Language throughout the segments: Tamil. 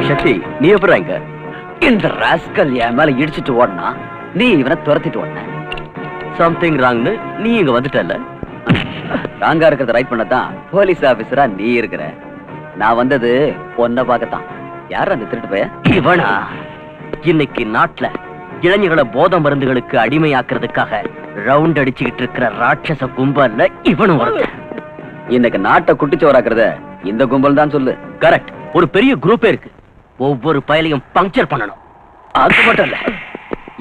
சக்தி, நீ எப்படி இங்க? இந்த ராஸ்கல் என் மேல இடிச்சிட்டு ஓடனா நீ இவனை துரத்திட்டு ஓடன. சம்திங் ராங்னு நீ இங்க வந்துட்டல. ராங்கா இருக்கிறத ரைட் பண்ணதான் போலீஸ் ஆபீசரா நீ இருக்கிற. நான் வந்தது பொண்ண பார்க்கத்தான். யார் அந்த திருட்டு பைய? இவனா? இன்னைக்கு நாட்டுல இளைஞர்களை போதை மருந்துகளுக்கு அடிமையாக்குறதுக்காக ரவுண்ட் அடிச்சுக்கிட்டு இருக்கிற ராட்சச கும்பல்ல இவனும் ஒருத்தன். இன்னைக்கு நாட்டை குட்டிச்சோராக்குறத இந்த கும்பல் தான் சொல்லு. கரெக்ட். ஒரு பெரிய குரூப்பே இருக்கு. ஒவ்வொரு பயலையும் பங்க்சர் பண்ணணும். அது மட்டும் இல்ல,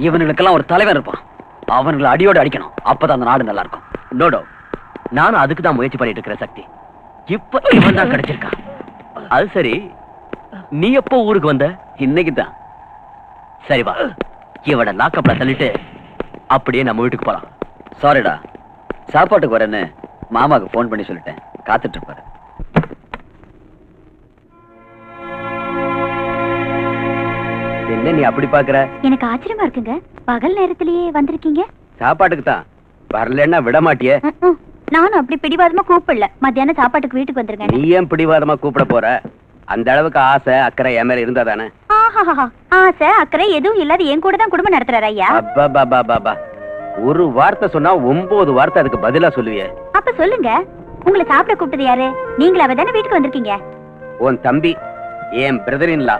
இவனுக்கெல்லாம் ஒரு தலைவன் இருப்பான். அவனுங்களை அடியோடு அடிக்கணும். அப்பதான் அந்த நாடு நல்லா இருக்கும். நோடோ, நானும் அதுக்கு தான் முயற்சி பண்ணிட்டு இருக்கிற சக்தி. இப்ப இவன் தான் கிடைச்சிருக்கான். அது சரி, நீ எப்போ ஊருக்கு வந்த? இன்னைக்கு தான். சரி வா, இவட லாக்கப்ல தள்ளிட்டு அப்படியே நம்ம வீட்டுக்கு போலாம். சாரிடா, சாப்பாட்டுக்கு வரேன்னு மாமாக்கு போன் பண்ணி சொல்லிட்டேன். காத்துட்டு இருப்பாரு. என்ன நீ அப்படி பாக்குற? எனக்கு ஆச்சரியமா இருக்குங்க. பகல் நேரத்திலேயே வந்திருக்கீங்க. சாப்பாட்டுக்கு தான். வரலன்னா விட மாட்டியே. நானும் அப்படி பிடிவாதமா கூப்பிடல. மத்தியானம் சாப்பாட்டுக்கு வீட்டுக்கு வந்துருங்க. நீ ஏன் பிடிவாதமா கூப்பிட போற? அந்த அளவுக்கு ஆசை அக்கறை என் மேல இருந்தா தானே? ஆசை அக்கறை எதுவும் இல்லாத என் கூட தான் குடும்பம் நடத்துறாரு ஐயா. அப்பா, ஒரு வார்த்தை சொன்னா 9 வார்த்தை அதுக்கு பதிலா சொல்லுவியே. அப்ப சொல்லுங்க, உங்களை சாப்பிட கூப்பிட்டது யாரு? நீங்களாவே தானே வீட்டுக்கு வந்திருக்கீங்க. உன் தம்பி, என் பிரதர் இன் லா.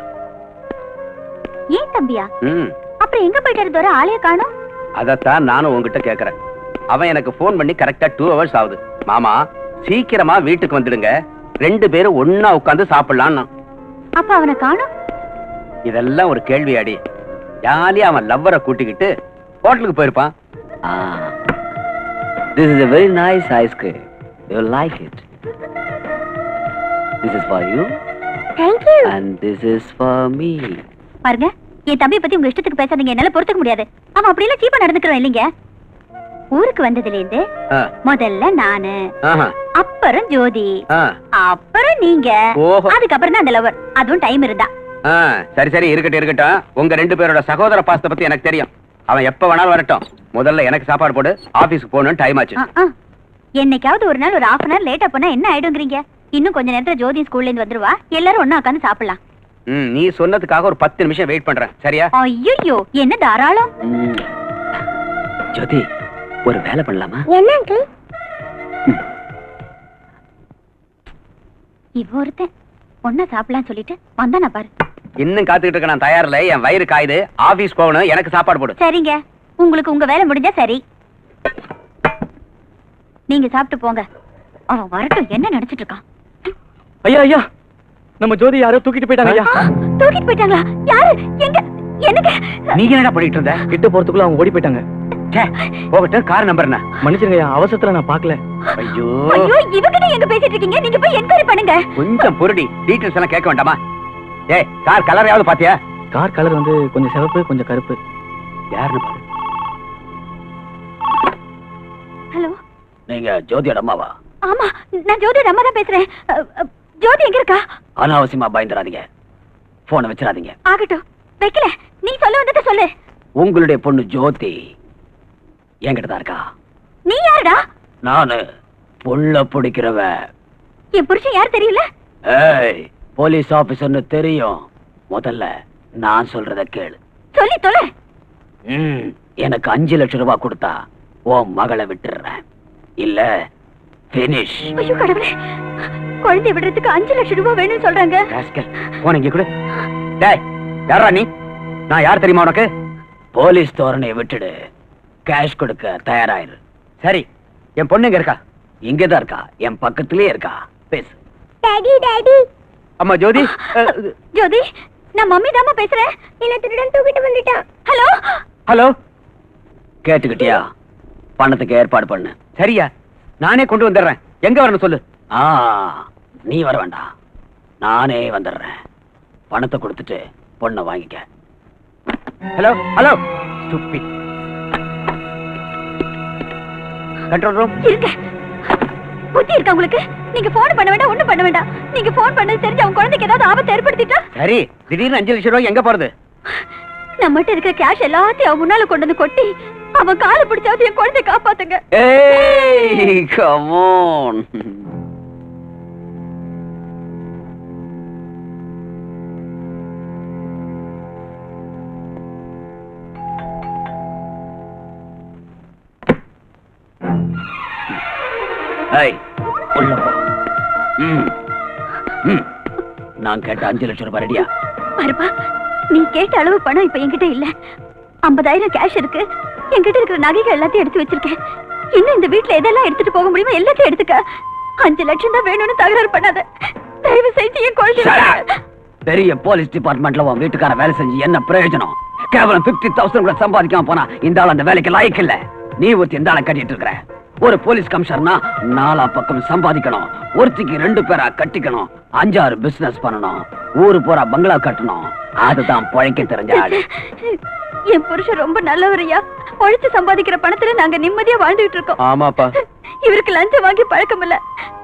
ஏன் தம்பியா? அப்புறம் எங்க போயிட்டாரு தோற? ஆளைய காணோம். அதத்தான் நானும் உங்ககிட்ட கேக்குறேன். அவன் எனக்கு போன் பண்ணி கரெக்டா 2 hours ஆகுது. மாமா சீக்கிரமா வீட்டுக்கு வந்துடுங்க, 2 பேரும் ஒன்னா உட்கார்ந்து சாப்பிடலாம். அப்ப அவனை காணோம். இதெல்லாம் ஒரு கேள்வியாடி? ஜாலியா அவன் லவ்வரை கூட்டிக்கிட்டு ஹோட்டலுக்கு போயிருப்பான். This is a very nice ice cream. You will like it. This is for you. Thank you. And this is for me. பாருங்க, என் தம்பியை பத்தி உங்க இஷ்டத்துக்கு பேசாதீங்க. என்னால பொறுத்துக்க முடியாது. அவன் அப்படி எல்லாம் சீப்பா நடந்துக்கிறான் இல்லைங்க. ஊருக்கு வந்ததுல இருந்து முதல்ல நானு, அப்புறம் ஜோதி, அப்புறம் நீங்க, அதுக்கப்புறம் தான் அந்த லவர். அதுவும் டைம் இருந்தா. சரி இருக்கட்டும். உங்க 2 பேரோட சகோதர பாசத்தை பத்தி எனக்கு தெரியும். அவன் எப்ப வேணாலும் வரட்டும். முதல்ல எனக்கு சாப்பாடு போடு. ஆபீஸ்க்கு போகணும், டைம் ஆச்சு. என்னைக்காவது ஒரு நாள் ஒரு 1/2 hour லேட்டா போனா என்ன ஆயிடுங்கிறீங்க? இன்னும் கொஞ்ச நேரத்துல ஜோதி ஸ்கூல்ல இருந்து வந்துருவா. எல்லாரும் ஒண்ணா உட்கார்ந்து சாப்பிடலாம். நீ சொன்னதுக்காக ஒரு 10 நிமிஷம் வெயிட் பண்றேன். சரியா? ஐயோ, என்ன தாராளம். ஜோதி, ஒரு வேலை பண்ணலாமா? என்ன அங்கிள்? இவ ஒருத்தன் ஒன்னா சாப்பிடலாம் சொல்லிட்டு வந்தானா பாரு. இன்னும் காத்துக்கிட்டு இருக்க. நான் தயாரில்ல. என் வயிறு காயுது. ஆபீஸ் போகணும். எனக்கு சாப்பாடு போடு. சரிங்க, உங்களுக்கு உங்க வேலை முடிஞ்சா சரி. நீங்க சாப்பிட்டு போங்க. அவன் வரட்டும். என்ன நினைச்சிட்டு இருக்கான்? ஐயா, நம்ம ஜோதி யாரோ தூக்கிட்டு போயிட்டாங்க ஐயா. தூக்கிட்டு போயிட்டாங்களா? யாரு? எங்க? எனக்கு நீங்க என்னடா பண்ணிட்டு இருந்த? கிட்ட போறதுக்குள்ள அவங்க ஓடி போயிட்டாங்க. போகட்டும். கார் நம்பர் என்ன? மன்னிச்சிருங்க ஐயா, அவசரத்துல நான் பார்க்கல. ஐயோ, இவகிட்ட எங்க பேசிட்டு இருக்கீங்க? நீங்க போய் என்கொயரி பண்ணுங்க. கொஞ்சம் பொருடி. டீடைல்ஸ் எல்லாம் கேட்க வேண்டாமா? ஏய், கார் கலர் யாவது பாத்தியா? கார் கலர் வந்து கொஞ்சம் சிவப்பு, கொஞ்சம் கருப்பு. யாருன்னு பாரு. ஹலோ, நீங்க ஜோதியோட அம்மாவா? ஆமா, நான் ஜோதியோட அம்மா தான் பேசுறேன். ஜோதி எங்க இருக்கா? அனாவசியமா பயந்துராதீங்க. போனை வச்சிடாதீங்க. ஆகட்டும், வைக்கல. நீ சொல்ல வந்தத சொல்லு. உங்களுடைய பொண்ணு ஜோதி என்கிட்ட தான் இருக்கா. நீ யாருடா? நானு புள்ள பிடிக்கிறவ. என் புருஷன் யார் தெரியல? ஏய், போலீஸ் ஆபீசர்னு தெரியும். முதல்ல நான் சொல்றத கேளு. சொல்லி தொலை. எனக்கு 5 லட்சம் ரூபாய் கொடுத்தா உன் மகளை விட்டுறேன். இல்ல பினிஷ். ஐயோ கடவுளே, குழந்தை விடுறதுக்கு 5 லட்சம் ரூபாய் வேணும்னு சொல்றாங்க. போன இங்க கூட. டேய், யாரா நீ? நான் யார் தெரியுமா உனக்கு? போலீஸ் தோரணையை விட்டுடு. கேஷ் கொடுக்க தயாராயிரு. சரி, என் பொண்ணு எங்க இருக்கா? இங்கதான் இருக்கா. என் பக்கத்திலே இருக்கா. பேசு. Daddy daddy. அம்மா ஜோதி. ஜோதி, நான் மம்மி தாமா பேசுறேன். என்ன திருடன் தூக்கிட்டு வந்துட்டான். ஹலோ ஹலோ, கேட்டுக்கிட்டியா? பணத்துக்கு ஏற்பாடு பண்ணு. சரியா? நானே கொண்டு வந்துடுறேன். எங்க வரணும் சொல்லு. நீ வர வேண்டாம், நானே வந்துடுறேன். பணத்தை கொடுத்துட்டு பொண்ணை வாங்கிக்க. Hello hello, stupid. Control room இருங்க. புத்தி இருக்கா உங்களுக்கு? நீங்க போன் பண்ண வேண்டாம், ஒண்ணும் பண்ண வேண்டாம். நீங்க போன் பண்ணது தெரிஞ்சு அவன் குழந்தைக்கு ஏதாவது ஆபத்து ஏற்படுத்திட்டா? சரி, திடீர்னு 5 லட்சம் ரூபாய் எங்க போறது? நம்மகிட்ட இருக்கிற கேஷ் எல்லாத்தையும் அவன் முன்னால கொண்டு வந்து கொட்டி அவன் காலை பிடிச்சாவது என் குழந்தைய காப்பாத்துங்க. ஏய், கம் ஆன். ஏய், உள்ள போ. நான் கேட்ட 5 லட்சம் ரூபாய் ரெடியா? பாருப்பா, நீ கேட்ட அளவு பணம் இப்ப என்கிட்ட இல்ல. 50,000 கேஷ் இருக்கு. என்கிட்ட இருக்கிற நகைகள் எல்லாத்தையும் எடுத்து வச்சிருக்கேன். இன்னும் இந்த வீட்டுல எதெல்லாம் எடுத்துட்டு போக முடியுமோ எல்லாத்தையும் எடுத்துக்க. 5 லட்சம் தான் வேணும்னு தகராறு பண்ணாத. தயவு செஞ்சு என் குழந்தை. பெரிய போலீஸ் டிபார்ட்மெண்ட்ல உன் வீட்டுக்கார வேலை செஞ்சு என்ன பிரயோஜனம்? கேவலம் 50,000 கூட சம்பாதிக்காம போனா இந்த ஆள் அந்த வேலைக்கு லாய்க்கு இல்ல. நீ ஒருத்தி இந்த ஆளை கட்டிட்டு இருக்கிற. ஒரு போலீஸ் கமிஷனர்னா 4 பக்கம் சம்பாதிக்கணும். ஒருத்திக்கு 2 பேரா கட்டிக்கணும். 5-6 பிசினஸ் பண்ணணும். ஊரு போறா பங்களா கட்டணும். அதுதான் பழைக்க தெரிஞ்ச ஆளு. என் புருஷன் ரொம்ப நல்லவரையா. உழைச்சு சம்பாதிக்கிற பணத்துல நாங்க நிம்மதியா வாழ்ந்துட்டு இருக்கோம். ஆமாப்பா. இவருக்கு லஞ்சம் வாங்கி பழக்கம் இல்ல.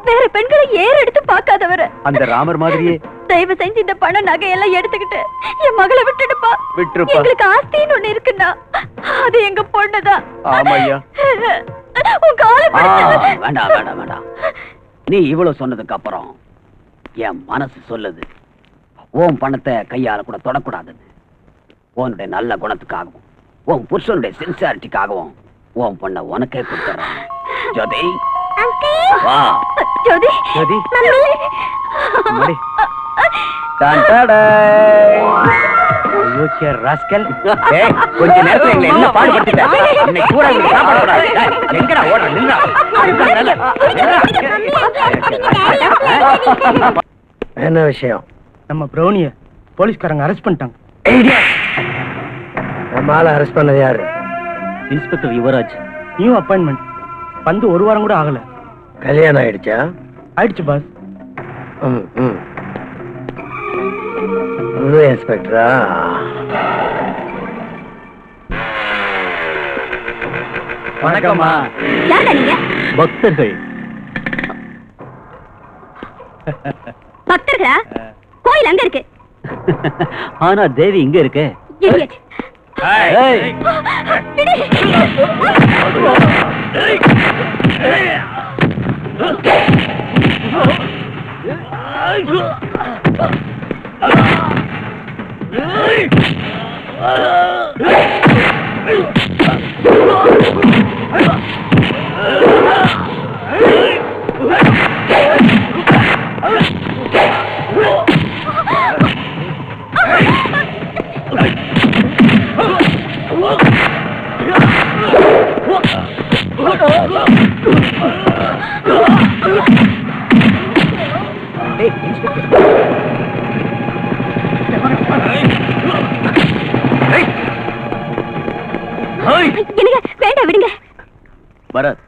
வேற பெண்களை ஏற எடுத்து பார்க்காதவரு. அந்த ராமர் மாதிரியே. தயவு செஞ்சு இந்த பணம் நகையெல்லாம் எடுத்துக்கிட்டு என் மகளை விட்டுடுப்பா. விட்டுருப்பா. எங்களுக்கு ஆஸ்தின்னு ஒண்ணு இருக்குன்னா அது எங்க பொண்ணுதான். ஆமாய்யா. உன் காலை வேண்டாம் வேண்டாம் வேண்டாம். நீ இவ்வளவு சொன்னதுக்கு அப்புறம் என் மனசு சொல்லுது உன் பணத்தை கையால கூட தொடக்கூடாது. உன்னுடைய நல்ல குணத்துக்காகவும் உன் புருஷனுடைய சின்சியாரிட்டிக்காகவும் உன் பொண்ண உனக்கே கொடுத்துறேன். ஜோதி வா. ஜோதி ஜோதி. மம்மி. டான் டாடா. கொஞ்ச நேரத்துல எங்களை என்ன பாடுபடுத்திட்ட? இன்னைக்கு கூட இவங்க சாப்பிடக்கூடாது. எங்கடா ஓடுற? நின்றா. என்ன விஷயம்? நம்ம பிரௌனிய போலீஸ்காரங்க அரெஸ்ட் பண்ணிட்டாங்க. நம்ம ஆளை அரெஸ்ட் பண்ணது யாரு? இன்ஸ்பெக்டர் யுவராஜ். New appointment. வந்து 1 வாரம் கூட ஆகல. கல்யாணம் ஆயிடுச்சா? ஆயிடுச்சு பாஸ். புது இன்ஸ்பெக்டரா? வணக்கம்மா. யாரா நீங்க? பக்தர்கள். பக்தர்களா? கோயில் அங்க இருக்கு. ஆனா தேவி இங்க இருக்கு. Idiot. பிடி. என்னங்க வேண்டாம் விடுங்க. பரத்,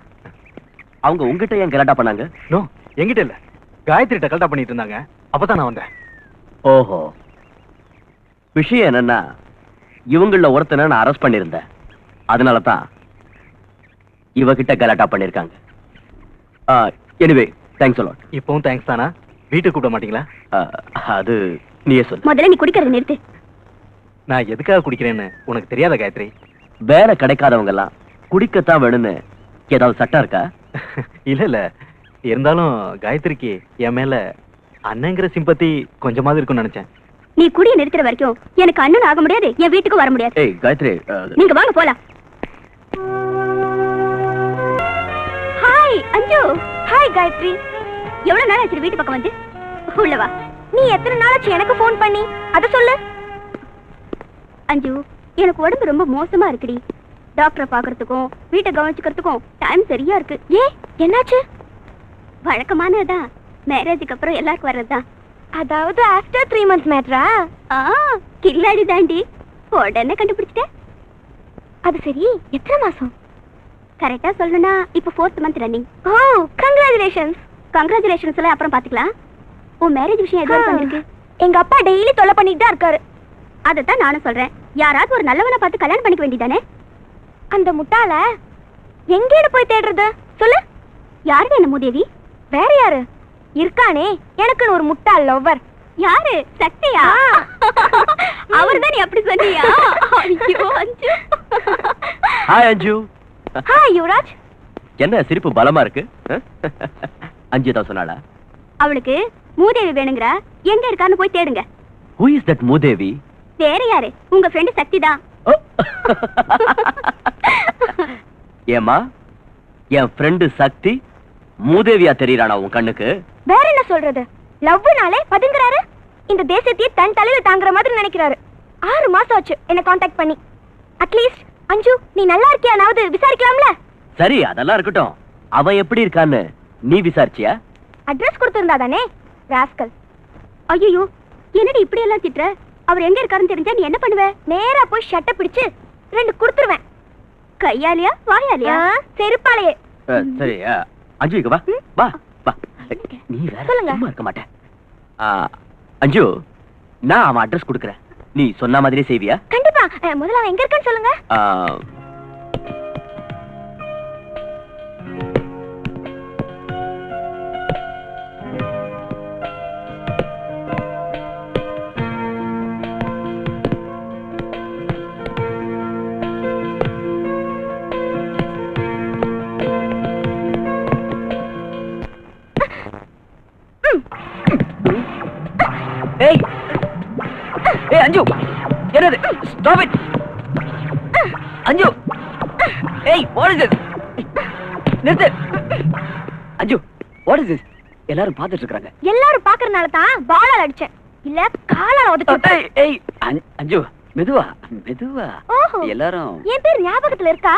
அவங்க உங்ககிட்ட ஏன் கலாட்டா பண்ணாங்க? நோ, என்கிட்ட இல்ல. காயத்ரிட்ட கலாட்டா பண்ணிட்டு இருந்தாங்க. அப்பதான் நான் வந்தேன். ஓஹோ. விஷயம் என்னன்னா இவங்கள ஒருத்தனை நான் அரெஸ்ட் பண்ணிருந்தேன். அதனால தான் இவகிட்ட கலாட்டா பண்ணிருக்காங்க. Anyway thanks a lot. இப்பவும் தேங்க்ஸ் தானா? வீட்டுக்கு கூப்பிட மாட்டீங்களா? அது நீயே சொல்லு. முதல்ல நீ குடிக்கிறத நிறுத்து. நான் எதுக்காக குடிக்கிறேன்னு உனக்கு தெரியாத காயத்ரி? வேலை கிடைக்காதவங்க எல்லாம் குடிக்கத்தான் வேணும்னு ஏதாவது சட்டம் இருக்கா? இல்ல இல்ல, இருந்தாலும் காயத்ரிக்கு என் மேல அண்ணங்கிற சிம்பத்தி கொஞ்சமாவது இருக்கும்னு நினைச்சேன். நீ குடிய நிறுத்துற வரைக்கும் எனக்கு அண்ணன் ஆக முடியாது, என் வீட்டுக்கு வர முடியாது. ஏய் காயத்ரி, நீங்க வாங்க போலாம். ஹாய் அஞ்சு. ஹாய் காயத்ரி. எவ்வளவு நாள் ஆச்சு வீட்டு பக்கம் வந்து? உள்ள வா. நீ எத்தனை நாள் ஆச்சு எனக்கு ஃபோன் பண்ணி? அத சொல்லு. அஞ்சு, எனக்கு உடம்பு ரொம்ப மோசமா இருக்குடி. டாக்டரை பாக்குறதுக்கும் வீட்டை கவனிச்சுக்கிறதுக்கும் டைம் சரியா இருக்கு. என்னாச்சு? வழக்கமானதுதான். மேரேஜுக்கு அப்புறம் எல்லாருக்கும் வர்றதுதான். அதாவது ஆஃப்டர் 3 months மேட்ரா? கில்லாடி தாண்டி. உடனே கண்டுபிடிச்சிட்டேன். அது சரி, எத்தனை மாசம்? கரெக்டா சொல்லணும்னா இப்ப 4th month ரன்னிங். ஓ, கங்க்ராச்சுலேஷன்ஸ். கங்க்ராச்சுலேஷன்ஸ் எல்லாம் அப்புறம் பாத்துக்கலாம். உன் மேரேஜ் விஷயம் எதுவும் வந்திருக்கு? எங்க அப்பா டெய்லி தொல்லை பண்ணிட்டு தான் இருக்காரு. அதைத்தான் நானும் சொல்றேன். யாராவது ஒரு நல்லவனை பார்த்து கல்யாணம் பண்ணிக்க வேண்டியதானே? அந்த முட்டாள எங்கேடு போய் தேடுறது சொல்லு. யாரு என்ன மூதேவி? வேற யாரு இருக்கானே எனக்குன்னு ஒரு முட்டாள் லவ்வர். யாரு? சக்தியா? அவர்தான். நீ அப்படி சொன்னியா? ஐயோ அஞ்சு. ஹாய் அஞ்சு. ஹாய் யுவராஜ். என்ன சிரிப்பு பலமா இருக்கு? அஞ்சு தான் சொன்னாளா? அவளுக்கு மூதேவி வேணுங்கற. எங்க இருக்கான்னு போய் தேடுங்க. Who is that மூதேவி? வேற யாரு? உங்க ஃப்ரெண்ட் சக்தி தான். ஏமா, என் ஃப்ரெண்ட் சக்தி மூதேவியா தெரியறானா உன் கண்ணுக்கு? வேற என்ன சொல்றது? லவ்னாலே பதுங்குறாரு. இந்த தேசத்தையே தன் தலையில தாங்குற மாதிரி நினைக்கிறாரு. 6 மாசம் ஆச்சு என்ன காண்டாக்ட் பண்ணி. அட்லீஸ்ட் அஞ்சு நீ நல்லா இருக்கியானாவது விசாரிக்கலாம்ல. சரி அதெல்லாம் இருக்கட்டும், அவன் எப்படி இருக்கான்னு நீ விசாரிச்சியா? அட்ரஸ் கொடுத்திருந்தா தானே ராஸ்கல். ஐயோ என்னடி இப்படி எல்லாம் திட்டுற? அவர் எங்க இருக்காருன்னு தெரிஞ்சா நீ என்ன பண்ணுவ? நேரா போய் ஷட்டை பிடிச்சு 2 கொடுத்துருவேன். கையாலியா வாயாலியா? செருப்பாலையே. சரி அஞ்சு இங்க வா வா வா. நீ வேற சொல்லுங்க. சும்மா இருக்க மாட்டேன். அஞ்சு நான் அவன் அட்ரஸ் கொடுக்குறேன், நீ சொன்ன மாதிரியே செய்வியா? கண்டிப்பா. முதல்ல அவன் எங்க இருக்கான்னு சொல்லுங்க. ஏய் ஏய் அஞ்சு என்னது? ஸ்டாப் இட் அஞ்சு. ஏய் வாட் இஸ் திஸ்? நிறுத்து அஞ்சு. What is this? எல்லாரும் பார்த்துட்டு இருக்காங்க. எல்லாரும் பாக்குறனால தான் பாலால அடிச்சேன், இல்ல காலால உதைச்சு. ஏய் அஞ்சு மெதுவா மெதுவா. ஓஹோ எல்லாரும் என் பேர் ஞாபகத்துல இருக்கா?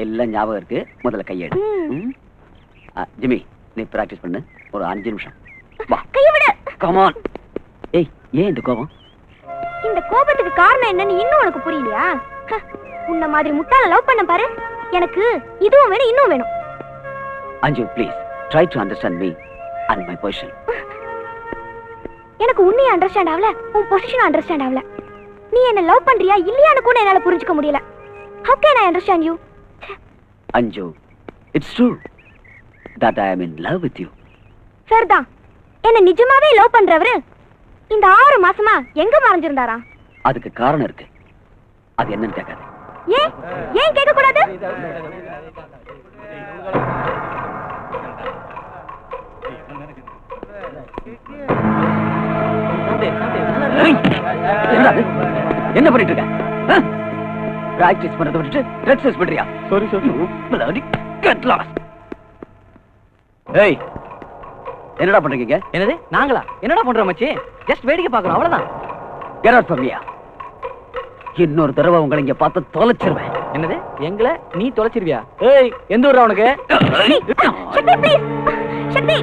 எல்லாம் ஞாபகம் இருக்கு. முதல்ல கையெடு. ஜிம்மி நீ பிராக்டிஸ் பண்ணு ஒரு 5 நிமிஷம். வா கைய விடு. Come on. ஏய் ஏன் இந்த கோபம்? இந்த கோபத்துக்கு காரணம் என்னன்னு இன்னும் உனக்கு புரியலையா? உன்ன மாதிரி முட்டாள லவ் பண்ண பாரு, எனக்கு இதுவும் வேணும் இன்னும் வேணும். அஞ்சு please try to understand me and my position. எனக்கு உன்னைய அண்டர்ஸ்டாண்ட் ஆகல, உன் பொசிஷன் அண்டர்ஸ்டாண்ட் ஆகல. நீ என்ன லவ் பண்றியா இல்லையான்னு கூட என்னால புரிஞ்சுக்க முடியல. How can I understand you? அஞ்சு it's true that I am in love with you. சரிதான். என்ன நிஜமாவே லவ் பண்றவரு இந்த 6 மாசமா எங்க மறைஞ்சிருந்தாரா? அதுக்கு காரணம் இருக்கு, அது என்னன்னு கேட்காது. ஏன் ஏன் கேட்க கூடாது? என்ன பண்ணிட்டு இருக்க? பிராக்டிஸ் பண்றத விட்டுட்டு ட்ரெஸ் பண்றியா? Sorry sorry. bloody get lost. ஏய் என்னடா பண்றீங்க? என்னது நாங்களா? என்னடா பண்றோம் மச்சி? ஜஸ்ட் வேடிக்கை பார்க்கறோம் அவ்வளவுதான். get out from here. இன்னொரு தடவை உங்களை இங்க பார்த்து தொலைச்சிருவேன். என்னது எங்களை நீ தொலைச்சிருவியா? ஏய் எந்த ஊர்ரா உனக்கு? சக்தி ப்ளீஸ். சக்தி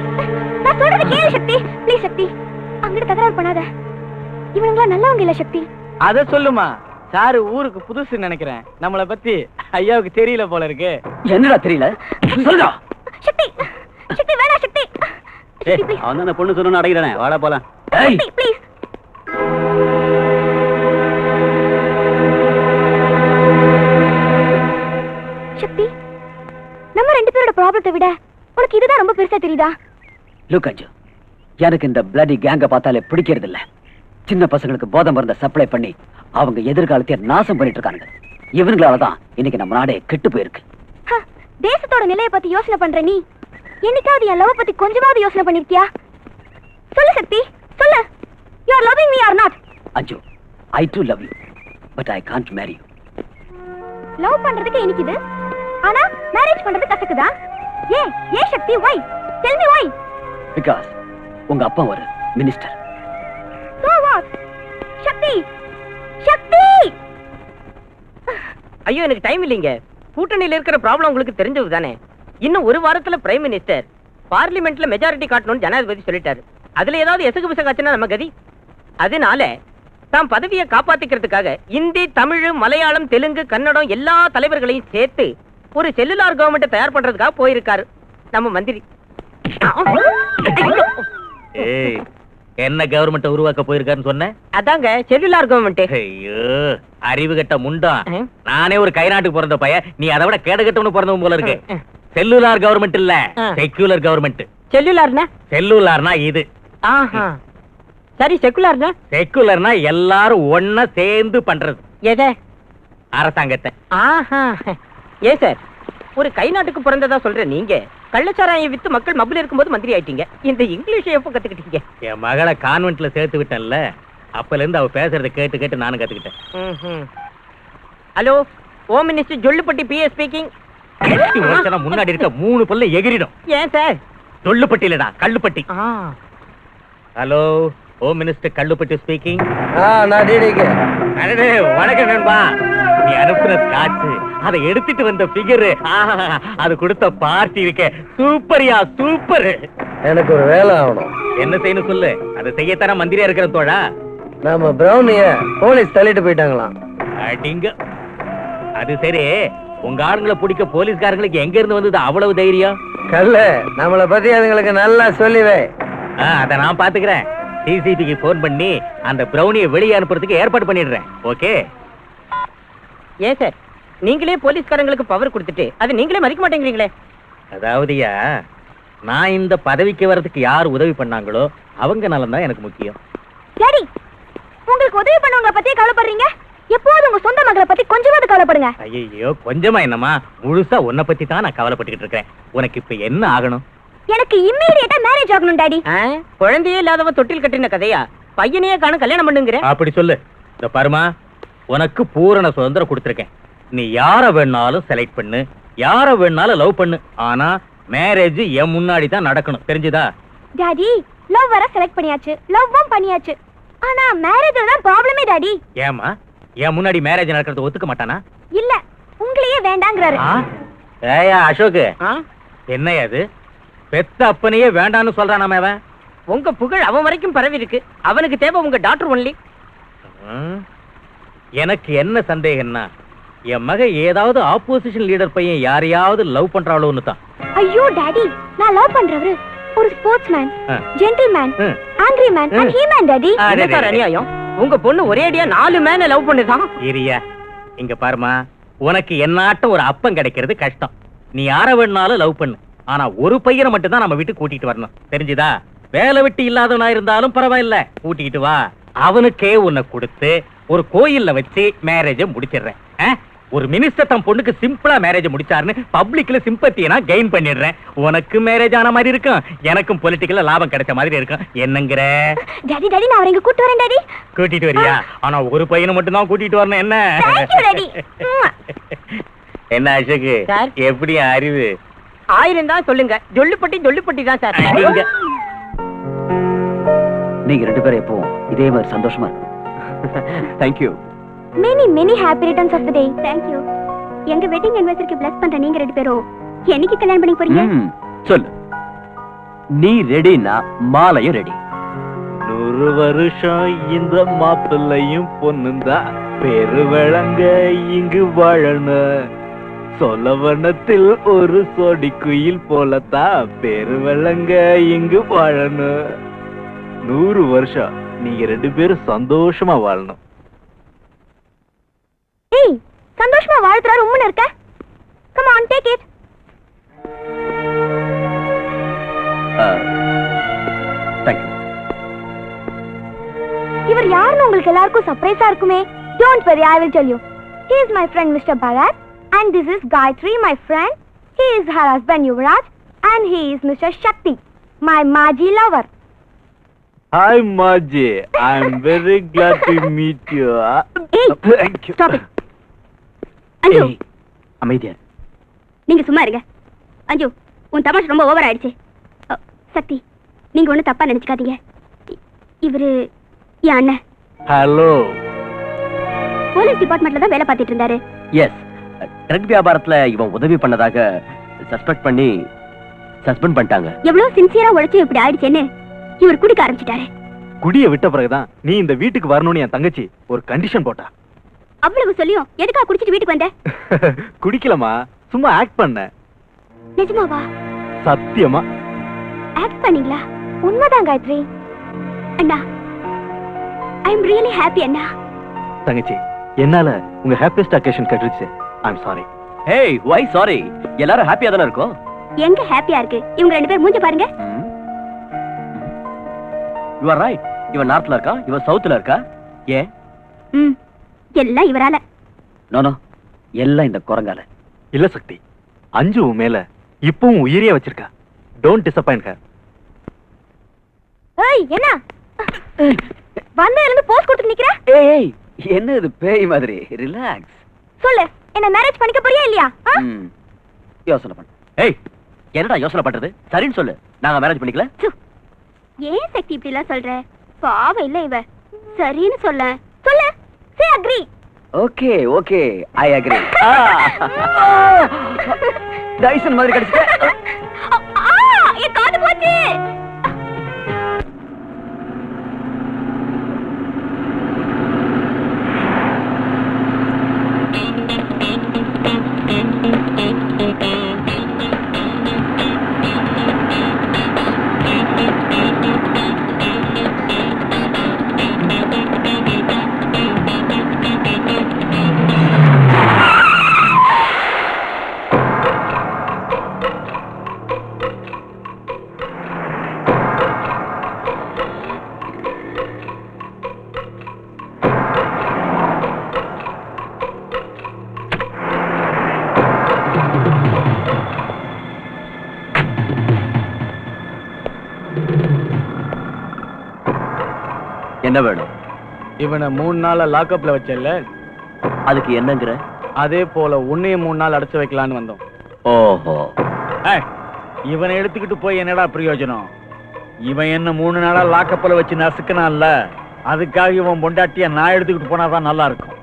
நான் சொல்றது கேளு சக்தி. ப்ளீஸ் சக்தி அங்கிட்டு தகராறு பண்ணாத. இவனுங்களா நல்லவங்க இல்ல சக்தி. அத சொல்லுமா. சாரு ஊருக்கு புதுசுன்னு நினைக்கிறேன். நம்மள பத்தி ஐயாவுக்கு தெரியல போல இருக்கு. என்னடா தெரியல? சொல்லுடா. சக்தி சக்தி வேணா சக்தி. ஏய் அவன் அந்த பொண்ணு சொன்னு அடங்கிடானே. வாடா போலாம். ஏய் சக்தி ப்ளீஸ். சக்தி நம்ம 2 பேரோட ப்ராப்ளத்தை விட உனக்கு இதுதான் ரொம்ப பெருசா தெரியுதா? லுக் அஞ்சு, எனக்கு இந்த bloody கேங்க பார்த்தாலே பிடிக்கிறது இல்ல. சின்ன பசங்களுக்கு போதை மருந்த சப்ளை பண்ணி அவங்க எதிர்காலத்தை நாசம் பண்ணிட்டு இருக்காங்க. இவங்களாலதான் இன்னைக்கு நம்ம நாடே கெட்டு போயிருக்கு. தேசத்தோட நிலையை பத்தி யோசனை பண்ற நீ என்னைக்காவது என் லவ் பத்தி கொஞ்சமாவது யோசனை பண்ணிருக்கியா? சொல்லு சக்தி சொல்லு. You are loving me or not? அஞ்சு, I too love you, but I can't marry you. Love பண்றதுக்கு இனிக்குது, ஆனா மேரேஜ் பண்றது கசக்குதா? ஏன் ஏன் சக்தி? why? Tell me why? Because உங்க அப்பா ஒரு மினிஸ்டர். So what? சக்தி சக்தி. ஐயோ எனக்கு டைம் இல்லைங்க. கூட்டணியில இருக்கிற ப்ராப்ளம் உங்களுக்கு தெரிஞ்சது தானே. இன்னும் 1 வாரத்துல பிரைம் மினிஸ்டர் பார்லிமெண்ட்ல மெஜாரிட்டி காட்டணும்னு ஜனாதிபதி சொல்லிட்டாரு. அதுல ஏதாவது எசகு பிசகாச்சுன்னா நம்ம கதி. அதனால தாம் பதவியை காப்பாத்திக்கிறதுக்காக இந்தி, தமிழ், மலையாளம், தெலுங்கு, கன்னடம் எல்லா தலைவர்களையும் சேர்த்து ஒரு செல்லுலார் கவர்மெண்ட் தயார் பண்றதுக்காக போயிருக்காரு நம்ம மந்திரி. ஏய் என்ன கவர்மெண்ட் உருவாக்க போயிருக்காருன்னு சொன்ன? அதாங்க செல்லுலார் கவர்மெண்ட். ஐயோ அறிவு கட்ட முண்டம். நானே ஒரு கைநாட்டுக்கு பிறந்த பையன், நீ அதை விட கேடுகட்டவனு பிறந்தவன் போல இருக்கு. செல்லுலார் கவர்மெண்ட் இல்ல, செக்யூலர் கவர்மெண்ட். செல்லுலார்னா? செல்லுலார்னா இது. ஆஹா சரி, செக்குலார்னா? செக்குலர்னா எல்லாரும் ஒன்னா சேர்ந்து பண்றது. எதை? அரசாங்கத்தை. ஆஹா ஏன் சார், ஒரு கை நாட்டுக்கு பிறந்ததா சொல்ற நீங்க கள்ளச்சாராயம் வித்து மக்கள் மப்பிள் இருக்கும்போது மந்திரி ஆயிட்டீங்க. இந்த இங்கிலீஷ் எப்ப கத்துக்கிட்டீங்க? என் மகளை கான்வென்ட்ல சேர்த்து விட்டேன்ல, அப்பல இருந்து அவ பேசுறத கேட்டு கேட்டு நானும் கத்துக்கிட்டேன். Hello, home minister Jollupatti PA speaking. முன்னாடி இருக்க 3 பல்ல எகிரிடும். ஏன் சார்? ஜொல்லுப்பட்டி இல்லடா, Kallupatti. Hello, home minister Kallupatti speaking. நான் டிடிக்கு. அடடே வணக்கம் நண்பா. நீ அனுப்புன ஸ்காட்ச், அதை எடுத்துட்டு வந்த ஃபிகர், அது கொடுத்த பார்ட்டி இருக்கே, சூப்பர்யா சூப்பர். எனக்கு ஒரு வேலை ஆகணும். என்ன செய்யணும் சொல்லு, அதை செய்யத்தான மந்திரியா இருக்கிற தோழா. நம்ம பிரௌனிய போலீஸ் தள்ளிட்டு போயிட்டாங்களாம். அடிங்க. அது சரி, உங்க ஆளுங்களை பிடிக்க போலீஸ்காரங்களுக்கு எங்க இருந்து வந்தது அவ்வளவு தைரியம்? கல்ல நம்மளை பத்தி அதுங்களுக்கு நல்லா சொல்லிவே. அத நான் பாத்துக்கிறேன். சிசிடிவிக்கு போன் பண்ணி அந்த பிரௌனியை வெளியே அனுப்புறதுக்கு ஏற்பாடு பண்ணிடுறேன். ஓகே? ஏன் சார், நீங்களே போலீஸ்காரங்களுக்கு பவர் கொடுத்துட்டு அது நீங்களே மதிக்க மாட்டேங்கிறீங்களே? அதாவதுயா, நான் இந்த பதவிக்கு வர்றதுக்கு யார் உதவி பண்ணாங்களோ அவங்க நலம் தான் எனக்கு முக்கியம். டாடி, உங்களுக்கு உதவி பண்ணவங்க பத்தியே கவலைப்படுறீங்க? எப்போது உங்க சொந்த மகளை பத்தி கொஞ்சமாவது கவலைப்படுங்க. ஐயோ, கொஞ்சமா என்னமா, முழுசா உன்னை பத்தி தான் நான் கவலைப்பட்டுக்கிட்டு இருக்கேன். உனக்கு இப்ப என்ன ஆகணும்? எனக்கு இம்மீடியட்டா மேரேஜ் ஆகணும் டாடி. குழந்தையே இல்லாதவ தொட்டில் கட்டின கதையா? பையனையே காண கல்யாணம் பண்ணுங்கிற? அப்படி சொல்லு. இந்த பருமா, உனக்கு பூரண சுதந்திரம் கொடுத்துருக்கேன். நீ யார வேணாலும் செலக்ட் பண்ணு, யார வேணாலும் லவ் பண்ணு. ஆனா மேரேஜ் என் முன்னாடி தான் நடக்கணும், தெரிஞ்சுதா? டாடி, லவ் வர செலக்ட் பண்ணியாச்சு, லவ்வும் பண்ணியாச்சு. ஆனா மேரேஜ்ல தான் ப்ராப்ளமே டாடி. ஏமா, என் முன்னாடி மேரேஜ் நடக்கிறது ஒத்துக்க மாட்டானா? இல்ல, உங்களையே வேண்டாங்கறாரு. ஏயா அசோக், என்னையா அது? பெத்த அப்பனையே வேண்டான்னு சொல்றானாமே அவன். உங்க புகழ் அவன் வரைக்கும் பரவி இருக்கு. அவனுக்கு தேவை உங்க டாக்டர் ஒன்லி. எனக்கு என்ன சந்தேகம்னா, என் மக ஏதாவது ஆப்போசிஷன் லீடர் பையன் யாரையாவது லவ் பண்றாளோன்னு தான். ஐயோ டாடி, நான் லவ் பண்றவரு ஒரு sportsman, gentleman, angry man and he man daddy. என்ன சார் அநியாயம்? உங்க பொண்ணு ஒரேடியா 4 மேன லவ் பண்ணுதான். இரியா, இங்க பாருமா, உனக்கு என்னாட்ட ஒரு அப்பம் கிடைக்கிறது கஷ்டம். நீ யார வேணாலும் லவ் பண்ணு. ஆனா ஒரு பையனை மட்டும் தான் நம்ம வீட்டுக்கு கூட்டிட்டு வரணும், தெரிஞ்சுதா? வேலை வெட்டி இல்லாதவனா இருந்தாலும் பரவாயில்ல, கூட்டிட்டு வா. அவனுக்கே உன்னை கொடுத்து ஒரு கோயில்ல வச்சு மேரேஜ முடிச்சிடுறேன். ஒரு மினிஸ்டர் தன் பொண்ணுக்கு சிம்பிளா மேரேஜ் முடிச்சாருன்னு பப்ளிக்ல சிம்பத்தியை நான் கெயின் பண்ணிடுறேன். உனக்கு மேரேஜ் ஆன மாதிரி இருக்கும், எனக்கும் பொலிட்டிக்கல்ல லாபம் கிடைச்ச மாதிரி இருக்கும். என்னங்கிற? டாடி டாடி, நான் அவரை கூட்டி வரேன் டாடி. கூட்டிட்டு வரியா? ஆனா ஒரு பையனை மட்டும் தான் கூட்டிட்டு வரணும். என்ன என்ன அசோக், எப்படி அறிவு? 1000 தான் சொல்லுங்க. ஜொல்லுப்பட்டி ஜொல்லுப்பட்டி தான் சார். நீங்க 2 பேரும் எப்பவும் இதே மாதிரி சந்தோஷமா இருக்கும். Thank you. many happy returns of the day. Thank you. எங்க வெட்டிங் anniversary-க்கு bless பண்ற நீங்க 2 பேரும் என்னைக்கு கல்யாணம் பண்ணி போறீங்க? சொல்லு. நீ ரெடினா மாலையும் ரெடி. 100 வருஷம் இந்த மாப்பிள்ளையும் பொண்ணுந்தா பெரு விளங்க இங்கு வாழணும். சொலவனத்தில் ஒரு சொடி குயில் போலத்தான் பெரு விளங்க இங்கு வாழணும். 100 வருஷம் நீங்க 2 பேரும் சந்தோஷமா வாழணும். ஏய், சந்தோஷமா வாழ்த்துறாரு உம்முன்னு இருக்க. Come on, take it. Thank you. இவர் யாருன்னு உங்களுக்கு எல்லாருக்கும் சர்ப்ரைஸா இருக்குமே. Don't worry, I will tell you. He is my friend Mr. Bharat and this is Gayatri, my friend. He is her husband Yuvraj and he is Mr. Shakti, my Maji lover. Hi Maji, I am very glad to meet you. Hey, Thank you. stop it. அஞ்சு, அமைதியா. நீங்க சும்மா இருங்க. அஞ்சு, உன் தமாஷ் ரொம்ப ஓவர் ஆயிடுச்சு. சக்தி, நீங்க ஒண்ணு தப்பா நினைச்சுக்காதீங்க. இவரு என் அண்ணன். ஹலோ. போலீஸ் டிபார்ட்மெண்ட்ல தான் வேலை பார்த்துட்டு இருந்தாரு. எஸ், ட்ரக் வியாபாரத்துல இவன் உதவி பண்ணதாக சஸ்பெக்ட் பண்ணி சஸ்பெண்ட் பண்ணிட்டாங்க. எவ்வளவு சின்சியரா உழைச்சு இப்படி ஆயிடுச்சேன்னு இவர் குடிக்க ஆரம்பிச்சிட்டாரு. குடிய விட்ட பிறகுதான் நீ இந்த வீட்டுக்கு வரணும்னு என் தங்கச்சி ஒரு கண்டிஷன் போட்டா. அவ்வளவு சொல்லியும் எதுக்கா குடிச்சிட்டு வீட்டுக்கு வந்த? குடிக்கலமா, சும்மா ஆக்ட் பண்ண. நிஜமாவா? சத்தியமா ஆக்ட் பண்ணீங்களா? உண்மைதான் காயத்ரி. அண்ணா, ஐ அம் ரியலி ஹாப்பி அண்ணா. தங்கச்சி, என்னால உங்க ஹாப்பியஸ்ட் அக்கேஷன் கட்டிருச்சு. I am sorry. Hey, why sorry? எல்லாரும் ஹாப்பியா தான இருக்கோம். எங்க ஹாப்பியா இருக்கு? இவங்க 2 பேர் மூஞ்ச பாருங்க. You are right. இவன் நார்த்ல இருக்கா, இவன் சவுத்ல இருக்கா. ஏன்? எல்லாம் இவரால. நோ, எல்லாம் இந்த குரங்கால. இல்ல சக்தி, அஞ்சு மேல இப்பவும் உயிரியா வச்சிருக்கா. Don't disappoint her. ஏய், என்ன வந்ததுல இருந்து போஸ் கொடுத்து நிக்கிற? ஏய், என்ன இது பேய் மாதிரி? ரிலாக்ஸ். சொல்லு, என்ன மேரேஜ் பண்ணிக்க போறியா இல்லையா? யோசனை பண்ணு. ஏய், என்னடா யோசனை பண்றது? சரின்னு சொல்லு. நாங்க மேரேஜ் பண்ணிக்கல. ஏன் சக்தி இப்படி எல்லாம் சொல்ற? பாவம் இல்ல இவ. சரின்னு சொல்ல சொல்ல. Say agree. Okay okay I agree. Tyson மாதிரி கடிச்சிட்ட. என் காது போச்சு. என்ன வேணும்? இவனை 3 நாளா லாக்அப்ல வச்சல, அதுக்கு என்னங்கற? அதே போல உன்னையும் 3 நாள் அடைச்சு வைக்கலான்னு வந்தோம். ஓஹோ. இவனை எடுத்துக்கிட்டு போய் என்னடா பிரயோஜனம்? இவன் என்ன 3 நாளா லாக்கப்ல வச்சு நசுக்கனான்ல, அதுக்காக இவன் பொண்டாட்டிய நான் எடுத்துக்கிட்டு போனாதான் நல்லா இருக்கும்.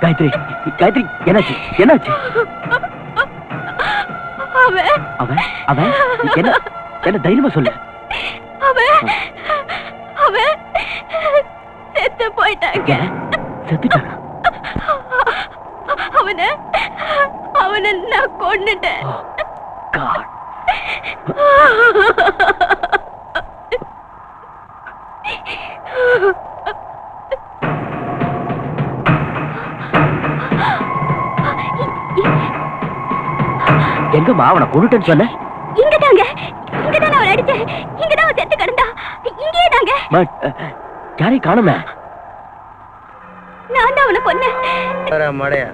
காயத்ரி, காயத்ரி, என்னாச்சு? என்னாச்சு? அவன் அவன் என்ன என்ன தைரியமா சொல்லு. அவன் செத்து போயிட்டாங்க. செத்துட்டானா? அவனை நான் கொன்னுட்டேன். எங்கம்மா அவனை கொன்னுட்டேன்னு சொன்ன? இங்கதாங்க, இங்கதான் அவன் அடிச்சேன். இங்கதான் அவன் செத்து கிடந்தா. இங்கே தாங்க. யாரையும் காணுமே. நான் தான் அவனை கொன்னேன். மடையா,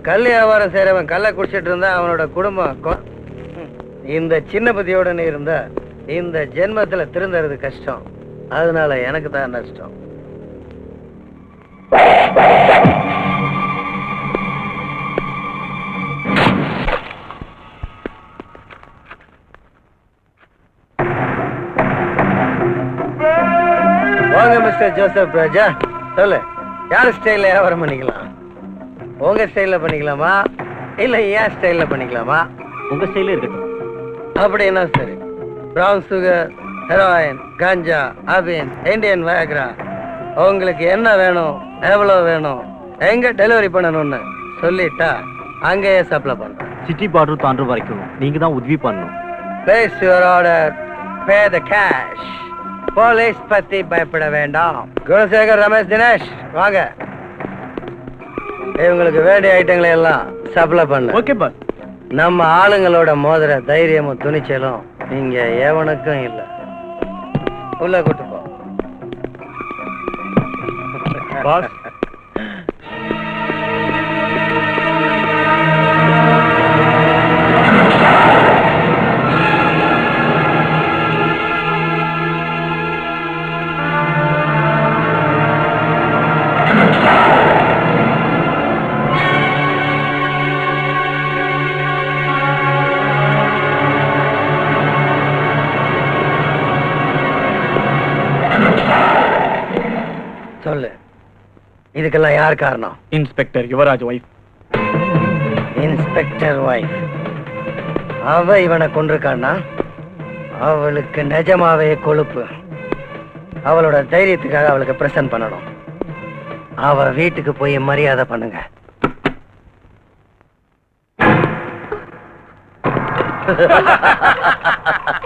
கல் வியாபாரம் செய்யறவன் கல்லை குடிச்சிட்டு இருந்தா அவனோட குடும்பம் இந்த சின்ன பத்தியோட இருந்தா இந்த ஜென்மத்துல திருந்தறது கஷ்டம். அதனால எனக்கு தான் நஷ்டம். வாங்க மிஸ்டர் மிஸ்டர் ஜோசப் ராஜா, சொல்லு, யார் ஸ்டைல்ல வியாபாரம் பண்ணிக்கலாம்? உங்க ஸ்டைல்ல பண்ணிக்கலாமா இல்ல என் ஸ்டைல்ல பண்ணிக்கலாமா? உங்க ஸ்டைலே இருக்கட்டும். அப்படின்னா சரி. பிரவுன் சுகர், ஹெரோயின், காஞ்சா, அபின், இந்தியன் வயக்ரா, உங்களுக்கு என்ன வேணும், எவ்வளவு வேணும், எங்க டெலிவரி பண்ணணும்னு சொல்லிட்டா அங்கேயே சப்ளை பண்றேன். சிட்டி பார்டர் தாண்டுற வரைக்கும் நீங்க தான் உதவி பண்ணணும். Place your order, pay the cash. Police பத்தி பயப்பட வேண்டாம். குணசேகர், ரமேஷ், தினேஷ் வாங்க. இவங்களுக்கு வேண்டிய ஐட்டங்களை எல்லாம் சப்ளை பண்ணு. Okay boss. நம்ம ஆளுங்களோட மோதிர தைரியமும் துணிச்சலும் இங்க எவனுக்கும் இல்ல. உள்ள கூட்டு போ. பாஸ். சொல்லு, இதுக்கெல்லாம் யார் காரணம்? Inspector Yuvraj wife. Inspector wife. அவ இவனை கொண்டிருக்கான்னா அவளுக்கு நிஜமாவே கொழுப்பு. அவளோட தைரியத்துக்காக அவளுக்கு பிரசன்ட் பண்ணணும். அவ வீட்டுக்கு போய் மரியாதை பண்ணுங்க.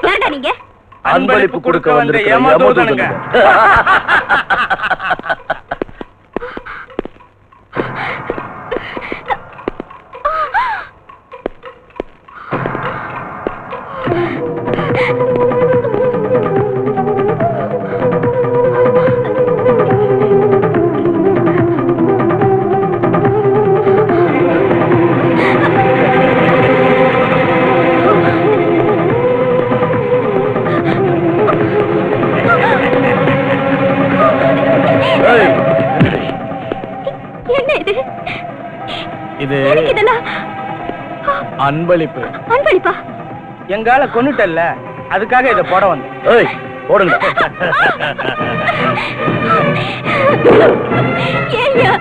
யாருடா நீங்க? அன்பளிப்பு கொடுக்க வந்த ஏமாத்துவதனுங்க. என்ன இது? இது எனக்கு இதெல்லாம் அன்பளிப்பு. அன்பளிப்பா? எங்கால கொன்னுட்டல்ல, அதுக்காக இதை போட வந்தேன். ஏய் போடுங்க. ஏய்யா,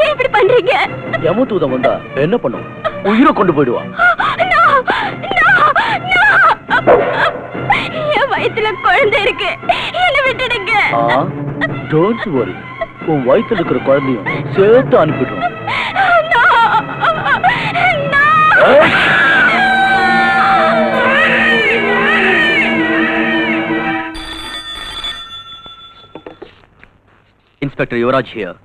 ஏன் இப்படி பண்றீங்க? யமதூதம் வந்தா என்ன பண்ணும்? உயிரை கொண்டு போயிடுவா. No, no, no. என் வயித்துல குழந்தை இருக்கு, என்ன விட்டுடுங்க. டோன்ட் வரி, உன் வயித்துல இருக்கிற குழந்தையும் சேர்த்து அனுப்பிடுவோம். No, no. Inspector Yuvraj here.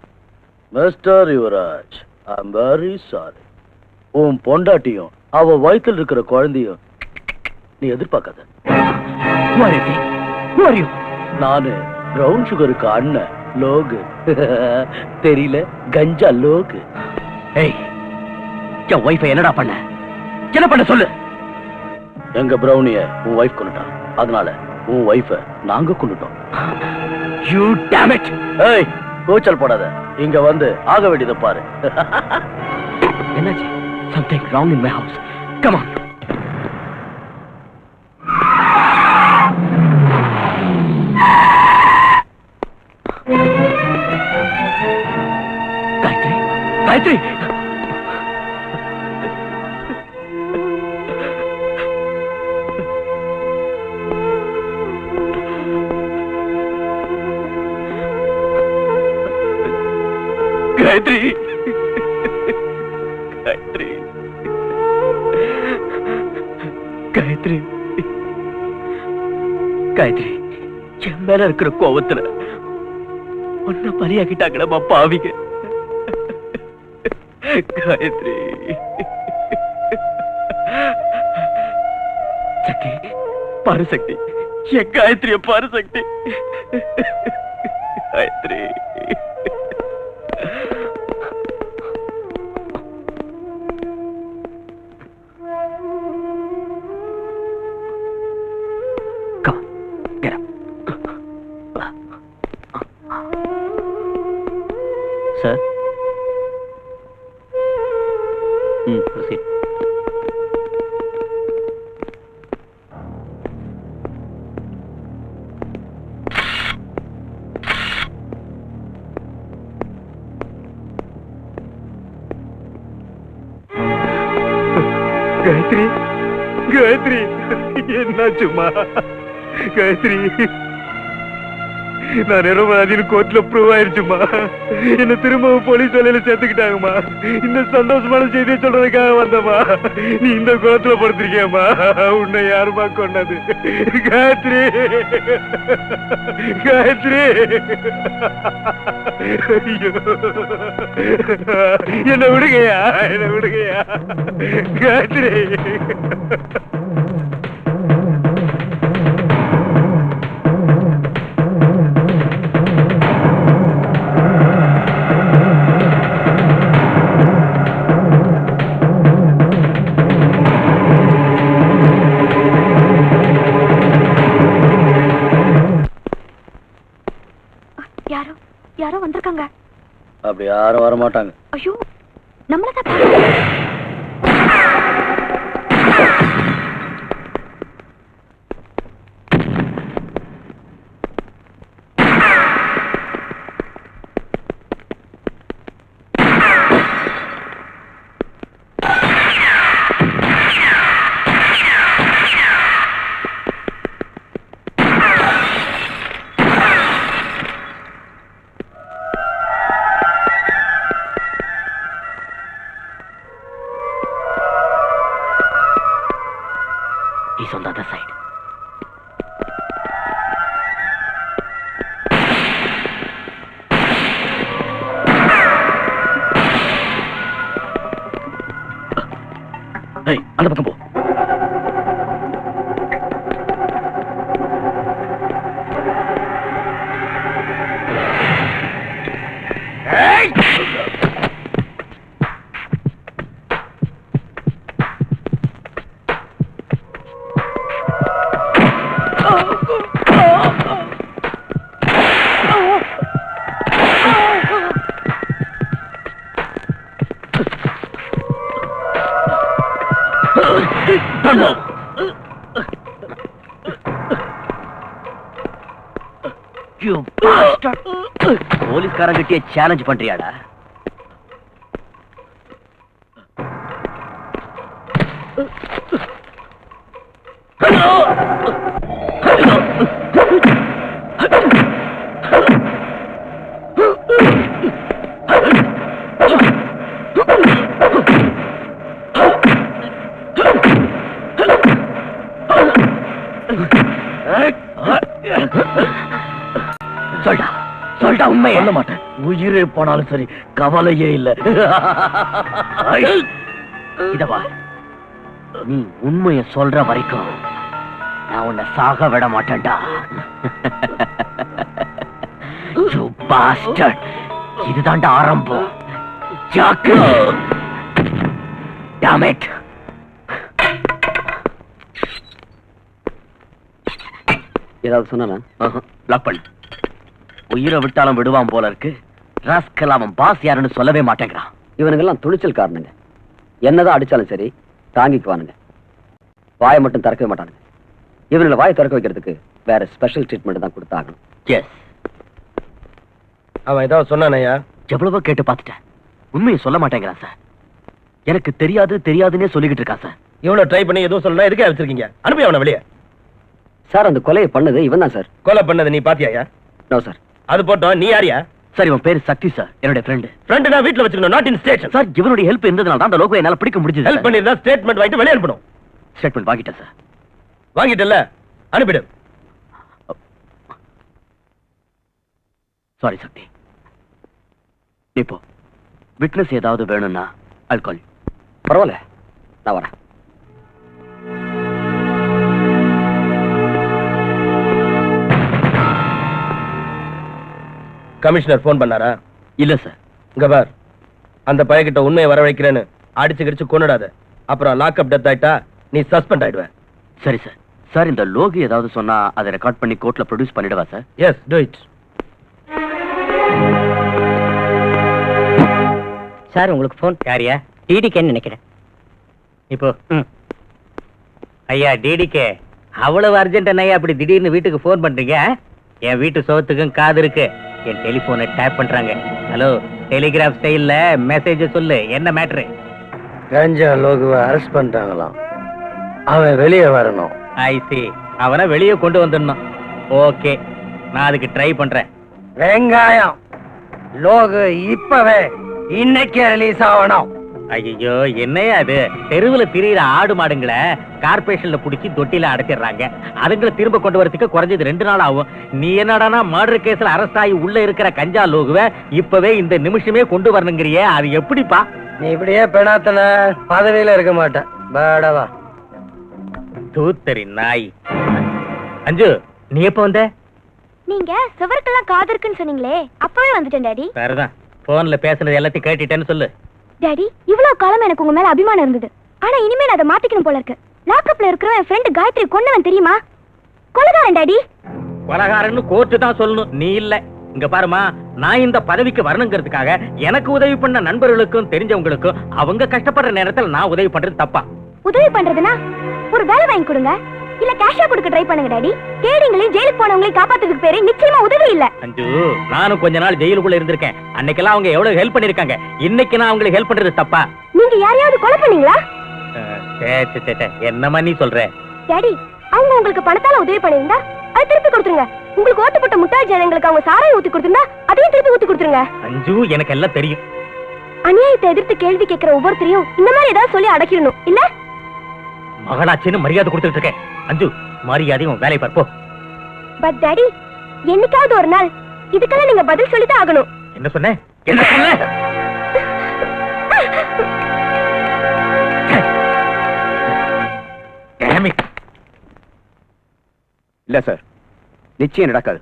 Mister Yuvraj, I am very sorry. உன் பொண்டாட்டியும் அவ வயித்துல இருக்கிற குழந்தையும் நீ எதிர்பார்க்காத. நானு பிரவுன் சுகருக்கு அண்ணன் லோகு. தெரியல, கஞ்சா லோகு. ஏய், என் வைஃபை என்னடா பண்ண? என்ன பண்ண சொல்லு. எங்க பிரவுனிய உன் வைஃப் கொண்டுட்டான், அதனால உன் வைஃப நாங்க கொண்டுட்டோம். You damn it! ஏய், கூச்சல் போடாத. இங்க வந்து ஆக வேண்டியதை பாரு. என்னாச்சு? Something wrong in my house. Come on. Gayatri, Gayatri. Gayatri. Gayatri. Gayatri. Gayatri. என் மேல இருக்கிற கோவத்துல ஒன்ன பலியாக்கிட்டாங்கடா பாவிங்க. காயத்ரி. சக்தி, பாரு சக்தி, என் காயத்ரிய பாரு சக்தி. Gayatri. Come on, get up. Sir? Proceed. Gayatri Gayatri என்னாச்சுமா காயத்ரி நான் நிரபராதின்னு கோர்ட்ல ப்ரூவ் ஆயிருச்சுமா என்ன திரும்பவும் போலீஸ் வேலையில சேர்த்துக்கிட்டாங்கம்மா இந்த சந்தோஷமான செய்தியை சொல்றதுக்காக வந்தம்மா நீ இந்த கோலத்துல படுத்திருக்கியம்மா உன்னை யாருமா கொண்டது காயத்ரி காயத்ரி ஐயோ என்ன விடுங்கயா காயத்ரி யாரோ வந்திருக்காங்க. அப்படி யாரும் வர மாட்டாங்க. ஐயோ நம்மளதான் He's on the other side. Hey, அந்த பக்கம் போ. Hey! போலீஸ்காரங்கிட்டே சேலஞ்ச் பண்றியாடா? சொல்டா உண்மை. சொல்ல மாட்டேன். உயிரே போனாலும் சரி, கவலையே இல்ல. இதவா, நீ உண்மைய சொல்ற வரைக்கும் நான் உன்னை சாக விட மாட்டேன்டா. You bastard. இதுதான்டா ஆரம்பம். ஜாக்கு. Damn it. ஏதாவது சொன்னா லாக் பண்ணு. உயிரை விட்டாலும் விடுவான் போல இருக்கு. ராஸ்கல் அவன் பாஸ் யாருன்னு சொல்லவே மாட்டேங்கிறான். இவனுங்கெல்லாம் துணிச்சல் காரணங்க. என்னதான் அடிச்சாலும் சரி தாங்கிக்குவானுங்க. வாயை மட்டும் திறக்கவே மாட்டானுங்க. இவனுங்களை வாயை திறக்க வைக்கிறதுக்கு வேற ஸ்பெஷல் ட்ரீட்மெண்ட் தான் கொடுத்தாகணும். எஸ். அவன் ஏதாவது சொன்னானயா? எவ்வளவோ கேட்டு பார்த்துட்டேன். உண்மையை சொல்ல மாட்டேங்கிறான் சார். எனக்கு தெரியாதுன்னே சொல்லிக்கிட்டு இருக்கான் சார். இவனை ட்ரை பண்ணி எதுவும் சொல்லலாம். எதுக்கே வச்சிருக்கீங்க? அனுப்பி அவனை வெளியே. சார் அந்த கொலையை பண்ணது இவன் தான் சார். கொலை பண்ணது நீ பாத்தியாயா? No sir. அது போட்டோம். நீ யாரியா? சார் இவன் பேரு சக்தி சார். என்னோட ஃப்ரெண்ட். ஃப்ரெண்ட் நான் வீட்ல வச்சுக்கணும், நாட் இன் ஸ்டேஷன். சார் இவனுடைய ஹெல்ப் இருந்ததுனால தான் அந்த லோகோ என்னால பிடிக்க முடிஞ்சது. ஹெல்ப் பண்ணிருந்தா ஸ்டேட்மெண்ட் வாங்கிட்டு வெளியே அனுப்பணும். ஸ்டேட்மெண்ட் வாங்கிட்டேன் சார். வாங்கிட்டல, அனுப்பிடு. சாரி சக்தி. இப்போ விட்னஸ் ஏதாவது வேணும்னா I'll call you. பரவாயில்ல, நான் வரேன். கமிஷனர் போன் பண்ணாரா? இல்ல சார். இங்க பார், அந்த பையன்கிட்ட உண்மையை வர வைக்கிறேன்னு அடிச்சு கிடிச்சு கொன்னுடாத. அப்புறம் லாக்அப் டெத் ஆயிட்டா நீ சஸ்பெண்ட் ஆயிடுவ. சரி சார். சார் இந்த லோகி ஏதாவது சொன்னா அதை ரெக்கார்ட் பண்ணி கோர்ட்ல ப்ரொடியூஸ் பண்ணிடுவா sir? Yes, do it. Sir உங்களுக்கு போன். யாரியா? டிடிகேன்னு நினைக்கிறேன். இப்போ ஐயா டிடிகே, அவ்வளவு அர்ஜென்ட் ஐயா அப்படி திடீர்னு வீட்டுக்கு போன் பண்றீங்க? என் வீட்டு சோத்துக்கும் காது இருக்கு. என் டெலிபோனை டேப் பண்றாங்க. ஹலோ, டெலிகிராஃப் ஸ்டைல்ல மெசேஜ் சொல்லு. என்ன மேட்ரு? கஞ்சா லோகுவை அரெஸ்ட் பண்ணிட்டாங்களாம். அவன் வெளியே வரணும். ஐசி அவனை வெளியே கொண்டு வந்துடணும். ஓகே, நான் அதுக்கு ட்ரை பண்றேன். வெங்காயம் லோகு இப்பவே இன்னைக்கு ரிலீஸ் ஆகணும். ஐயோ, என்னையா அது? தெருவுல திரியிற ஆடு மாடுங்களை கார்பரேஷன்ல புடிச்சு தொட்டில அடைச்சிடுறாங்க. அதுங்களை திரும்ப கொண்டு வரதுக்கு குறைஞ்சது 2 நாள் ஆகும். நீ என்னடானா மர்டர் கேஸ்ல அரெஸ்ட் ஆகி உள்ள இருக்கிற கஞ்சா லோகுவை இப்பவே இந்த நிமிஷமே கொண்டு வரணுங்கிறியே, அது எப்படிப்பா? நீ இப்படியே பெணாத்தன பதவியில இருக்க மாட்டேன். பேடவா தூத்தரி நாய். அஞ்சு, நீ எப்ப வந்த? நீங்க சுவருக்கெல்லாம் காது இருக்குன்னு சொன்னீங்களே, அப்பவே வந்துட்டேன் டாடி. சரிதான், போன்ல பேசுனது எல்லாத்தையும் கேட்டுட்டேன்னு சொல்லு. டாடி, இவ்வளவு காலம் எனக்கு உங்க மேல அபிமானம் இருந்தது. ஆனா இனிமே நான் அதை மாத்திக்கணும் போல இருக்கு. லாக்அப்ல இருக்கிற என் ஃப்ரெண்ட் காயத்ரி கொன்னவன் தெரியுமா? கொலைகாரன் டாடி. கொலைகாரன்னு கோர்ட்டு தான் சொல்லணும், நீ இல்ல. இங்க பாருமா, நான் இந்த பதவிக்கு வரணுங்கிறதுக்காக எனக்கு உதவி பண்ண நண்பர்களுக்கும் தெரிஞ்சவங்களுக்கும் அவங்க கஷ்டப்படுற நேரத்துல நான் உதவி பண்றது தப்பா? உதவி பண்றதுனா ஒரு வேலை வாங்கி கொடுங்க, இல்ல கேஷா கொடுக்க ட்ரை பண்ணுங்க டாடி. கேடிங்களையும் ஜெயிலுக்கு போனவங்களையும் காப்பாத்துறதுக்கு பேரு நிச்சயமா உதவி இல்ல. அஞ்சு, நானும் கொஞ்ச நாள் ஜெயிலுக்குள்ள இருந்திருக்கேன். அன்னைக்கெல்லாம் அவங்க எவ்வளவு ஹெல்ப் பண்ணிருக்காங்க. இன்னைக்கு நான் அவங்களுக்கு ஹெல்ப் பண்றது தப்பா? நீங்க யாரையாவது கொலை பண்ணீங்களா? என்னமா நீ சொல்ற? டாடி, அவங்க உங்களுக்கு பணத்தால உதவி பண்ணிருந்தா அதை திருப்பி கொடுத்துருங்க. உங்களுக்கு ஓட்டு போட்ட முட்டாள் ஜனங்களுக்கு அவங்க சாராயம் ஊத்தி கொடுத்திருந்தா அதையும் திருப்பி ஊத்தி கொடுத்துருங்க. அஞ்சு, எனக்கு எல்லாம் தெரியும். அநியாயத்தை எதிர்த்து கேள்வி கேட்கிற ஒவ்வொருத்தரையும் இந்த மாதிரி ஏதாவது சொல்லி அடக்கிடணும் இல்ல? மகளாச்சின்னு மரியாதை கொடுத்துட்டு இருக்கேன். அஞ்சு, மரியாதையும் வேலை பார்ப்போ. பட் டாடி, என்னைக்காவது ஒரு நாள் இதுக்கெல்லாம் நீங்க பதில் சொல்லிதான் ஆகணும். என்ன சொன்ன? என்ன சொன்ன? இல்ல சார், நிச்சயம் நடக்காது.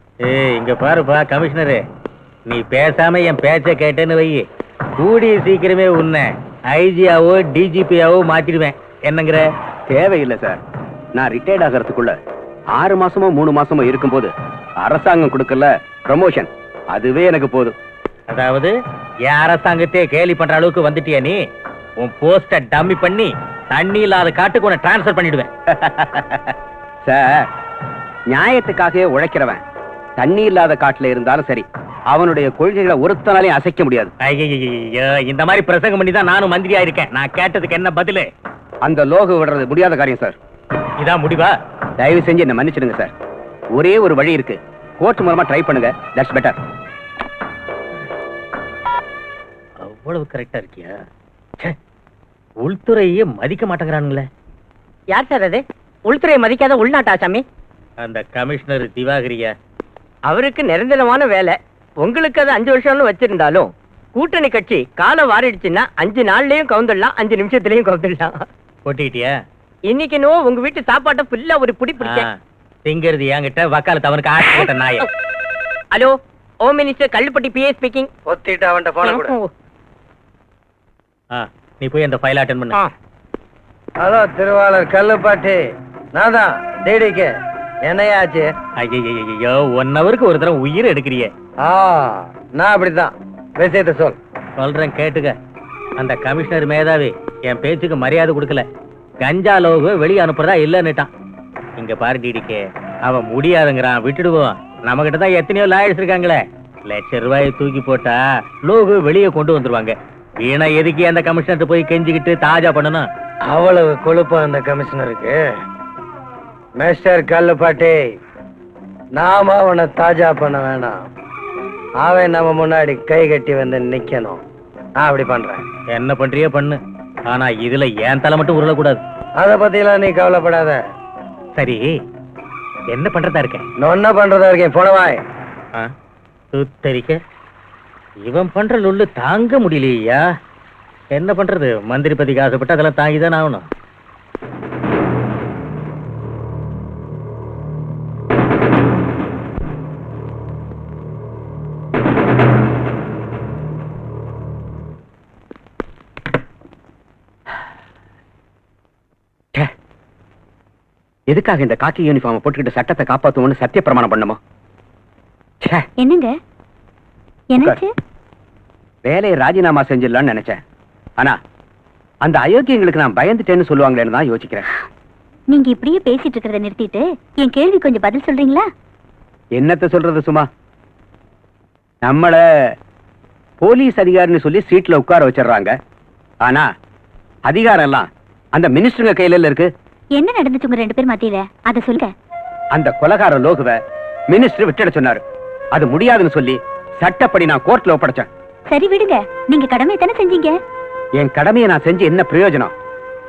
இங்க பாருப்பா கமிஷனரு, நீ பேசாம என் பேச்ச கேட்டேன்னு வை, கூடிய சீக்கிரமே உன்னை ஐஜியாவோ டிஜிபியாவோ மாத்திடுவேன். என்னங்கிற? தேவையில்லை சார். நான் ரிட்டையர்ட் ஆகிறதுக்குள்ள 6 மாசமோ 3 மாசமோ இருக்கும்போது அரசாங்கம் கொடுக்கல ப்ரமோஷன், அதுவே எனக்கு போதும். அதாவது என் அரசாங்கத்தையே கேலி பண்ற அளவுக்கு வந்துட்டியா நீ? உன் போஸ்ட டம்மி பண்ணி தண்ணி இல்லாத காட்டுக்கு உன்னை டிரான்ஸ்பர் பண்ணிடுவேன். சார், நியாயத்துக்காகவே உழைக்கிறவன் தண்ணி இல்லாத காட்டுல இருந்தாலும் சரி, அவனுடைய கொள்கைகளை ஒருத்தனாலையும் அசைக்க முடியாது. ஐயோ, இந்த மாதிரி பிரசங்கம் பண்ணி தான் நானும் மந்திரியா இருக்கேன். நான் கேட்டதுக்கு என்ன பதிலு? அந்த லோகு விடுறது முடியாத காரியம் சார். இதான் முடிவா? தயவு செஞ்சு என்ன மன்னிச்சிடுங்க சார். ஒரே ஒரு வழி இருக்கு, கோர்ட் மூலமா ட்ரை பண்ணுங்க. That's better. அவ்வளவு கரெக்டா இருக்கியா? உள்துறையே மதிக்க மாட்டேங்கிறானுங்களே. யார் சார் அது? உள்துறை மதிக்காத உள்நாட்டு ஆசாமி? அந்த கமிஷனர் திவாகரியா? அவருக்கு நிரந்தரமான வேலை. உங்களுக்கு அது 5 வருஷம்னு வச்சிருந்தாலும் கூட்டணி கட்சி காலம் வாரிடுச்சுன்னா 5 நாள்லயும் கவுந்துடலாம், 5 நிமிஷத்துலயும் கவுந்துடலாம். போட்டிட்டியா? இன்னைக்கு நோ உங்க வீட்டு சாப்பாட்டை ஃபுல்லா ஒரு புடி பிடிச்சேன். திங்கிறது என்கிட்ட, வக்காலத்து அவனுக்கு ஆட்சி போட்ட நாய. Hello, home minister Kallupatti PA speaking. ஒத்திட்டு அவன்கிட்ட போன கூட. நீ போய் அந்த ஃபைல் அட்டெண்ட் பண்ணு. ஹலோ திருவாளர் கல்லுப்பாட்டி, நான் தான் டிடிகே. என்னையாச்சு? ஐயோ, 1 ஹவருக்கு ஒரு தடவை உயிர் எடுக்கிறியே. நான் அப்படித்தான். விஷயத்தை சொல். சொல்றேன் கேட்டுக்க. அந்த கமிஷனர் மேதாவி என் பேச்சுக்கு மரியாதை கொடுக்கல. கஞ்சா லோகு வெளியே அனுப்புறதா இல்லன்னுட்டான். இங்க பாரு டிடிகே, அவன் முடியாதுங்கிறான், விட்டுடுவோம். நம்ம கிட்ட தான் எத்தனையோ லாயர்ஸ் இருக்காங்களே. ₹1,00,000 தூக்கி போட்டா லோகு வெளியே கொண்டு வந்துருவாங்க. வீணா எதுக்கு அந்த கமிஷனர் போய் கெஞ்சிக்கிட்டு தாஜா பண்ணணும்? அவ்வளவு கொழுப்பா அந்த கமிஷனருக்கு? மிஸ்டர் கல்லுப்பாட்டி, நாம அவனை தாஜா பண்ண வேணாம். அவன் நம்ம முன்னாடி கை கட்டி வந்து நிக்கணும். நான் அப்படி பண்றேன். என்ன பண்றியோ பண்ணு, ஆனா இதுல ஏன் தலை மட்டும் உருளக்கூடாது. அத பத்திலாம் நீ கவலைப்படாத. சரி, என்ன பண்றதா இருக்கேன்? என்ன பண்றதா இருக்கேன்? போனவாய். சுத்தரிக்க இவன் பண்ற லொல்லு தாங்க முடியலையா? என்ன பண்றது? மந்திரி பதிக்கு ஆசைப்பட்டு அதெல்லாம் தாங்கிதான் ஆகணும். எதுக்காக இந்த காக்கி யூனிஃபார்ம் போட்டுக்கிட்டு சட்டத்தை காப்பாத்துவோம்னு சத்திய பிரமாணம் பண்ணுமோ? என்னங்க என்னாச்சு? வேலையை ராஜினாமா செஞ்சிடலாம்னு நினைச்சேன். ஆனா அந்த அயோக்கியங்களுக்கு நான் பயந்துட்டேன்னு சொல்லுவாங்களேன்னு தான் யோசிக்கிறேன். நீங்க இப்படியே பேசிட்டு இருக்கிறத நிறுத்திட்டு என் கேள்வி கொஞ்சம் பதில் சொல்றீங்களா? என்னத்த சொல்றது சும்மா? நம்மள போலீஸ் அதிகாரின்னு சொல்லி சீட்ல உட்கார வச்சிடறாங்க. ஆனா அதிகாரம் எல்லாம் அந்த மினிஸ்டருங்க கையில இருக்கு. என்ன நடந்துச்சு உங்க 2 பேர் மத்தியில அத சொல்லுங்க. அந்த கொலைகார லோகுவ மினிஸ்டர் விட்டுட சொன்னாரு. அது முடியாதுன்னு சொல்லி சட்டப்படி நான் கோர்ட்ல ஒப்படைச்சேன். சரி விடுங்க, நீங்க கடமை தானே செஞ்சீங்க. என் கடமையை நான் செஞ்சு என்ன பிரயோஜனம்?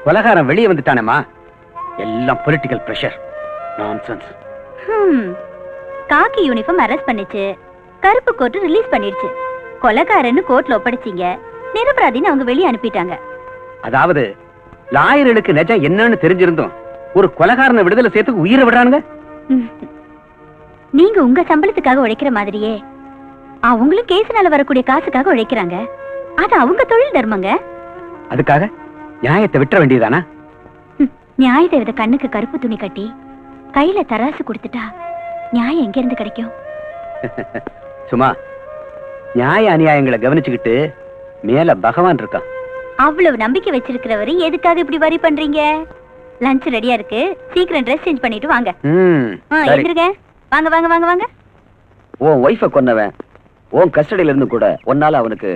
கொலைகாரன் வெளியே வந்துட்டானேமா. எல்லாம் பொலிட்டிக்கல் பிரஷர். நான்சென்ஸ். காக்கி யூனிஃபார்ம் அரெஸ்ட் பண்ணிச்சு, கருப்பு கோட் ரிலீஸ் பண்ணிடுச்சு. கொலைகாரன்னு கோர்ட்ல ஒப்படைச்சீங்க, நிரபராதின்னு அவங்க வெளியே அனுப்பிட்டாங்க. அதாவது லாயர்களுக்கு நிஜம் என்னன்னு தெரிஞ்சிருந்தோம் ஒரு கொலைகாரனை விடுதலை சேர்த்து உயிரை விடுறானுங்க. நீங்க உங்க சம்பளத்துக்காக உழைக்கிற மாதிரியே அவங்களும் கேஸ்னால வரக்கூடிய காசுக்காக உழைக்கிறாங்க. அது அவங்க தொழில் தர்மங்க. அதுக்காக நியாயத்தை விட்டுற வேண்டியதானா? நியாய தேவதை கண்ணுக்கு கருப்பு துணி கட்டி கையில தராசு கொடுத்துட்டா நியாயம் எங்க இருந்து கிடைக்கும்? சும்மா நியாய அநியாயங்களை கவனிச்சுக்கிட்டு மேல பகவான் இருக்கான். அவ்வளவு நம்பிக்கை வச்சிருக்கிறவரு எதுக்காக இப்படி வரி பண்றீங்க? லஞ்ச் ரெடியா இருக்கு, சீக்கிரம் ட்ரெஸ் சேஞ்ச் பண்ணிட்டு வாங்க. எந்திருங்க, வாங்க வாங்க வாங்க வாங்க. உன் ஒய்ஃபை கொன்னவன் உன் கஸ்டடியில இருந்து கூட உன்னால அவனுக்கு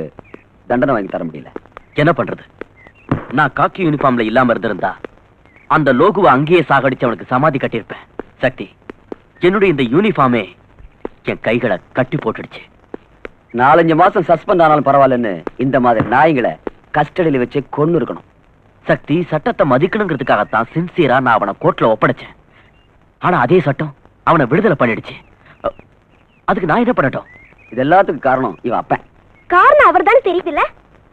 தண்டனை வாங்கி தர முடியல. என்ன பண்றது? நான் காக்கி யூனிஃபார்ம்ல இல்லாம இருந்திருந்தா அந்த லோகுவை அங்கேயே சாகடிச்சு அவனுக்கு சமாதி கட்டியிருப்பேன். சக்தி, என்னுடைய இந்த யூனிஃபார்மே என் கைகளை கட்டி போட்டுடுச்சு. 4-5 மாசம் சஸ்பெண்ட் ஆனாலும் பரவாயில்லன்னு இந்த மாதிரி நாய்களை கஸ்டடியில வச்சு கொன்னு இருக்கணும். சக்தி, சட்டத்தை மதிக்கணுங்கிறதுக்காகத்தான் சின்சியரா நான் அவனை கோர்ட்ல ஒப்படைச்சேன். ஆனா அதே சட்டம் அவனை விடுதலை பண்ணிடுச்சு. அதுக்கு நான் என்ன பண்ணட்டும்? இது எல்லாத்துக்கும் காரணம் இவன் அப்பன். காரணம் அவர் தானே தெரியுதுல்ல?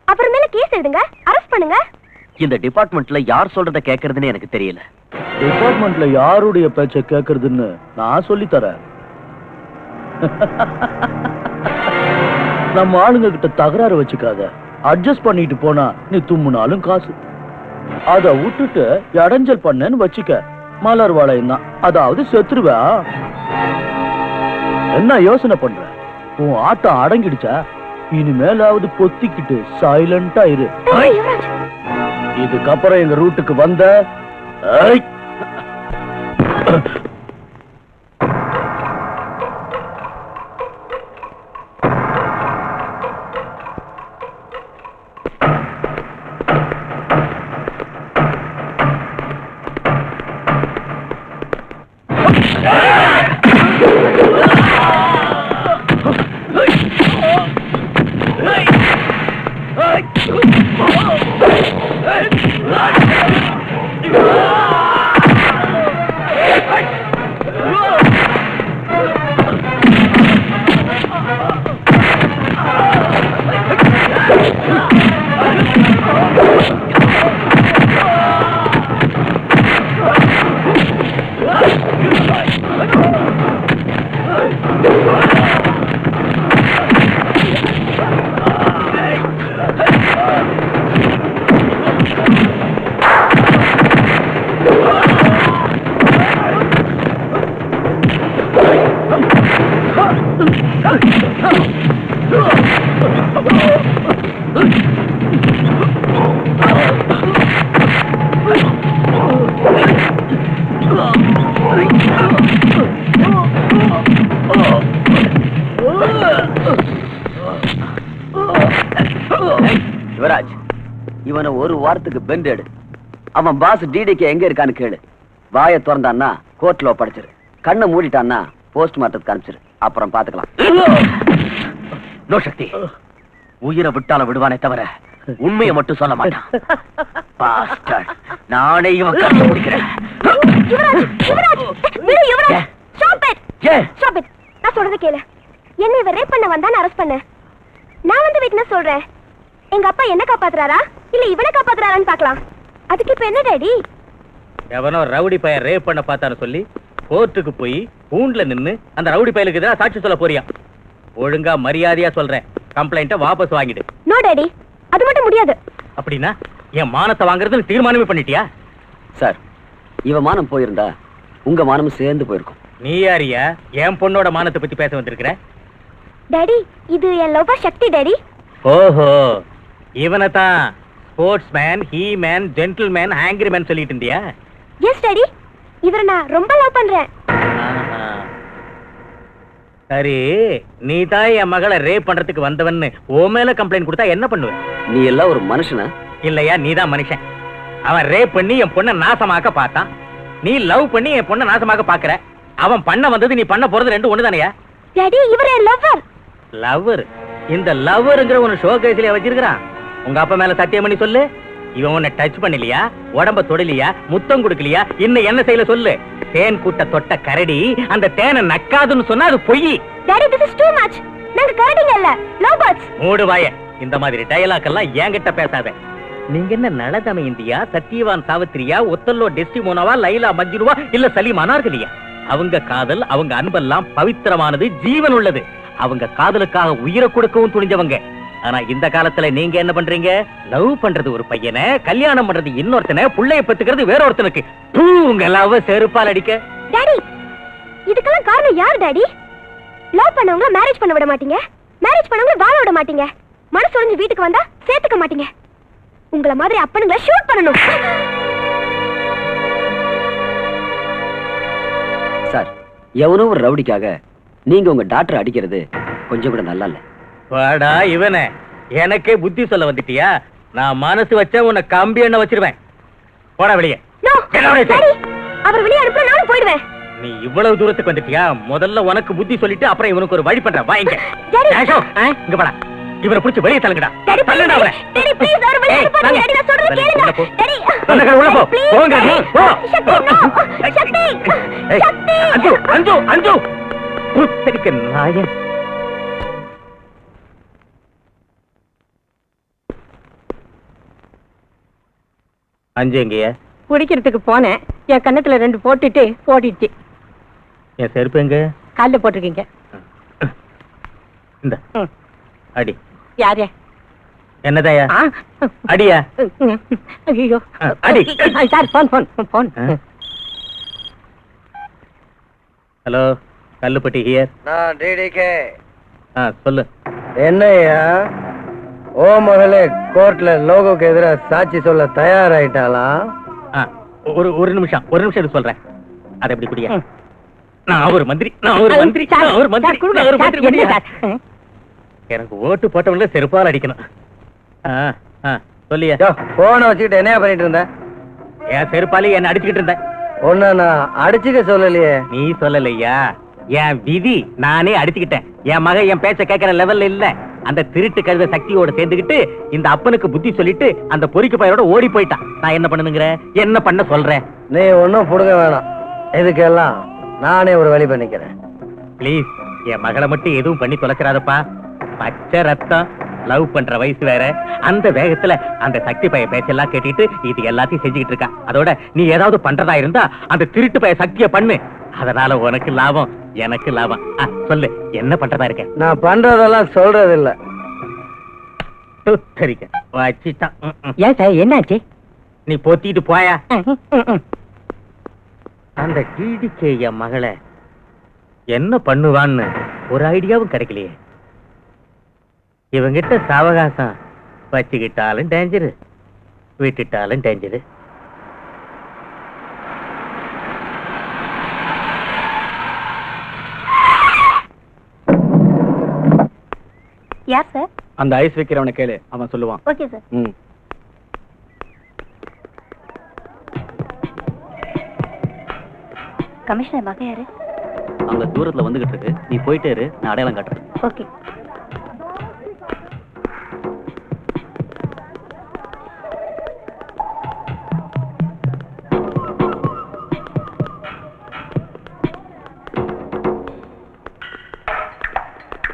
அப்புறம் மேல கேஸ் எடுங்க, அரெஸ்ட் பண்ணுங்க. இந்த டிபார்ட்மெண்ட்ல யார் சொல்றத கேக்குறதுன்னு எனக்கு தெரியல. டிபார்ட்மெண்ட்ல யாருடைய பேச்ச கேக்குறதுன்னு நான் சொல்லி தரேன். நம்ம ஆளுங்க கிட்ட தகராறு வச்சுக்காத. அட்ஜஸ்ட் பண்ணிட்டு போனா நீ தும்முனாலும் காசு. அத விட்டுட்டு இடைஞ்சல் பண்ணேன்னு வச்சுக்க, மலர் வளையம் தான், அதாவது செத்துருவா. என்ன யோசனை பண்ற? உன் ஆட்டம் அடங்கிடுச்சா? இனிமேலாவது பொத்திக்கிட்டு சைலண்டா இரு. இதுக்கப்புறம் எங்க ரூட்டுக்கு வந்த சிவராஜ், இவனை ஒரு வாரத்துக்கு பெண்ட் எடு. அவன் பாஸ் டிடிக்கு எங்க இருக்கான்னு கேளு. வாயை திறந்தான்னா கோர்ட்ல ஒப்படைச்சிரு. கண்ணை மூடிட்டான்னா போஸ்ட் மார்ட்டத்துக்கு அனுப்பிச்சிரு. அப்புறம் பாத்துக்கலாம். நோ சக்தி, உயிரை விட்டால விடுவானே தவிர உண்மையை மட்டும் சொல்ல மாட்டான். பாஸ்டர்ட், நானே இவன் கண்ணை முடிக்கிறேன். நான் சொல்றது கேளு. என்ன இவன் ரேப் பண்ண வந்தான்னு அரெஸ்ட் பண்ண. நான் வந்து விட்னஸ் சொல்றேன். எங்க அப்பா என்ன காப்பாத்துறாரா இல்ல இவனை காப்பாத்துறாரான்னு பாக்கலாம். அதுக்கு இப்ப என்ன டாடி? எவனோ ரவுடி பையன் ரேப் பண்ண பார்த்தான்னு சொல்லி கோர்ட்டுக்கு போய் பூண்ட்ல நின்னு அந்த ரவுடி பையலுக்கு எதிராக சாட்சி சொல்ல போறியா? ஒழுங்கா மரியாதையா சொல்றேன், கம்ப்ளைண்ட்டை வாபஸ் வாங்கிடு. நோ டாடி, அது மட்டும் முடியாது. அப்படின்னா என் மானத்தை வாங்குறதுன்னு தீர்மானமே பண்ணிட்டியா? சார், இவ மானம் போயிருந்தா உங்க மானமும் சேர்ந்து போயிருக்கும். நீ யாரியா என் பொண்ணோட மானத்தை பத்தி பேச வந்திருக்கிற? டாடி, இது என் லவ்வர் சக்தி டாடி. ஓஹோ, இவனை தான் sports man, he man, gentle man, angry man சொல்லிட்டு இருந்தியா? எஸ் டாடி, இவரை நான் ரொம்ப லவ் பண்றேன். சரி, நீ தான் என் மகளை ரேப் பண்றதுக்கு வந்தவன்னு உன் மேல கம்ப்ளைண்ட் கொடுத்தா என்ன பண்ணுவ? நீ எல்லாம் ஒரு மனுஷனா? இல்லையா, நீ தான் மனுஷன். அவன் ரேப் பண்ணி என் பொண்ணை நாசமாக்க பார்த்தான். நீ லவ் பண்ணி என் பொண்ணை நாசமாக்க பாக்குற. அவன் பண்ண வந்தது நீ பண்ண போறது ரெண்டு ஒண்ணு தானேயா? டாடி இவரே லவ்வர். லவ்வர்? இந்த லவ்வர்ங்கிற ஒரு ஷோ கேஸ்ல வச்சிருக்கான். உங்க அப்பா மேல சத்தியம் பண்ணி சொல்லு. இவன் உன்னை டச் பண்ணலையா, உடம்ப தொடலையா, முத்தம் கொடுக்கலையா, இன்னும் என்ன செய்யல சொல்லு. தேன் கூட்ட தொட்ட கரடி அந்த தேனை நக்காதுன்னு சொன்னா அது பொய். Daddy this is too much. நாங்க கரடிங்க இல்ல, லவ் பேர்ட்ஸ். மூடு வாயே. இந்த மாதிரி டயலாக் எல்லாம் என்கிட்ட பேசாத. நீங்க என்ன நலதம இந்தியா, சத்தியவான் சாவித்திரியா, ஒத்தல்லோ டெஸ்டிமோனாவா, லைலா மஜ்னுவா, இல்ல சலீம் அனார்கலியா? அவங்க காதல், அவங்க அன்பெல்லாம் பவித்திரமானது, ஜீவன் உள்ளது. அவங்க காதலுக்காக உயிரை கொடுக்கவும் துணிஞ்சவங்க. ஆனா இந்த காலத்துல நீங்க என்ன பண்றீங்க? லவ் பண்றது ஒரு பையனை, கல்யாணம் பண்றது இன்னொருத்தனை, புள்ளைய பெத்துக்கிறது வேற ஒருத்தனுக்கு. உங்க லவ் செருப்பால் அடிக்க. டாடி இதுக்கெல்லாம் காரணம் யார் டாடி? லவ் பண்ணவங்க மேரேஜ் பண்ண விட மாட்டீங்க, மேரேஜ் பண்ணவங்க வாழ விட மாட்டீங்க, மனசு உடைஞ்சு வீட்டுக்கு வந்தா சேர்த்துக்க மாட்டீங்க. உங்கள மாதிரி அப்பனுங்களை ஷூட் பண்ணணும். சார், எவனோ ஒரு ரவுடிக்காக நீங்க உங்க டாக்டர் அடிக்கிறது கொஞ்சம் கூட நல்லா இல்ல. வாடா இவனே, எனக்கே புத்தி சொல்ல வந்துட்டியா? நான் மனசு வச்ச உன்னை கம்பி எண்ணெய் வச்சிருவேன். போடா வெளியே. அவர் வெளியே அனுப்ப நானும் போயிடுவேன். நீ இவ்வளவு தூரத்துக்கு வந்துட்டியா? முதல்ல உனக்கு புத்தி சொல்லிட்டு அப்புறம் இவனுக்கு ஒரு வழி பண்றேன். வாங்க இங்க போடா. இவரை பிடிச்சு வெளியே தள்ளுங்கடா. தள்ளுடா அவரை. டாடி ப்ளீஸ் அவர் வெளியே அனுப்பாதீங்க. டாடி நான் சொல்றது கேளுங்க. டாடி உள்ள போ. போங்க நீ. போ. சக்தி சக்தி அஞ்சு அஞ்சு அஞ்சு புத்தரிக்க நாயன். அஞ்சு எங்கயா? குடிக்கிறதுக்கு போனேன். என் கண்ணத்துல 2 போட்டுட்டு ஓடிடுச்சு. என் செருப்பு எங்க? கால்ல போட்டிருக்கீங்க. இந்த அடி. யாரே? என்னதாயா? அடியா? ஐயோ அடி. Sir phone phone phone. Hello, Kallupatti here. நான் டிடிகே. சொல்லு. என்னையா ஓ மகளே கோர்ட்ல லோகோக்கு எதிராக சாட்சி சொல்ல தயாராயிட்டாலாம்? ஒரு நிமிஷம் இது சொல்றேன். அதை எப்படி குடியா? நான் ஒரு மந்திரி. எனக்கு ஓட்டு போட்டவங்கள செருப்பால் அடிக்கணும். சொல்லியா? போனை வச்சுக்கிட்டு என்ன பண்ணிட்டு இருந்த? என் செருப்பாலே என்ன அடிச்சுக்கிட்டு இருந்தேன். ஒன்ன நான் அடிச்சுக்க சொல்லலையே. நீ சொல்லலையா? என் விதி நானே அடிச்சுக்கிட்டேன். என் மகன் என் பேச்ச கேட்கிற லெவல்ல இல்ல. அந்த திருட்டு கருத சக்தியோட சேர்ந்துக்கிட்டு இந்த அப்பனுக்கு புத்தி சொல்லிட்டு அந்த பொறிக்கு பையனோட ஓடி போயிட்டான். நான் என்ன பண்ணுங்கிற? என்ன பண்ண சொல்றேன்? நீ ஒன்னும் புடுங்க வேணாம். இதுக்கெல்லாம் நானே ஒரு வழி பண்ணிக்கிறேன். பிளீஸ் என் மகளை மட்டும் எதுவும் பண்ணி தொலைச்சிடாதப்பா. பச்சை ரத்தம், லவ் பண்ற வயசு வேற. அந்த வேகத்துல அந்த சக்தி பைய பேச்செல்லாம் கேட்டுட்டு இது எல்லாத்தையும் செஞ்சுக்கிட்டு இருக்கா. அதோட நீ ஏதாவது பண்றதா இருந்தா அந்த திருட்டு பைய சக்திய பண்ணு. அதனால உனக்கு லாபம், எனக்கு லாபம். சொல்லு, என்ன பண்றதா இருக்க? நான் பண்றதெல்லாம் சொல்றது இல்ல. வச்சிட்டான். ஏன் சார் என்னாச்சு? நீ பொத்திட்டு போயா. அந்த டிடிகே என் மகளை என்ன பண்ணுவான்னு ஒரு ஐடியாவும் கிடைக்கலையே. இவங்கிட்ட சாவகாசம் வச்சுக்கிட்டாலும் டேஞ்சரு, விட்டுட்டாலும் டேஞ்சரு. யார் சார்? அந்த ஐஸ் வைக்கிறவனை கேளு, அவன் சொல்லுவான். Okay sir. கமிஷனர் மகன் யாரு? அங்க தூரத்துல வந்துகிட்டு இருக்கு. நீ போயிட்டே இரு, நான் அடையாளம் காட்டுறேன். ஓகே.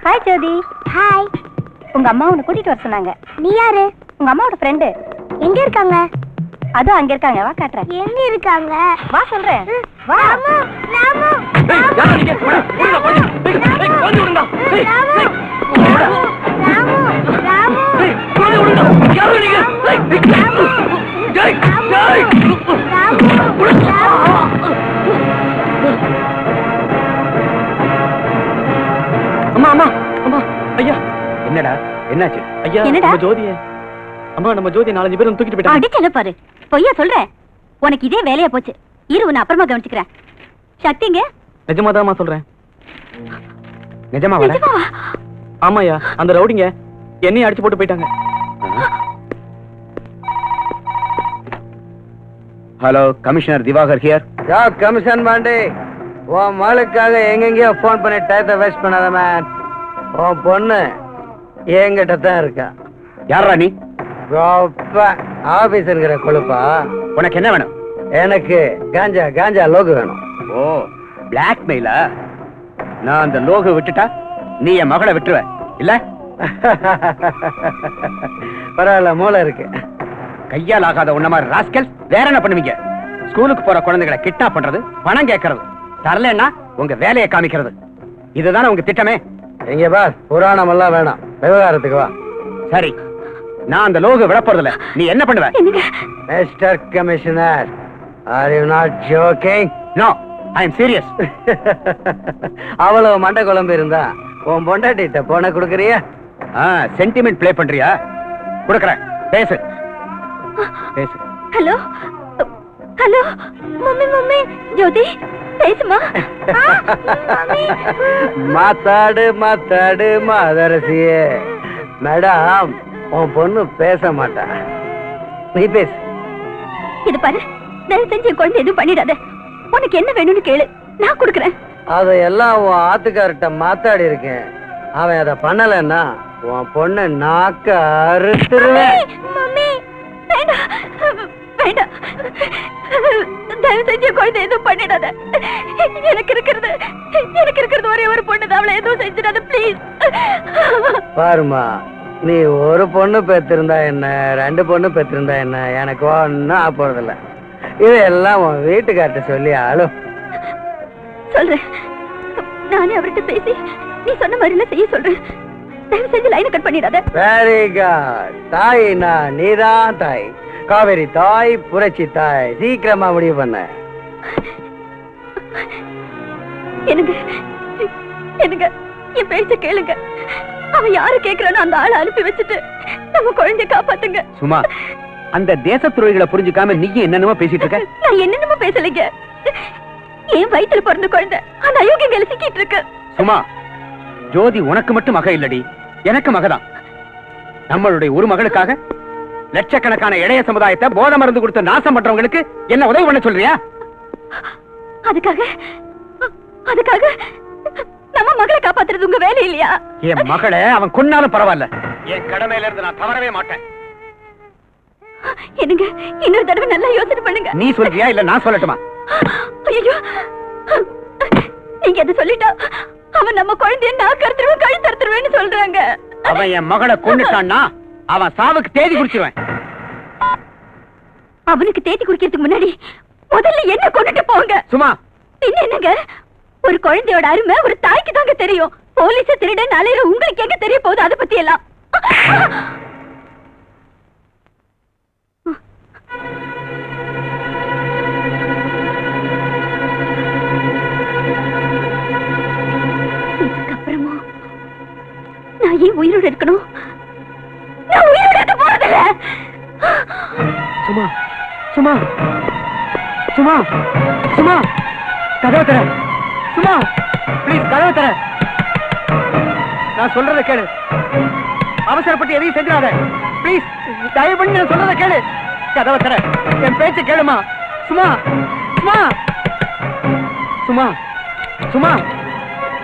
ஹாய் ஜோதி. ஹாய். உங்க அம்மா உன்னை கூட்டிட்டு வர சொன்னாங்க. நீ யாரு? உங்க அம்மாவோட ஃப்ரெண்டு. எங்க இருக்காங்க? அதோ அங்க இருக்காங்க, வா காட்டுறேன். எங்க இருக்காங்க? வா சொல்றேன். வா. ராமு, ராமு. யாரா நீங்க? ஓடுங்க கொஞ்சம். கொஞ்சம் ஓடுங்க. ராமு, ராமு. கொஞ்சம் ஓடுங்க. யாரா நீங்க? ஜெய், ஜெய். அம்மா அம்மா அம்மா, ஐயா. என்னடா என்னாச்சு? ஐயா என்னடா? நம்ம ஜோதிய, அம்மா நம்ம ஜோதி 4-5 பேரும் தூக்கிட்டு போயிட்டாங்க. அடிச்சல பாரு. பொய்யா சொல்றேன். உனக்கு இதே வேலையா போச்சு. இரு, உன்னை அப்புறமா கவனிச்சுக்கிறேன். சக்திங்க? நிஜமாதாம்மா சொல்றேன். நிஜமாவா? நிஜமாவா? ஆமாயா, அந்த ரவுடிங்க என்னையும் அடிச்சு போட்டு போயிட்டாங்க. Hello commissioner Diwakar here. Yeah commission Pandi, உன் மகளுக்காக எங்கெங்கயோ போன் பண்ணி டயத்தை வேஸ்ட் பண்ணாத மேன். உன் பொண்ணு என்கிட்ட தான் இருக்கா. யாரா நீ? ஆபீஸ்ங்கிற கொழுப்பா. உனக்கு என்ன வேணும்? எனக்கு காஞ்சா காஞ்சா லோகு வேணும். ஓ பிளாக்மெயிலா? நான் அந்த லோகு விட்டுட்டா நீ என் மகளை விட்டுருவ இல்ல? பரவாயில்ல, மூளை இருக்கு. கையால் ஆகாத உன்ன மாதிரி ராஸ்கல் வேற என்ன பண்ணுவீங்க? ஸ்கூலுக்கு போற குழந்தைகளை கிட்னாப் பண்றது, பணம் கேட்கறது, தரலன்னா உங்க வேலையை காமிக்கிறது, இதுதானே உங்க திட்டமே? எங்க பாஸ், புராணம் எல்லாம் வேணாம், விவகாரத்துக்கு வா. சரி, நான் அந்த லோகு விட போறதில்ல. நீ என்ன பண்ணுவ? Mister commissioner, are you not joking? No, I am serious. அவ்வளவு மண்டை குழம்பு இருந்தா உன் பொண்டாட்டிட்ட போன கொடுக்கறியா? சென்டிமெண்ட் ப்ளே பண்றியா? கொடுக்கறேன், பேசு பேசு. ஹலோ ஹலோ, மம்மி மம்மி, ஜோதி பேசுமா? மாத்தாடு மாத்தாடு மாதரசியே. மேடம், உன் பொண்ணு பேச மாட்டா, நீ பேசு. இது பாரு, தயவு செஞ்சு என் குழந்தை எதுவும் பண்ணிடாத. உனக்கு என்ன வேணும்னு கேளு, நான் கொடுக்குறேன். அதையெல்லாம் உன் ஆத்துக்கார்ட்ட மாத்தாடி இருக்கேன். அவன் அதை பண்ணலன்னா உன் பொண்ணு நாக்க அறுத்துருவேன். மம்மி, வேண்டாம் வேண்டாம், தயவு செஞ்சு என் குழந்தை எதுவும் பண்ணிடாத. எனக்கு இருக்கிறது ஒரே ஒரு பொண்ணு தான், அவளை எதுவும் செஞ்சிடாத ப்ளீஸ். பாருமா, நீ ஒரு பொண்ணு பெற்றிருந்தா என்ன, 2 பொண்ணு பெற்றிருந்தா என்ன, எனக்கு ஒன்னும் ஆக போறதில்ல. இதெல்லாம் உன் வீட்டுக்கார்ட்ட சொல்லி ஆளும். சொல்றேன், நானே அவர்கிட்ட பேசி நீ சொன்ன மாதிரில செய்ய சொல்றேன். தயவு செஞ்சு லைனை கட் பண்ணிடாத. Very good. தாய்னா நீதான் தாய், காவேரி தாய், புரட்சி தாய். சீக்கிரமா முடிவு பண்ண. எனக்கு என் பேச்ச கேளுங்க. அவன் யாரு கேக்குறானோ அந்த ஆளை அனுப்பி வச்சுட்டு நம்ம குழந்தைய காப்பாத்துங்க. சும்மா, அந்த தேச துறைகளை புரிஞ்சுக்காம நீ என்னென்னமோ பேசிட்டு இருக்க. நான் என்னென்னமோ பேசலைங்க. என் வயித்துல பிறந்த குழந்தை அந்த அயோக்கியங்களை சிக்கிட்டு இருக்கு. சும்மா, ஜோதி உனக்கு மட்டும் மக இல்லடி, எனக்கு மகதான். நம்மளுடைய ஒரு மகளுக்காக லட்சக்கணக்கான இளைய சமுதாயத்தை போதை மருந்து கொடுத்து நாசம் பண்றவங்களுக்கு என்ன உதவி பண்ண சொல்றியா? அதுக்காக நம்ம மகளை காப்பாத்துறது உங்க வேலை இல்லையா? என் மகளை அவன் கொன்னாலும் பரவாயில்ல, என் கடமையில இருந்து நான் தவறவே மாட்டேன். என்னங்க, இன்னொரு தடவை நல்லா யோசனை பண்ணுங்க. நீ சொல்றியா இல்ல நான் சொல்லட்டுமா? ஐயோ, நீங்க எது சொல்லிட்டா அவன் நம்ம குழந்தைய நாக்கு அறுத்துருவேன், கழுத்து அறுத்துருவேன்னு சொல்றாங்க. அவன் என் மகளை கொன்னுட்டான்னா அவன் சாவுக்கு தேதி குறிச்சிருவேன். அவனுக்கு தேதி குறிக்கிறதுக்கு முன்னாடி முதல்ல என்ன கொண்டுட்டு போங்க. சும்மா, பின்ன என்னங்க, ஒரு குழந்தையோட அருமை ஒரு தாய்க்கு தாங்க தெரியும். போலீஸ் திருடன் அலையிற உங்களுக்கு எங்க தெரிய போகுது அதை பத்தி எல்லாம்? இதுக்கப்புறமா நான் ஏன் உயிரோடு இருக்கணும்? நான் உயிரோடு இருக்க போறதில்ல. சும்மா சும்மா சும்மா சும்மா, கதவை தர. சும்மா ப்ளீஸ், கதவை தர. நான் சொல்றதை கேளு, அவசரப்பட்டு எதையும் செஞ்சிடாத ப்ளீஸ். தயவு பண்ணி நான் சொல்றதை கேளு, கதவை தர. என் பேச்ச கேளுமா. சும்மா சும்மா சும்மா சும்மா,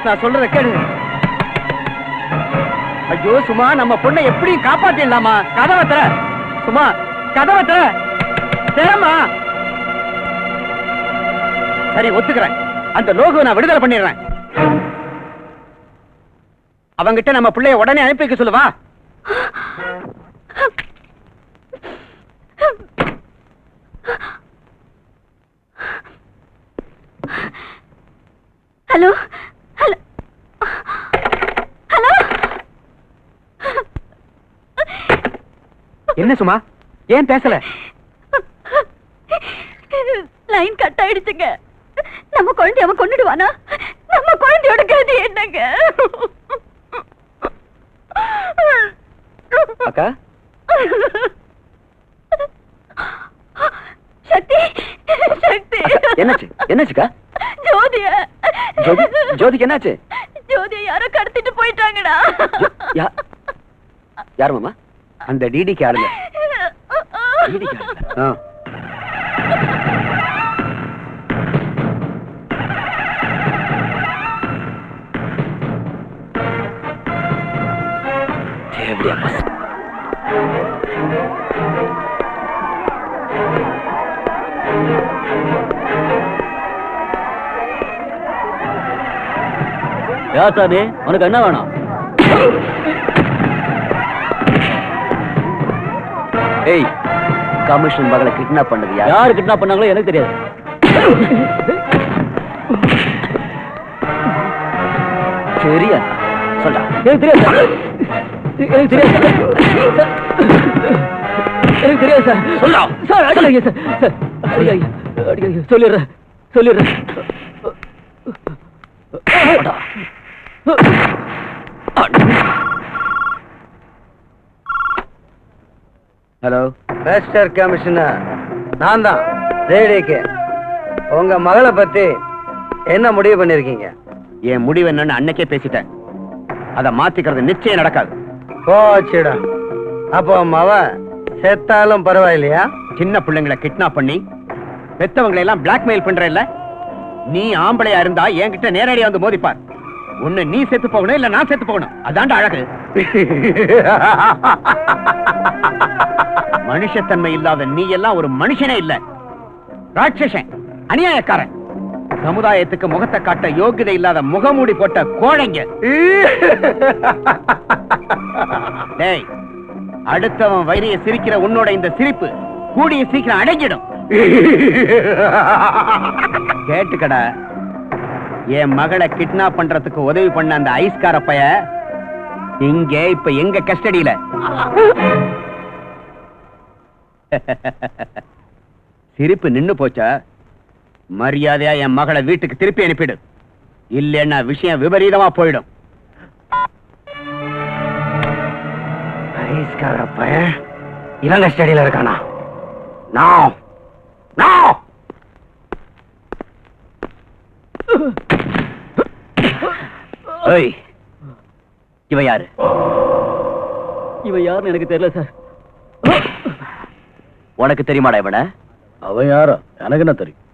நான் சொல்றதை கேளு. ஐயோ சும்மா, நம்ம பொண்ணை எப்படியும் காப்பாத்திடலாமா? கதவை தர. சும்மா கதவை தர. தேமா. சரி, ஒத்துக்கிறேன். அந்த லோகுவை நான் விடுதலை பண்ணிடுறேன். அவங்கிட்ட நம்ம பிள்ளைய உடனே அனுப்பி வைக்க சொல்லுவா. Hello hello hello. என்ன சும்மா, ஏன் பேசல? லைன் கட் ஆயிடுச்சுங்க. நம்ம குழந்தை அவன் கொன்னுடுவானா? நம்ம குழந்தையோட கதி என்னங்க? அக்கா, சக்தி சக்தி, என்னாச்சுக்கா? ஜோதிய ஜோதிக்கு என்னாச்சு? ஜோதிய யாரோ கடத்திட்டு போயிட்டாங்கடா. யார் மாமா? அந்த டிடிக்கு ஆளுங்க. யாத்தானே உனக்கு என்ன வேணும்? ஏய், கமிஷன் மகளை கிட்னாப் பண்ணது யாரு கிட்னாப் பண்ணாங்களோ எனக்கு தெரியாது. சரியா சொல்றா. எனக்கு தெரியாது சார். எனக்கு தெரியாது சார். எனக்கு தெரியாது சார். சொல்றா. சார் அடிக்காதீங்க சார். சார் அடிக்காதீங்க. அடிக்காதீங்க. சொல்லிடுறேன். ஹலோ மிஸ்டர் கமிஷனர், நான் தான் ஜேடிகே. உங்க மகளை பத்தி என்ன முடிவு பண்ணிருக்கீங்க? என் முடிவு என்னன்னு அன்னைக்கே பேசிட்டேன். அதை மாத்திக்கிறது நிச்சயம் நடக்காது. போச்சுடா. அப்போ மவ செத்தாலும் பரவாயில்லையா? சின்ன பிள்ளைங்களை கிட்னாப் பண்ணி பெத்தவங்களை எல்லாம் பிளாக்மெயில் பண்றல்ல, நீ ஆம்பளையா இருந்தா என்கிட்ட நேரடியா வந்து மோதிப்பார். ஒண்ணு நீ செத்து போகணும், இல்ல நான் செத்து போகணும். அதான்டா அழகு. மனுஷத்தன்மை இல்லாத நீ எல்லாம் ஒரு மனுஷனே இல்ல, ராட்சசன், அநியாயக்காரன், சமுதாயத்துக்கு முகத்தை காட்ட யோகிதை இல்லாத முகமூடி போட்ட கோழைங்க. டேய், அடுத்தவன் வயிறைய சிரிக்கிற உன்னோட இந்த சிரிப்பு கூடிய சீக்கிரம் அடங்கிடும். கேட்டுக்கடா, என் மகளை கிட்னாப் பண்றதுக்கு உதவி பண்ண அந்த ஐஸ்கார பைய இங்க இப்ப எங்க கஸ்டடியில. சிரிப்பு நின்னு போச்சா? மரியாதையா என் மகளை வீட்டுக்கு திருப்பி அனுப்பிடு, இல்லைன்னா விஷயம் விபரீதமா போயிடும். ஐஸ்கார பையன் இவங்க ஸ்டடியில இருக்கானா? நான் இவ யாரு? இவன் யாருன்னு எனக்கு தெரியல சார். உனக்கு தெரியுமாடா இவன? அவன் யாரா? எனக்கு என்ன தெரியும்?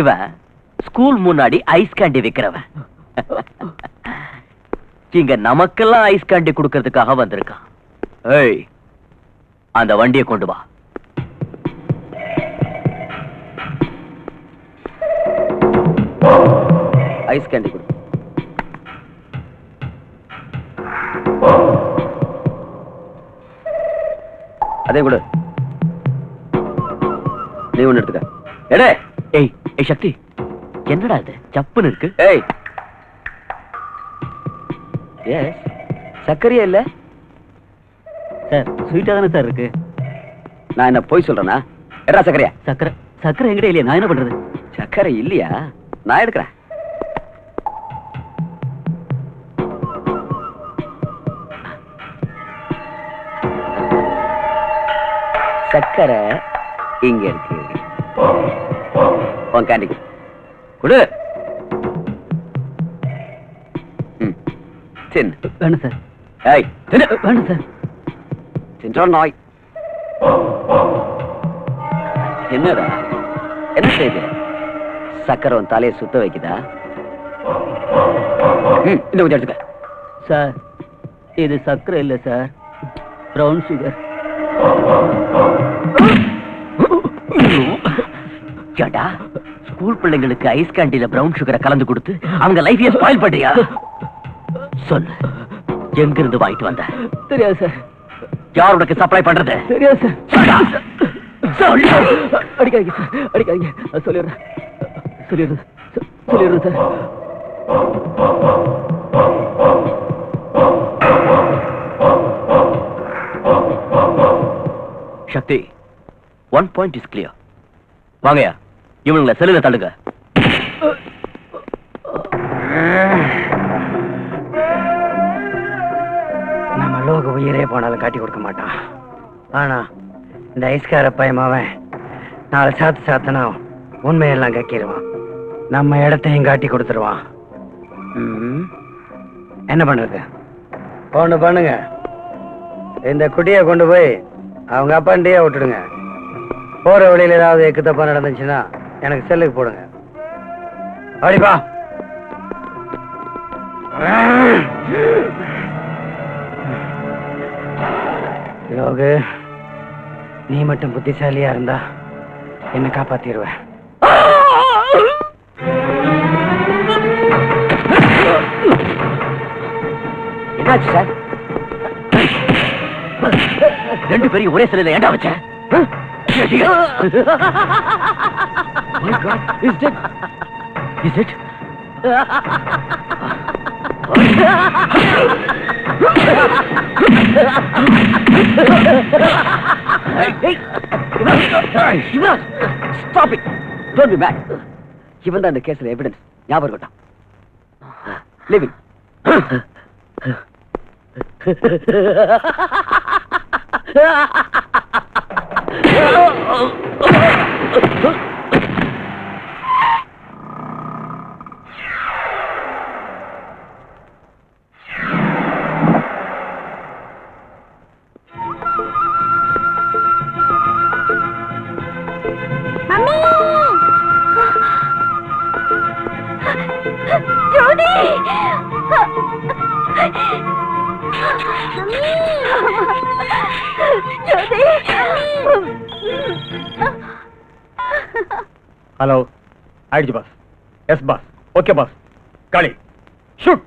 இவன் ஸ்கூல் முன்னாடி ஐஸ் கேண்டி விக்கிறவன். இங்க நமக்கெல்லாம் ஐஸ் கேண்டி கொடுக்கறதுக்காக வந்திருக்கான். ஏய், அந்த வண்டியை கொண்டு வா. ஐஸ் கேண்டி கொடு. அதே கொடு. நீ ஒண்ணு எடுத்துக்க. எடே. ஏய் ஏய் சக்தி, என்னடா இது சப்புன்னு இருக்கு? ஏய், எஸ், சர்க்கரையா இல்ல சார்? ஸ்வீட்டா தானே சார் இருக்கு. நான் என்ன போய் சொல்றேனா? எடா சர்க்கரையா? சக்கரை எங்கிட்ட இல்லையா? நான் என்ன பண்றது? சர்க்கரை இல்லையா? நான் எடுக்கிறேன். சர்க்கரை இங்க இருக்கு. உன் கேண்டி கொடு. வேணும் சார். ஏய், வேணும் சார். தின்றா நாய். என்னடா என்ன செய்து? சக்கரை உன் தலையை சுத்த வைக்குதா? இந்த கொஞ்சம் எடுத்துக்க. சார், இது சக்கரை இல்ல சார், பிரவுன் சுகர். ஏண்டா, ஸ்கூல் பிள்ளைங்களுக்கு ஐஸ் கேண்டில பிரவுன் சுகரை கலந்து கொடுத்து அவங்க லைஃபையே ஸ்பாயில் பண்றியா? சொல்லு, எங்க இருந்து வாங்கிட்டு வந்த? தெரியாது சார். யார் உனக்கு சப்ளை பண்றது? தெரியாது சார். சொல்லு. அடிக்காதீங்க சார், அடிக்காதீங்க. சொல்லிடுறேன் sir. Sakthi, 1 point is clear. வாங்கயா, இவனுங்களை செல்லுல தள்ளுங்க. நம்ம லோக உயிரே போனாலும் காட்டி கொடுக்க மாட்டான். ஆனா இந்த ஐஸ்கார பயமாவன் 4 சாத்தனா உண்மையெல்லாம் கக்கிடுவான். நம்ம இடத்தையும் காட்டி கொடுத்துருவான். என்ன பண்றது? ஒண்ணு பண்ணுங்க, இந்த குட்டியை கொண்டு போய் அவங்க அப்பாண்டியே விட்டுடுங்க. போற வழியில ஏதாவது எக்கு தப்பா நடந்துச்சுன்னா எனக்கு செல்லுக்கு போடுங்க. அப்படிப்பா. யோகு, நீ மட்டும் புத்திசாலியா இருந்தா என்ன காப்பாத்திடுவேன். என்னாச்சு சார்? ரெண்டு பேரும் ஒரே சிலையில ஏண்டா வச்ச? My God, is it? Is it? Stop it! Don't be mad. இவன் தான் இந்த கேஸ்ல எவிடன்ஸ். ஞாபகம் இருக்கட்டும். Leave him. Jothi! Jothi! Hello, ஆயிடுச்சு boss. Yes boss. Okay boss. Kali shoot.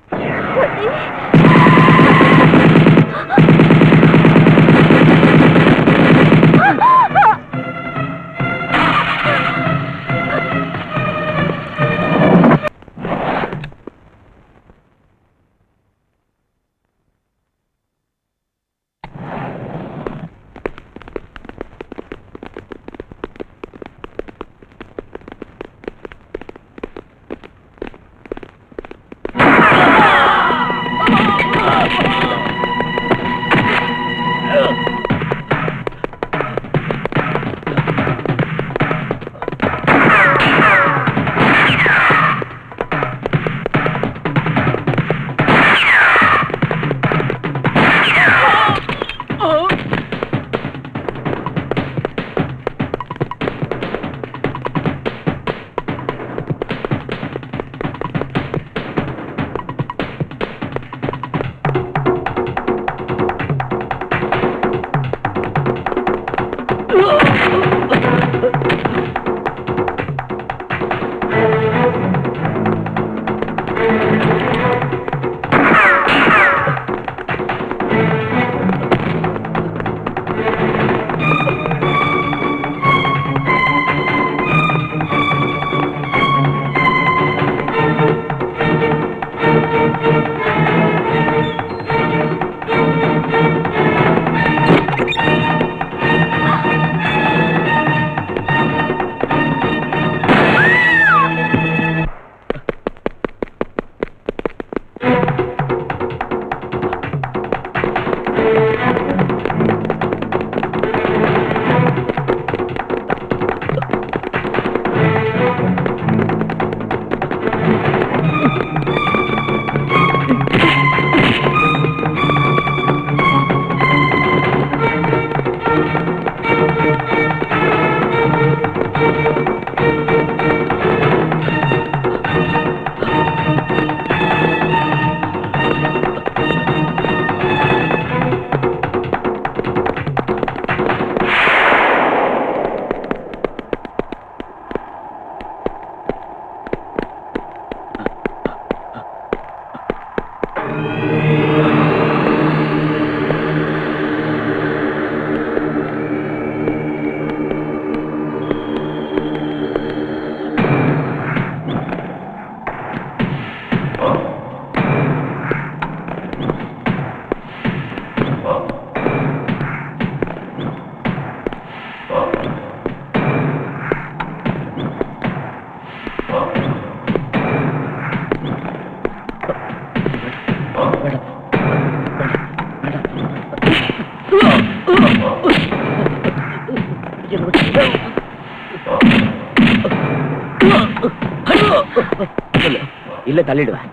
இல்ல தள்ளிடுவேன்.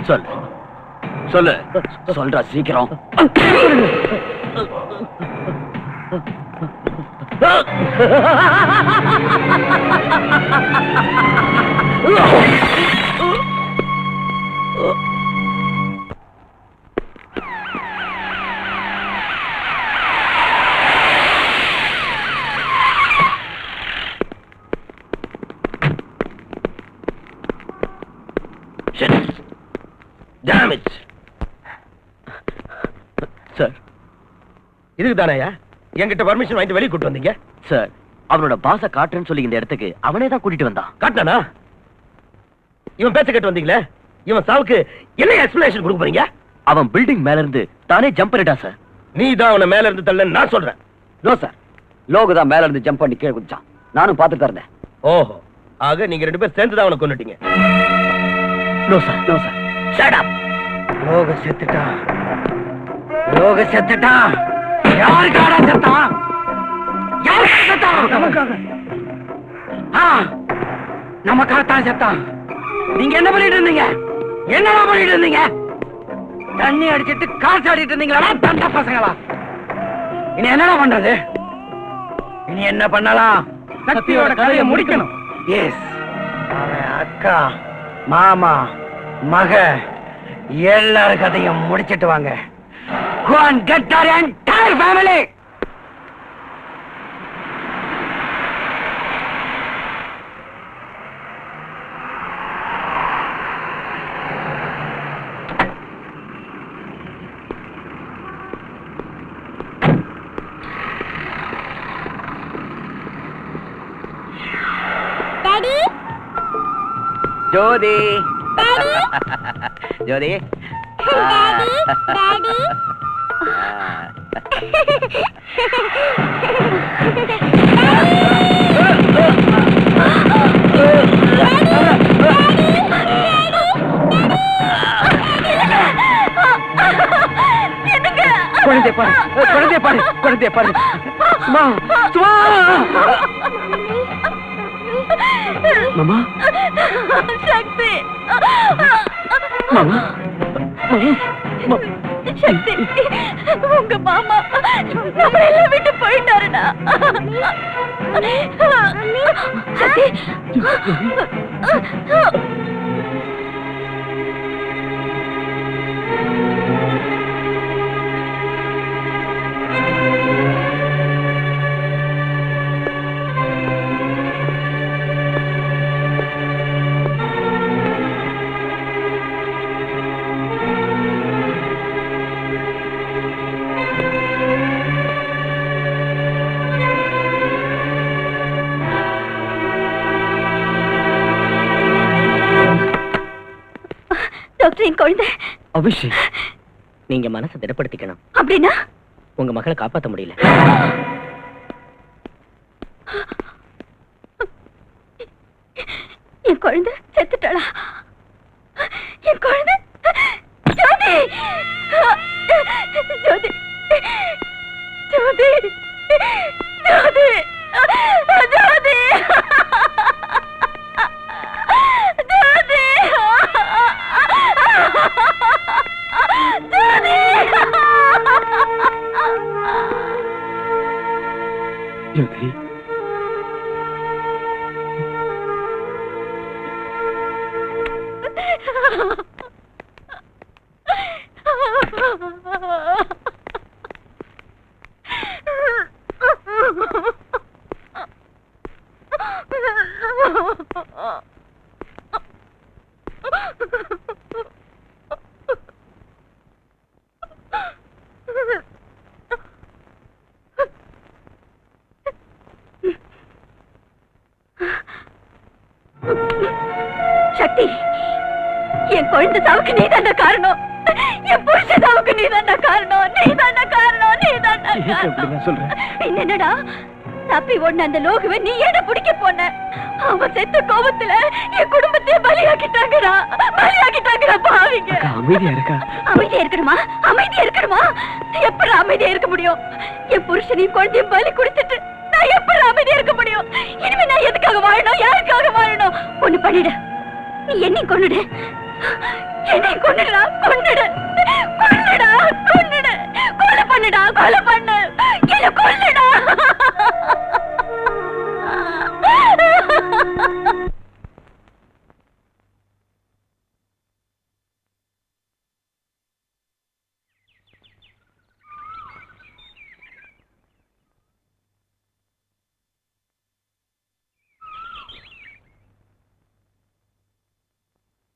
சொல்லு சொல்லு சொல்றா சீக்கிரம். சார் இதுக்கு தானேயா என்கிட்ட பர்மிஷன் வாங்கிட்டு வெளியே கூட்டு வந்தீங்க? சார் அவனோட பாச காட்டுறேன்னு சொல்லி இந்த இடத்துக்கு அவனே தான் கூட்டிட்டு வந்தான். காட்டினானா? இவன் பேச்ச கேட்டு வந்தீங்களே, இவன் சாவுக்கு என்ன எக்ஸ்பிளனேஷன் கொடுக்க போறீங்க? அவன் பில்டிங் மேல இருந்து தானே ஜம்ப் பண்ணிட்டான் சார். நீ தான் அவனை மேல இருந்து தள்ளன்னு நான் சொல்றேன். நோ சார், லோகு தான் மேல இருந்து ஜம்ப் பண்ணி கீழே குதிச்சான். நானும் பார்த்துட்டு இருந்தேன். ஓஹோ, ஆக நீங்க 2 பேரும் சேர்ந்து தான் அவனை கொன்னுட்டீங்க. No sir, no sir. Shut up. லோக செத்துட்டான், லோக செத்துட்டான். யாருக்காடா செத்தான்? யாருக்காக செத்தான்? நமக்காக. நமக்காகத்தான் செத்தான். நீங்க என்ன பண்ணிட்டு இருந்தீங்க? என்னடா பண்ணிட்டு இருந்தீங்க? தண்ணி அடிச்சிட்டு காசு ஆடிட்டு இருந்தீங்களா தண்ட பசங்களா? இனி என்னடா பண்றது? இனி என்ன பண்ணலாம்? சக்தியோட கதையை முடிக்கணும். எஸ், அவன் அக்கா, மாமா, மக எல்லார் கதையும் முடிச்சிட்டு வாங்க. Go and get our entire family. Daddy, Jothi, daddy, Jothi. Daddy, daddy. குழந்தைய பாரு, குழந்தைய பாரு, குழந்தைய பாரு. சும்மா, சும்மா. மாமா, சக்தி, மாமா, சக்தி, உங்க மாமா நம்மள எல்லாம் விட்டு போயிட்டாருடா. சக்தி, டாக்டர், என் குழந்தை. அபிஷேக், நீங்க மனசை திடப்படுத்திக்கணும். அப்படின்னா உங்க மகளை காப்பாத்த முடியல. என் குழந்தை செத்துட்டாளா? என் குழந்தை ஜோதி, ஜோதி, ஜோதி, ஜோதி, ஜோதி, ஜோதி. சக்தி, என் குழந்தை சாவுக்கு நீதான காரணம். என் புருஷ சாவுக்கு நீதான காரணம். நீதான காரணம், நீதான காரணம். சொல்றேன். என்னடா தப்பி ஓடுன அந்த லோகுவை நீ ஏட பிடிக்க போன? அவன் செத்த கோபத்துல என் குடும்பத்தையே பலியாக்கிட்டாங்கடா, பலியாக்கிட்டாங்கடா பாவிங்க. அமைதியா இருக்கா? அமைதியா இருக்கணுமா? அமைதியா இருக்கணுமா? எப்படி அமைதியா இருக்க முடியும்? என் புருஷனையும் குழந்தையும் பலி கொடுத்துட்டு நான் எப்படி அமைதியா இருக்க முடியும்? இனிமே நான் எதுக்காக வாழணும்? யாருக்காக வாழணும்? ஒண்ணு பண்ணிடு, நீ என்னையும் கொன்னுடு. என்னையும் கொன்னுடா, கொன்னுடு, கொன்னுடா, கொன்னுடு, கொலை பண்ணுடா, கொலை பண்ணு, என்ன கொல்லுடா.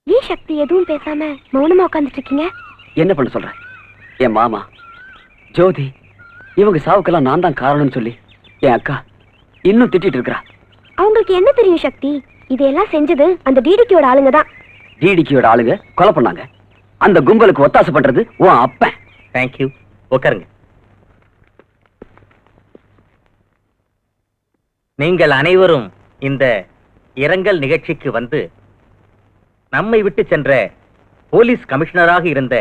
ஏன் சக்தி எதுவும் பேசாம மௌனமா உட்கார்ந்துட்டு இருக்கீங்க? என்ன பண்ண சொல்ற? என் மாமா ஜோதி இவங்க சாவுக்கெல்லாம் நான் தான் காரணம்னு சொல்லி என் அக்கா இன்னும் திட்டிட்டு இருக்கா. அவங்களுக்கு என்ன தெரியும் சக்தி? இதெல்லாம் செஞ்சது அந்த டிடிக்கியோட ஆளுங்க தான். டிடிக்கியோட ஆளுங்க கொலை பண்ணாங்க. அந்த கும்பலுக்கு ஒத்தாசை பண்றது உன் அப்பன். தேங்க்யூ. உட்காருங்க. நீங்கள் அனைவரும் இந்த இரங்கல் நிகழ்ச்சிக்கு வந்து நம்மை விட்டு சென்ற போலீஸ் கமிஷனராக இருந்த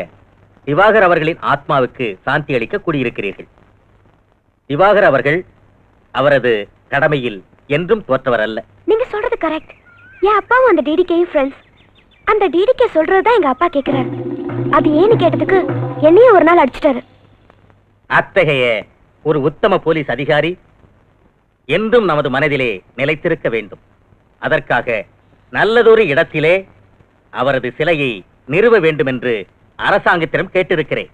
திவாகர் அவர்களின் ஆத்மாவுக்கு சாந்தி அளிக்க கூடியிருக்கிறீர்கள். திவாகர் அவர்கள் அவரது கடமையில் என்றும் தோற்றவர் அல்ல. நீங்க சொல்றது கரெக்ட். என் அப்பாவும் அந்த டிடிகேயும் ஃப்ரெண்ட்ஸ். அந்த டிடிகே சொல்றதுதான் எங்க அப்பா கேக்குறாரு. அது ஏன்னு கேட்டதுக்கு என்னையும் ஒரு நாள் அடிச்சிட்டாரு. அத்தகைய ஒரு உத்தம போலீஸ் அதிகாரி என்றும் நமது மனதிலே நிலைத்திருக்க வேண்டும். அதற்காக நல்லதொரு இடத்திலே அவரது சிலையை நிறுவ வேண்டும் என்று அரசாங்கத்திடம் கேட்டிருக்கிறேன்.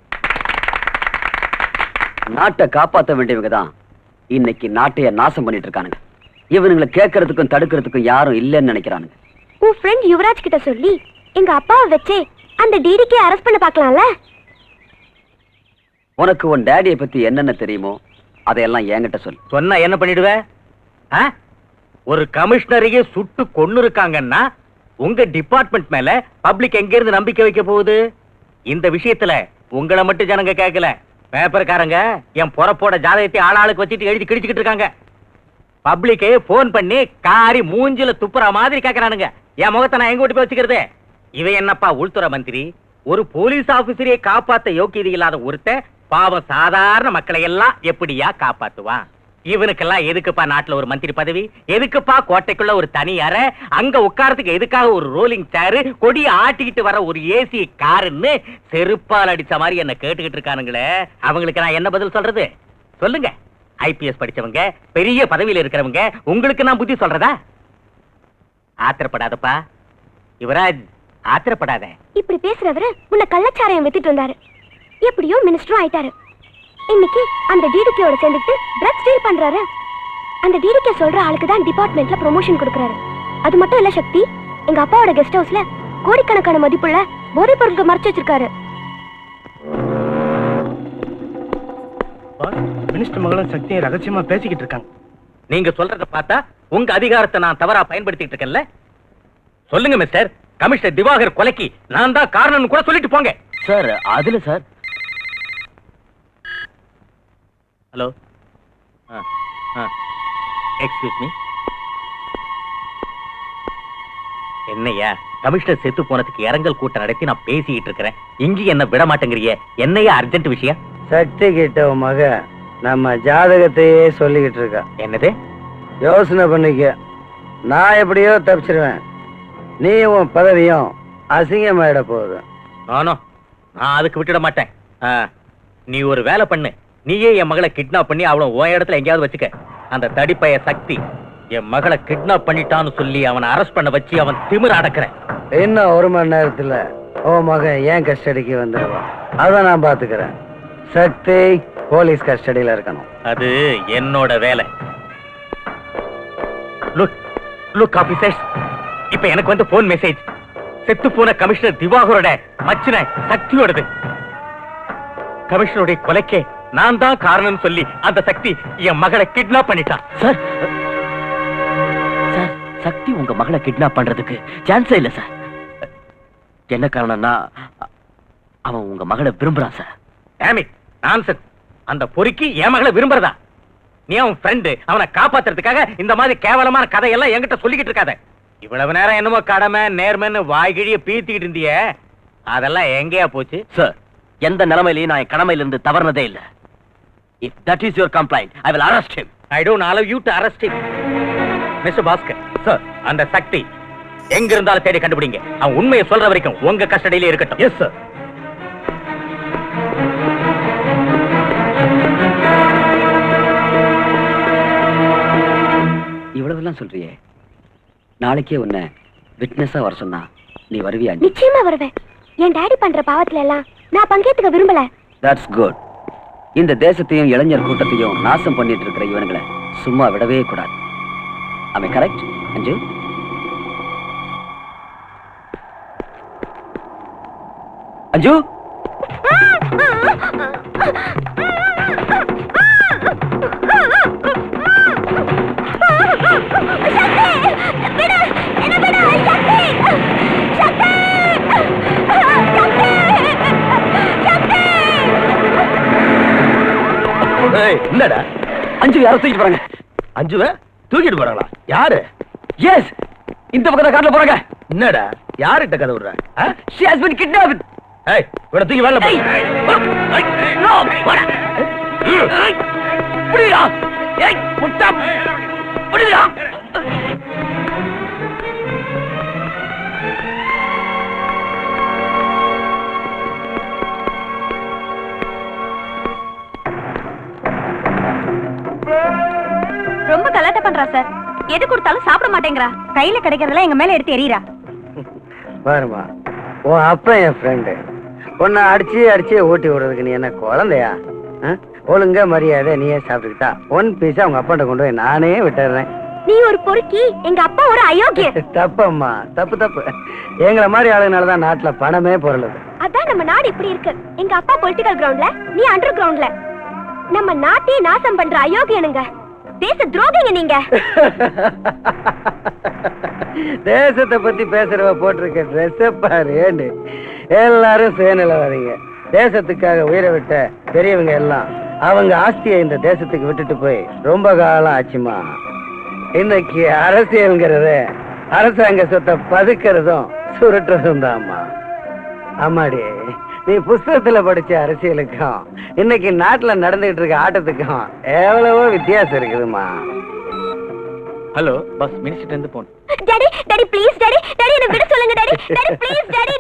நாட்டை காப்பாற்ற வேண்டியவங்க தான் இன்னைக்கு நாட்டைய நாசம் பண்ணிட்டு இருக்கானுங்க. இவனுங்களை கேட்கறதுக்கும் தடுக்கிறதுக்கும் யாரும் இல்லைன்னு நினைக்கிறானுங்க. உன் ஃப்ரெண்ட் யுவராஜ் கிட்ட சொல்லி எங்க அப்பாவை வச்சே அந்த டிடிகே அரெஸ்ட் பண்ண பார்க்கலாம்ல. உனக்கு உன் டேடியை பத்தி என்னென்ன தெரியுமோ அதையெல்லாம் என்கிட்ட சொல்லு. சொன்னா என்ன பண்ணிடுவ? ஒரு கமிஷனரையே சுட்டு கொன்னு இருக்காங்கன்னா உங்க டிபார்ட்மெண்ட் மேல பப்ளிக் எங்க இருந்து நம்பிக்கை வைக்க போகுது? இந்த விஷயத்துல உங்களை மட்டும் ஜனங்க கேட்கல, பேப்பர்காரங்க என் பொறப்போட ஜாதகத்தை ஆளாளுக்கு வச்சுட்டு எழுதி கிழிச்சுக்கிட்டு இருக்காங்க. பப்ளிக்கே போன் பண்ணி காரி மூஞ்சில துப்புற மாதிரி கேட்கறானுங்க. என் முகத்தை நான் எங்க போய் வச்சுக்கிறது? இவன் என்னப்பா உள்துறை மந்திரி? ஒரு போலீஸ் ஆபீசரையே காப்பாத்த யோக்கியது இல்லாத ஒருத்தன் பாவம் சாதாரண மக்களை எல்லாம் எப்படியா காப்பாத்துவான்? இவனுக்கெல்லாம் எதுக்குப்பா நாட்டுல ஒரு மந்திரி பதவி? எதுக்குப்பா கோட்டைக்குள்ள ஒரு தனி அறை? அங்க உட்காரத்துக்கு எதுக்காக ஒரு ரோலிங் சேரு? கொடி ஆட்டிக்கிட்டு வர ஒரு ஏசி காருன்னு செருப்பால் அடிச்ச மாதிரி என்ன கேட்டுக்கிட்டு இருக்கானுங்களே, அவங்களுக்கு நான் என்ன பதில் சொல்றது? சொல்லுங்க. ஐபிஎஸ் படிச்சவங்க, பெரிய பதவியில இருக்கிறவங்க, உங்களுக்கு நான் புத்தி சொல்றதா? ஆத்திரப்படாதப்பா யுவராஜ், ஆத்திரப்படாத. இப்படி பேசுறவரு முன்ன கள்ளச்சாராயம் வித்துட்டு வந்தாரு. எப்படியோ மினிஸ்டரும் ஆயிட்டாரு. இன்னைக்கு அந்த டிடிகேயோட சேர்ந்துட்டு ட்ரக்ஸ் டீல் பண்றாரு. அந்த டிடிகே சொல்ற ஆளுக்கு தான் டிபார்ட்மெண்ட்ல ப்ரமோஷன் கொடுக்கறாரு. அது மட்டும் இல்ல சக்தி, எங்க அப்பாவோட கெஸ்ட் ஹவுஸ்ல கோடிக்கணக்கான மதிப்புள்ள போதைப் பொருட்கள் மறைச்சு வச்சிருக்காரு. மினிஸ்டர் மகளும் சக்தியும் ரகசியமா பேசிக்கிட்டு இருக்காங்க. நீங்க சொல்றத பார்த்தா உங்க அதிகாரத்தை நான் தவறா பயன்படுத்திட்டு இருக்கேன்ல. சொல்லுங்க மிஸ்டர், கமிஷனர் திவாகர் கொலைக்கு நான் தான் காரணம்னு கூட சொல்லிட்டு போங்க. சார் அதுல சார். Hello, excuse me. என்னையா கமிஷனர் செத்து போனதுக்கு இரங்கல் கூட்டம் நடத்தி நான் பேசிக்கிட்டு இருக்கிறேன். இங்க என்ன விட மாட்டேங்கிறிய? என்னையா அர்ஜென்ட் விஷயம்? சக்தி கிட்ட உன் மக நம்ம ஜாதகத்தையே சொல்லிக்கிட்டு இருக்கா. என்னது? யோசனை பண்ணிக்க. நான் எப்படியோ தப்பிச்சிருவேன், நீ உன் பதவியும் அசிங்கமாயிட போகுது. நானும் நான் அதுக்கு விட்டுட மாட்டேன். நீ ஒரு வேலை பண்ணு, நீயே என் மகளை கிட்னாப் பண்ணி அவளை உன் இடத்துல எங்கேயாவது வச்சுக்க. அந்த தடிப்பைய சக்தி என் மகளை கிட்னாப் பண்ணிட்டான்னு சொல்லி அவனை அரெஸ்ட் பண்ண வச்சு அவன் திமிர அடக்குறேன். இன்னும் 1 மணி நேரத்துல உன் மகன் ஏன் கஸ்டடிக்கு வந்துடுவான். அதை நான் பாத்துக்கிறேன். சக்தி போலீஸ் கஸ்டடியில இருக்கணும். அது என்னோட வேலை. லுக் ஆபீசர்ஸ், இப்ப எனக்கு வந்து போன் மெசேஜ். செத்து போன கமிஷனர் திவாகரோட மச்சின சக்தியோடது. கமிஷனருடைய கொலைக்கே நான் தான் காரணம் சொல்லி அந்த சக்தி என் மகளை கிட்னாப் பண்ணிட்டான். சார் சார், சக்தி உங்க மகளை கிட்னாப் பண்றதுக்கு சான்ஸே இல்ல சார். என்ன காரணம்னா அவன் உங்க மகளை விரும்புறான் சார். நான்சென்ஸ். அந்த பொறுக்கி என் மகளை விரும்புறதா? நீ அவன் ஃப்ரெண்டு, அவனை காப்பாத்துறதுக்காக இந்த மாதிரி கேவலமான கதையெல்லாம் என்கிட்ட சொல்லிக்கிட்டு இருக்காத. இவ்வளவு நேரம் என்னமோ கடமை நேர்மைன்னு வாய்கிழிய பீத்திக்கிட்டு இருந்திய, அதெல்லாம் எங்கேயா போச்சு? சார், எந்த நிலைமையிலையும் நான் கடமையிலிருந்து தவறுனதே இல்ல. If that is your complaint, I will arrest him. I don't allow you to arrest him. Mr. Bhaskar, sir, அந்த சக்தி எங்க இருந்தாலும் தேடி கண்டுபிடிங்க. அவன் உண்மையை சொல்ற வரைக்கும் உங்க கஸ்டடியிலே இருக்கட்டும். Yes sir. இவ்வளவுலாம் சொல்றியே, நாளைக்கே உன்னை விட்னஸா வர சொன்னா நீ வருவியா? நிச்சயமா வருவேன். என் டாடி பண்ற பாவத்துல எல்லாம் நான் பங்கேத்துக்க விரும்பல. That's good. இந்த தேசத்தையும் இளைஞர் கூட்டத்தையும் நாசம் பண்ணிட்டு இருக்கிற இவனுங்களை சும்மா விடவே கூடாது. Am I correct, அஞ்சு? அஞ்சு, என்னடா அஞ்சு யாரை தூக்கிட்டு போறாங்க? அஞ்சுவ தூக்கிட்டு போறாங்களா? யாரு? எஸ், இந்த பக்கம் தான் கார்ல போறாங்க. என்னடா யார்கிட்ட கதை விடுற? She has been kidnapped. ஏய், இவனை தூக்கி வேலை போய். No, போடா. புடிடா. ஏய், முட்டா. புடிடா. ரொம்ப கலாட்டா பண்றா சார். எது கொடுத்தாலும் சாப்பிட மாட்டேங்கிறா. கையில கிடைக்கிறதெல்லாம் எங்க மேல எடுத்து எறியறா. பாருமா, உன் அப்பா என் ஃப்ரெண்டு. உன்னை அடிச்சு ஓட்டி விடுறதுக்கு நீ என்ன குழந்தையா? ஒழுங்கா மரியாதை நீயே சாப்பிட்டுக்கிட்டா ஒன் பீஸா உங்க அப்பாட்ட கொண்டு போய் நானே விட்டுறேன். நீ ஒரு பொறுக்கி, எங்க அப்பா ஒரு அயோக்கிய. தப்பம்மா, தப்பு. எங்களை மாதிரி ஆளுங்கனாலதான் நாட்டுல பணமே பொருளுது. அதான் நம்ம நாடு இப்படி இருக்கு. எங்க அப்பா பொலிட்டிக்கல் கிரவுண்ட்ல, நீ அண்டர் கிரவுண்ட்ல. நம்ம நாட்டையே நாசம் பண்ற அயோக்கியனுங்க. தேச துரோகிங்க நீங்க. தேசத்தை பத்தி பேசுறவ போட்டிருக்க ட்ரெஸ் பாரு. எல்லாரும் சுயநிலவாதிங்க. தேசத்துக்காக உயிரை விட்ட பெரியவங்க எல்லாம் அவங்க ஆஸ்தியை இந்த தேசத்துக்கு விட்டுட்டு போய் ரொம்ப காலம் ஆச்சுமா. இன்னைக்கு அரசியல்ங்கிறது அரசாங்க சொத்தை பதுக்கிறதும் சுருட்டுறதும் தான்மா. ஆமாடி, நீ புஸ்தகத்துல படிச்ச அரசியலுக்கும் இன்னைக்கு நாட்டுல நடந்துகிட்டு இருக்க ஆட்டத்துக்கும் எவ்வளவோ வித்தியாசம் இருக்குதுமா. ஹலோ பஸ், மினிஸ்டர் இருந்து போன். டாடி ப்ளீஸ் டாடி என்ன விட சொல்லுங்க டாடி ப்ளீஸ் டாடி.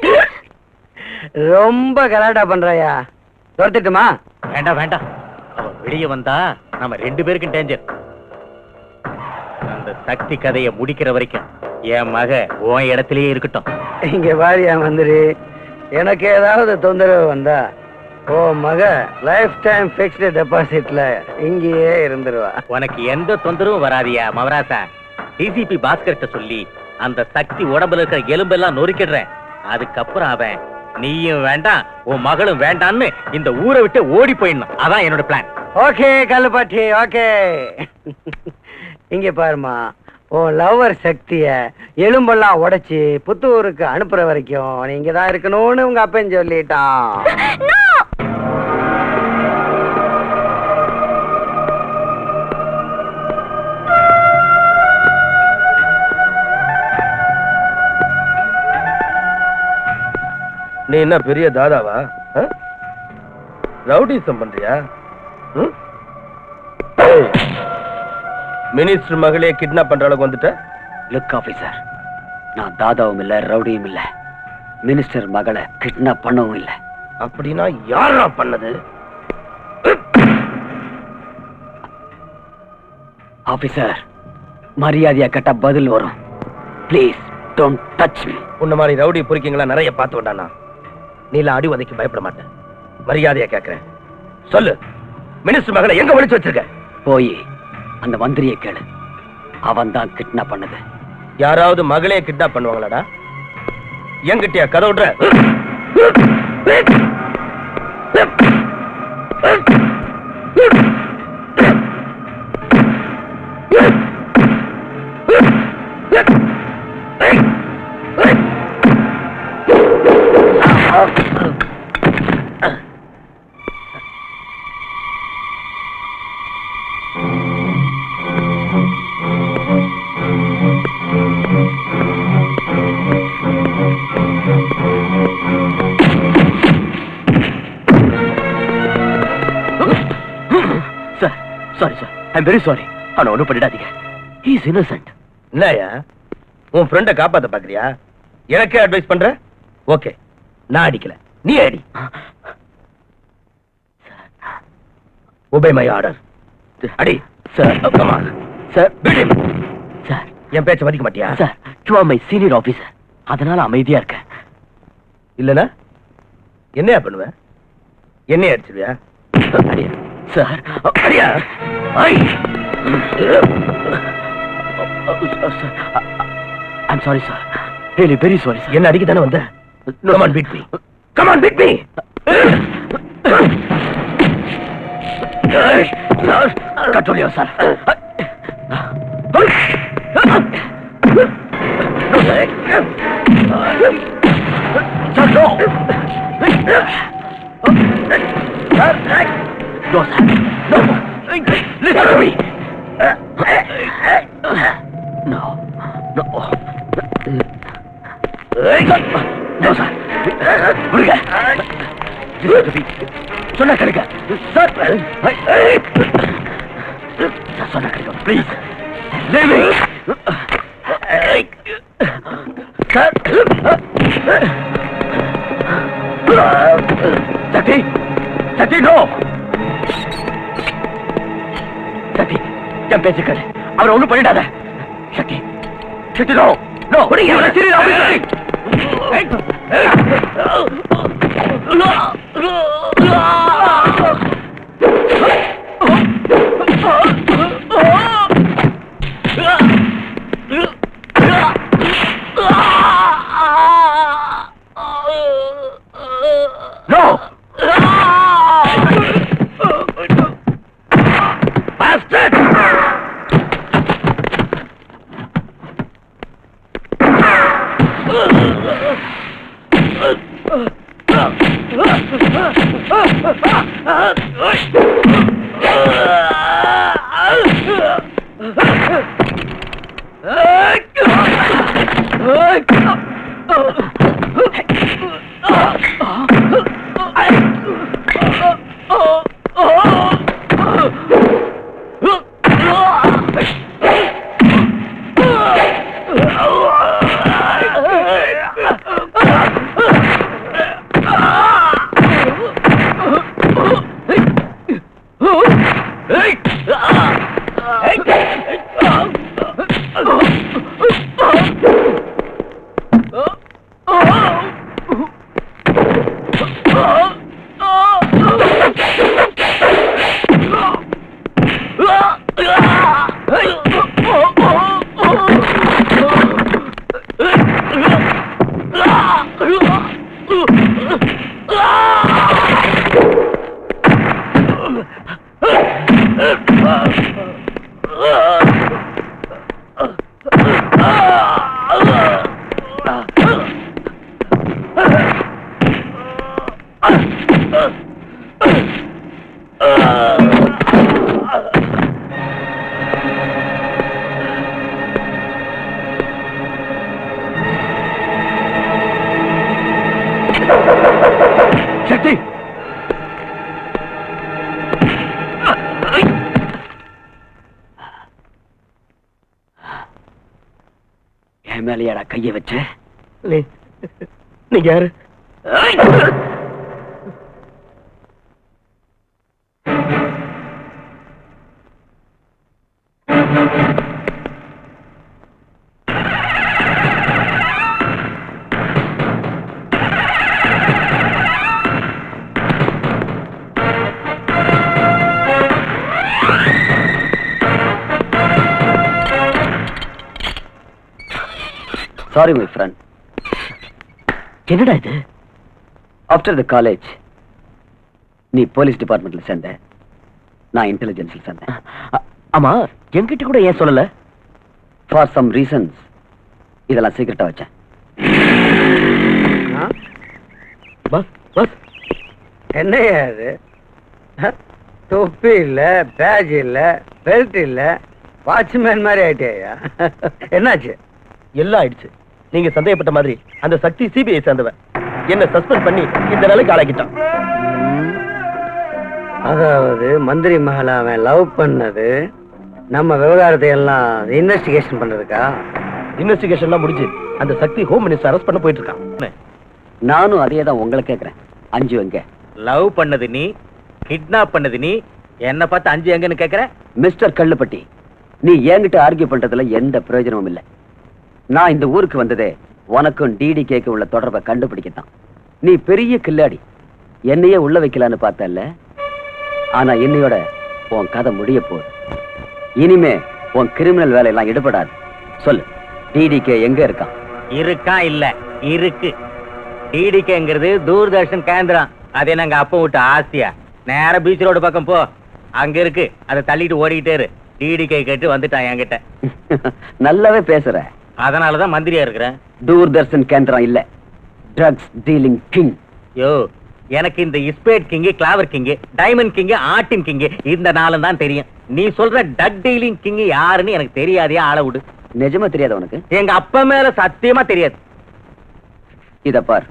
ரொம்ப கலாட்டா பண்றாயா? துரத்துட்டுமா? வேண்டாம். அவ வெளியே வந்தா நம்ம 2 பேருக்கும் டேஞ்சர். அந்த சக்தி கதையை முடிக்கிற வரைக்கும் என் மக உன் இடத்திலேயே இருக்கட்டும். இங்க வாரியா மந்திரி, எனக்கு ஏதாவது தொந்தரவு வந்தா ஓ மக லைஃப் டைம் பிக்ஸ்டு டெபாசிட்ல இங்கேயே இருந்துருவா. உனக்கு எந்த தொந்தரவும் வராதியா மவராசா. டிசிபி பாஸ்கர்ட்ட சொல்லி அந்த சக்தி உடம்புல இருக்கிற எலும்பெல்லாம் நொறுக்கிடுறேன். அதுக்கப்புறம் அவன் நீயும் வேண்டாம் உன் மகளும் வேண்டான்னு இந்த ஊரை விட்டு ஓடி போயிடணும். அதான் என்னோட பிளான். Okay கல்லுப்பாட்டி, okay. இங்க பாருமா, உன் லவ்வர் சக்திய எலும்பெல்லாம் உடைச்சு புத்தூருக்கு அனுப்புற வரைக்கும் நீங்க தான் இருக்கணும்னு உங்க அப்பன் சொல்லிட்டான். நீ என்ன பெரிய தாதாவா? ரவுடிசம் பண்றியா? மினிஸ்டர் மகளே கிட்னாப் பண்ற அளவுக்கு வந்துட்ட? லுக் ஆபீசர், நான் தாதாவும் இல்ல ரவுடியும் இல்ல. மினிஸ்டர் மகளை கிட்னாப் பண்ணவும் இல்ல. அப்படின்னா யாரா பண்ணது? ஆபீசர், மரியாதையா கேட்டா பதில் வரும். Please don't touch me. உன்ன மாதிரி ரவுடி பொறுக்கிங்களா நிறைய பார்த்து விட்டானா? நீல அடி உதைக்கு பயப்பட மாட்டேன். மரியாதையா கேட்கிறேன், சொல்லு, மினிஸ்டர் மகளை எங்க ஒளிச்சு வச்சிருக்க? போய் அந்த மந்திரியை கேளு. அவன் தான் கிட்னாப் பண்ணது. யாராவது மகளே கிட்னாப் பண்ணுவாங்களாடா? என்கிட்டயா கதை விடுற? Sorry sir, I'm very sorry. அவனை ஒன்றும் பண்ணிடாதீங்க. He is Innocent. என்னயா உன் ஃப்ரெண்ட காப்பாத்த பாக்குறியா? எனக்கே அட்வைஸ் பண்ற? ஓகே, நான் அடிக்கல, நீ அடி. Obey my order. அடி sir. Come on sir. Sir, என் பேச்ச மதிக்க மாட்டியா? Sir, you are my senior officer. அதனால அமைதியா இருக்கேன். இல்லனா என்னையா பண்ணுவேன்? என்னைய அடிச்சிருவியா? அடியா சார். அடியா? I'm sorry sir, really very sorry sir. என்ன அடிக்க தானே வந்த? Come on, beat me. Come on, beat me. Control yourself. Sir, no. Go, sir. Listen to me. No. No. No, sir. விடுங்க. Listen to me. சொன்னா கேளுங்க. சார் சொன்னா கேளுங்க. Please. Leave me. Sir Sakthi Sakthi no Sakthi என் பேச்சுக்கள் அவரை ஒண்ணும் பண்ணிடாத Sakthi Sakthi no no No! Bastard! Sakthi என் மேலையாடா கைய வச்ச நீங்க யாரு சாரி மை ஃப்ரெண்ட். என்னடா இது? ஆஃப்டர் த காலேஜ் நீ போலீஸ் டிபார்ட்மெண்ட்ல சேர்ந்த, நான் இன்டெலிஜென்ஸ்ல சேர்ந்தேன். ஆமா, என்கிட்ட கூட ஏன் சொல்லல? ஃபார் சம் ரீசன்ஸ் இதெல்லாம் சீக்கிரட்டா வச்சேன். பஸ் பஸ் என்னையா அது? தொப்பி இல்ல, பேஜ் இல்ல, பெல்ட் இல்ல, வாட்ச்மேன் மாதிரி ஆயிட்டேயா? என்னாச்சு? எல்லாம் ஆயிடுச்சு. நீங்க சந்தேகப்பட்ட மாதிரி அந்த சக்தி சிபிஐ சேர்ந்தவன் என்ன சஸ்பெண்ட் பண்ணி இந்த நிலைக்கு ஆளாக்கிட்டான். அதாவது மந்திரி மகளை அவன் லவ் பண்ணது நம்ம விவகாரத்தை எல்லாம் இன்வெஸ்டிகேஷன் பண்றதுக்கா? இன்வெஸ்டிகேஷன்லாம் முடிஞ்சு அந்த சக்தி ஹோம் மினிஸ்டர் அரெஸ்ட் பண்ண போயிட்டு இருக்கான். நானும் அதே தான் உங்களை கேட்கிறேன். அஞ்சு எங்க? லவ் பண்ணது நீ, கிட்னாப் பண்ணது நீ, என்ன பார்த்து அஞ்சு எங்கன்னு கேக்குற? மிஸ்டர் கள்ளுப்பட்டி, நீ என்கிட்ட ஆர்கியூ பண்றதுல எந்த பிரயோஜனமும் இல்லை. நான் இந்த ஊருக்கு வந்ததே உனக்கும் டிடிகேக்கு உள்ள தொடர்பை கண்டுபிடிக்கத்தான். நீ பெரிய கில்லாடி, என்னையே உள்ள வைக்கலான்னு பார்த்தல்ல. ஆனா என்னையோட உன் கதை முடிய போகுது. இனிமே உன் கிரிமினல் வேலையெல்லாம் ஈடுபடாது. சொல்லு, டிடிகே எங்க இருக்கான்? இருக்கான் இல்ல, இருக்கு. டிடிகேங்கிறது தூர்தர்ஷன் கேந்திரம். அது நாங்க அப்ப விட்டு ஆசையா நேர பீச் ரோடு பக்கம் போ, அங்க இருக்கு. அதை தள்ளிட்டு ஓடிக்கிட்டே இரு. டிடிகே கேட்டு வந்துட்டான் என்கிட்ட. நல்லாவே பேசுற. அதனாலதான் மந்திரியா இருக்கிறேன். தூர்தர்ஷன் கேந்திரம் இல்ல, ட்ரக்ஸ் டீலிங் கிங். யோ, எனக்கு இந்த ஸ்பேட் கிங், கிளாவர் கிங், டைமண்ட் கிங், ஆட்டின் கிங் இந்த நாளும் தான் தெரியும். நீ சொல்ற டக் டீலிங் கிங் யாருன்னு எனக்கு தெரியாதே. ஆள விடு. நிஜமா தெரியாது உனக்கு? எங்க அப்பா மேல சத்தியமா தெரியாது. இத பார்,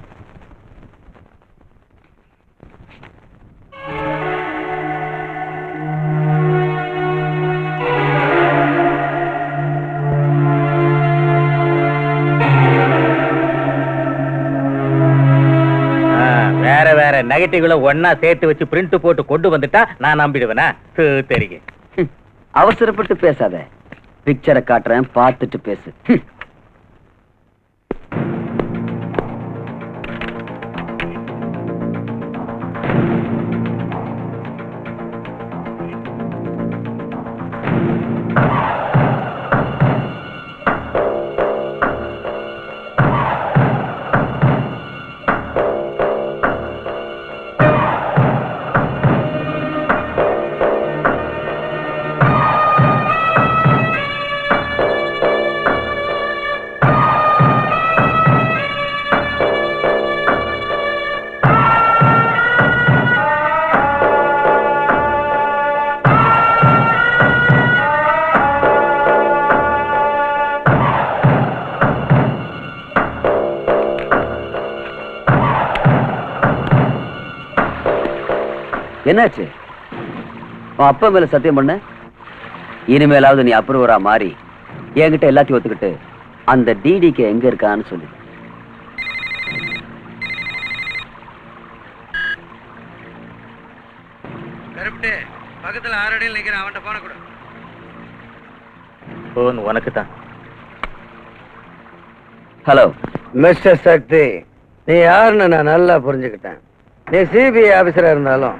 வேற வேற நெகட்டிவ்ல ஒன்னா சேர்த்து வச்சு பிரிண்ட் போட்டு கொண்டு வந்துட்டா நான் நம்பிடுவேனா? தெரியும். அவசரப்பட்டு பேசாத. பிக்சரை காட்டுறேன், பார்த்துட்டு பேசு. என்னாச்சு? உன் அப்பா மேல சத்தியம் பண்ண. இனிமேலாவது நீ அப்ரூவரா மாறி என்கிட்ட எல்லாத்தையும் ஒத்துக்கிட்டு அந்த டிடிக்கு எங்க இருக்கான்னு சொல்லு. கருப்பிட்டு பக்கத்துல 6 அடியில் நிக்கிறேன், அவன்கிட்ட போன கூட. போன் உனக்கு தான். ஹலோ மிஸ்டர் சக்தி, நீ யாருன்னு நான் நல்லா புரிஞ்சுக்கிட்டேன். நீ சிபிஐ ஆபீசரா இருந்தாலும்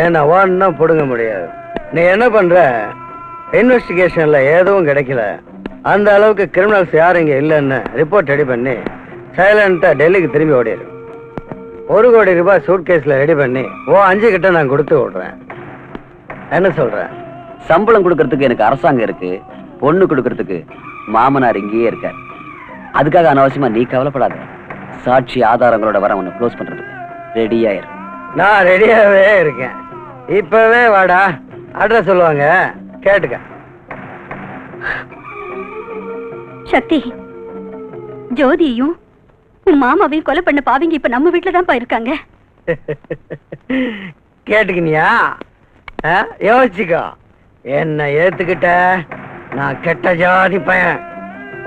என்ன ஒன்னும் புடுங்க முடியாது. நீ என்ன பண்ற, இன்வெஸ்டிகேஷன்ல எதுவும் கிடைக்கல, அந்த அளவுக்கு கிரிமினல்ஸ் யாரும் இங்க இல்லைன்னு ரிப்போர்ட் ரெடி பண்ணி சைலண்டா டெல்லிக்கு திரும்பி ஓடிடு. 1 கோடி ரூபாய் சூட் கேஸ்ல ரெடி பண்ணி 5 கிட்ட நான் கொடுத்து விடுறேன். என்ன சொல்ற? சம்பளம் கொடுக்கறதுக்கு எனக்கு அரசாங்கம் இருக்கு, பொண்ணு கொடுக்கறதுக்கு மாமனார் இங்கேயே இருக்கார். அதுக்காக அனாவசியமா நீ கவலைப்படாத. சாட்சி ஆதாரங்களோட வர உன்னை க்ளோஸ் பண்றதுக்கு ரெடியாயிரு. நான் ரெடியாவே இருக்கேன். இப்பவே வாடா, அட்ரஸ் சொல்லுவாங்க, கேட்டுக்க. சக்தி, ஜோதியையும் உன் மாமாவையும் கொலை பண்ண பாவிங்க இப்ப நம்ம வீட்டுல தான் இருக்காங்க. கேட்டுக்கினியா? யோசிச்சுக்கோ. என்ன ஏத்துக்கிட்ட, நான் கெட்ட ஜாதி பையன்.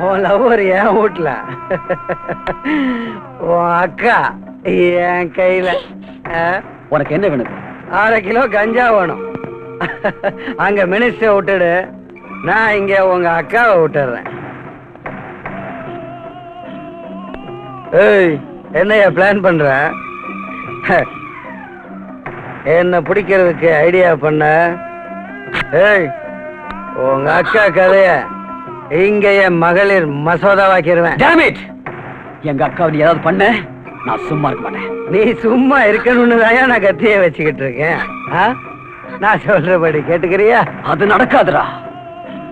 உன் லவ்வர் என் வீட்டுல, உன் அக்கா என் கையில. உனக்கு என்ன வேணும்? 1/2 கிலோ கஞ்சா வேணும். அங்க மினிஸ்டர் விட்டுடு, நான் இங்க உங்க அக்காவை விட்டுறேன். ஏய், என்னையா பிளான் பண்ற? என்ன பிடிக்கிறதுக்கு ஐடியா பண்ண? ஏய், உங்க அக்கா கதைய இங்கேயே மகளிர் மசோதாவாக்கிடுவேன். Damn it! எங்க அக்காவை நீ ஏதாவது பண்ண, நான் சும்மா இருக்க மாட்டேன். நீ சும்மா இருக்கணும்னு தான் நான் கத்திய வச்சுக்கிட்டு இருக்கேன். நான் சொல்றபடி கேட்டுக்கிறியா? அது நடக்காதுடா.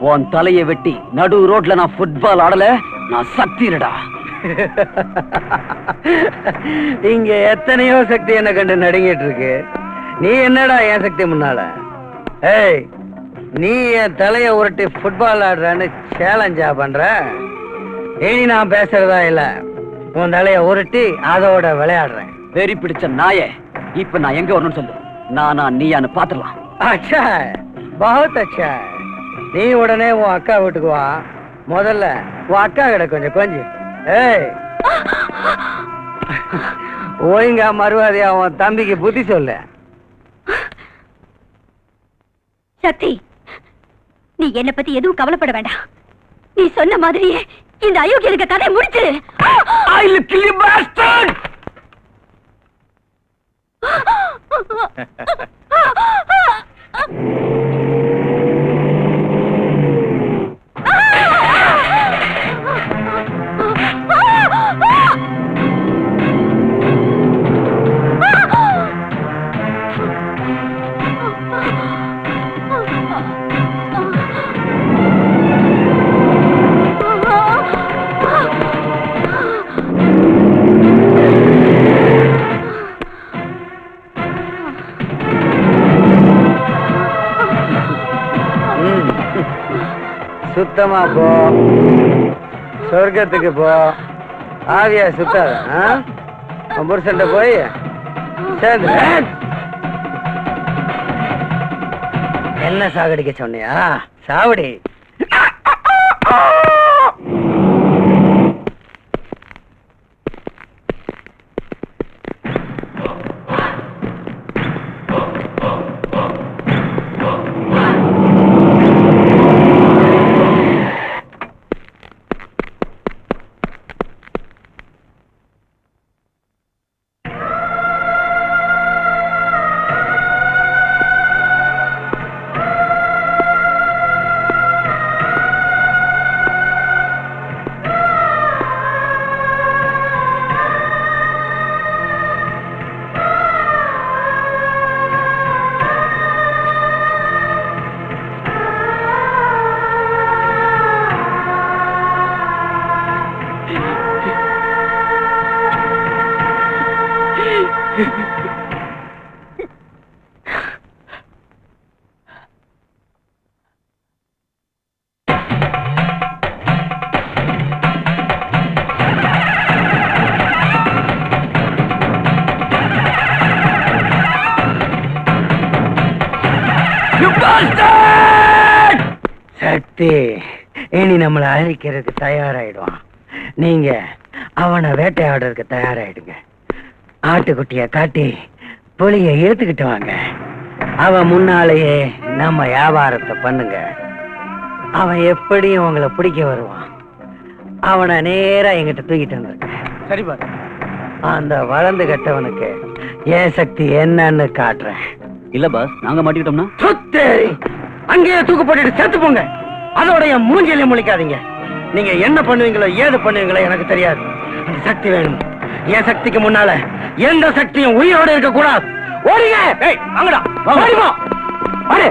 உன் தலையை வெட்டி நடு ரோட்ல நான் ஃபுட்பால் ஆடல, நான் சக்திடா. இங்க எத்தனையோ சக்தி என்ன கண்டு நடுங்கிட்டு இருக்கு. நீ என்னடா என் சக்தி முன்னால? ஏய், நீ என் தலைய உருட்டி ஃபுட்பால் ஆடுறன்னு சேலஞ்சா பண்ற? இனி நான் பேசுறதா இல்ல, உன் தலைய உருட்டி அதோட விளையாடுறேன். வெறி பிடிச்ச நாயே, இப்ப நான் எங்க வரணும்னு சொல்லு. நானா நீயான்னு பாத்துடலாம். அச்சா, பஹுத் அச்சா. நீ உடனே உன் அக்கா வீட்டுக்கு வா. முதல்ல உன் அக்கா கிட்ட கொஞ்சம். ஏய், ஒழுங்கா மறுவாதியா உன் தம்பிக்கு புத்தி சொல்லு. சக்தி, நீ என்ன பத்தி எதுவும் கவலைப்பட வேண்டாம். நீ சொன்ன மாதிரியே இந்த அயோக்கியனுக்கு கதை முடிச்சு. சுத்தமா போ, சொர்க்கத்துக்கு போ. ஆவியா சுத்தாத. புருஷன்ட்ட போய் சேர்ந்து என்ன சாகடிக்க சொன்னியா? சாவடி. சக்தி இனி நம்மளை அழிக்கிறதுக்கு தயாராயிடுவான். நீங்க அவனை வேட்டையாடுறதுக்கு தயாராயிடுங்க. ஆட்டுக்குட்டிய காட்டி புலிய இழுத்துக்கிட்டு வாங்க. அவன் முன்னாலேயே நம்ம வியாபாரத்தை பண்ணுங்க. அவன் எப்படியும் உங்களை பிடிக்க வருவான். அவனை நேரா எங்கிட்ட தூக்கிட்டு வந்திருக்க. சரி பாரு. அந்த வளர்ந்து கட்டவனுக்கு என் சக்தி என்னன்னு காட்டுறேன். இல்ல பாஸ், நாங்க மாட்டிக்கிட்டோம்னா சுத்தேரி அங்கேயே தூக்கு போட்டுட்டு செத்து போங்க. அதோட என் மூஞ்சியில முழிக்காதீங்க. நீங்க என்ன பண்ணுவீங்களோ ஏது பண்ணுவீங்களோ எனக்கு தெரியாது. அந்த சக்தி வேணும். என் சக்திக்கு முன்னால எந்த சக்தியும் உயிரோட இருக்க கூடாது. ஓடுங்க. ஏய் வாங்கடா, ஓடிப்போ. வாடு.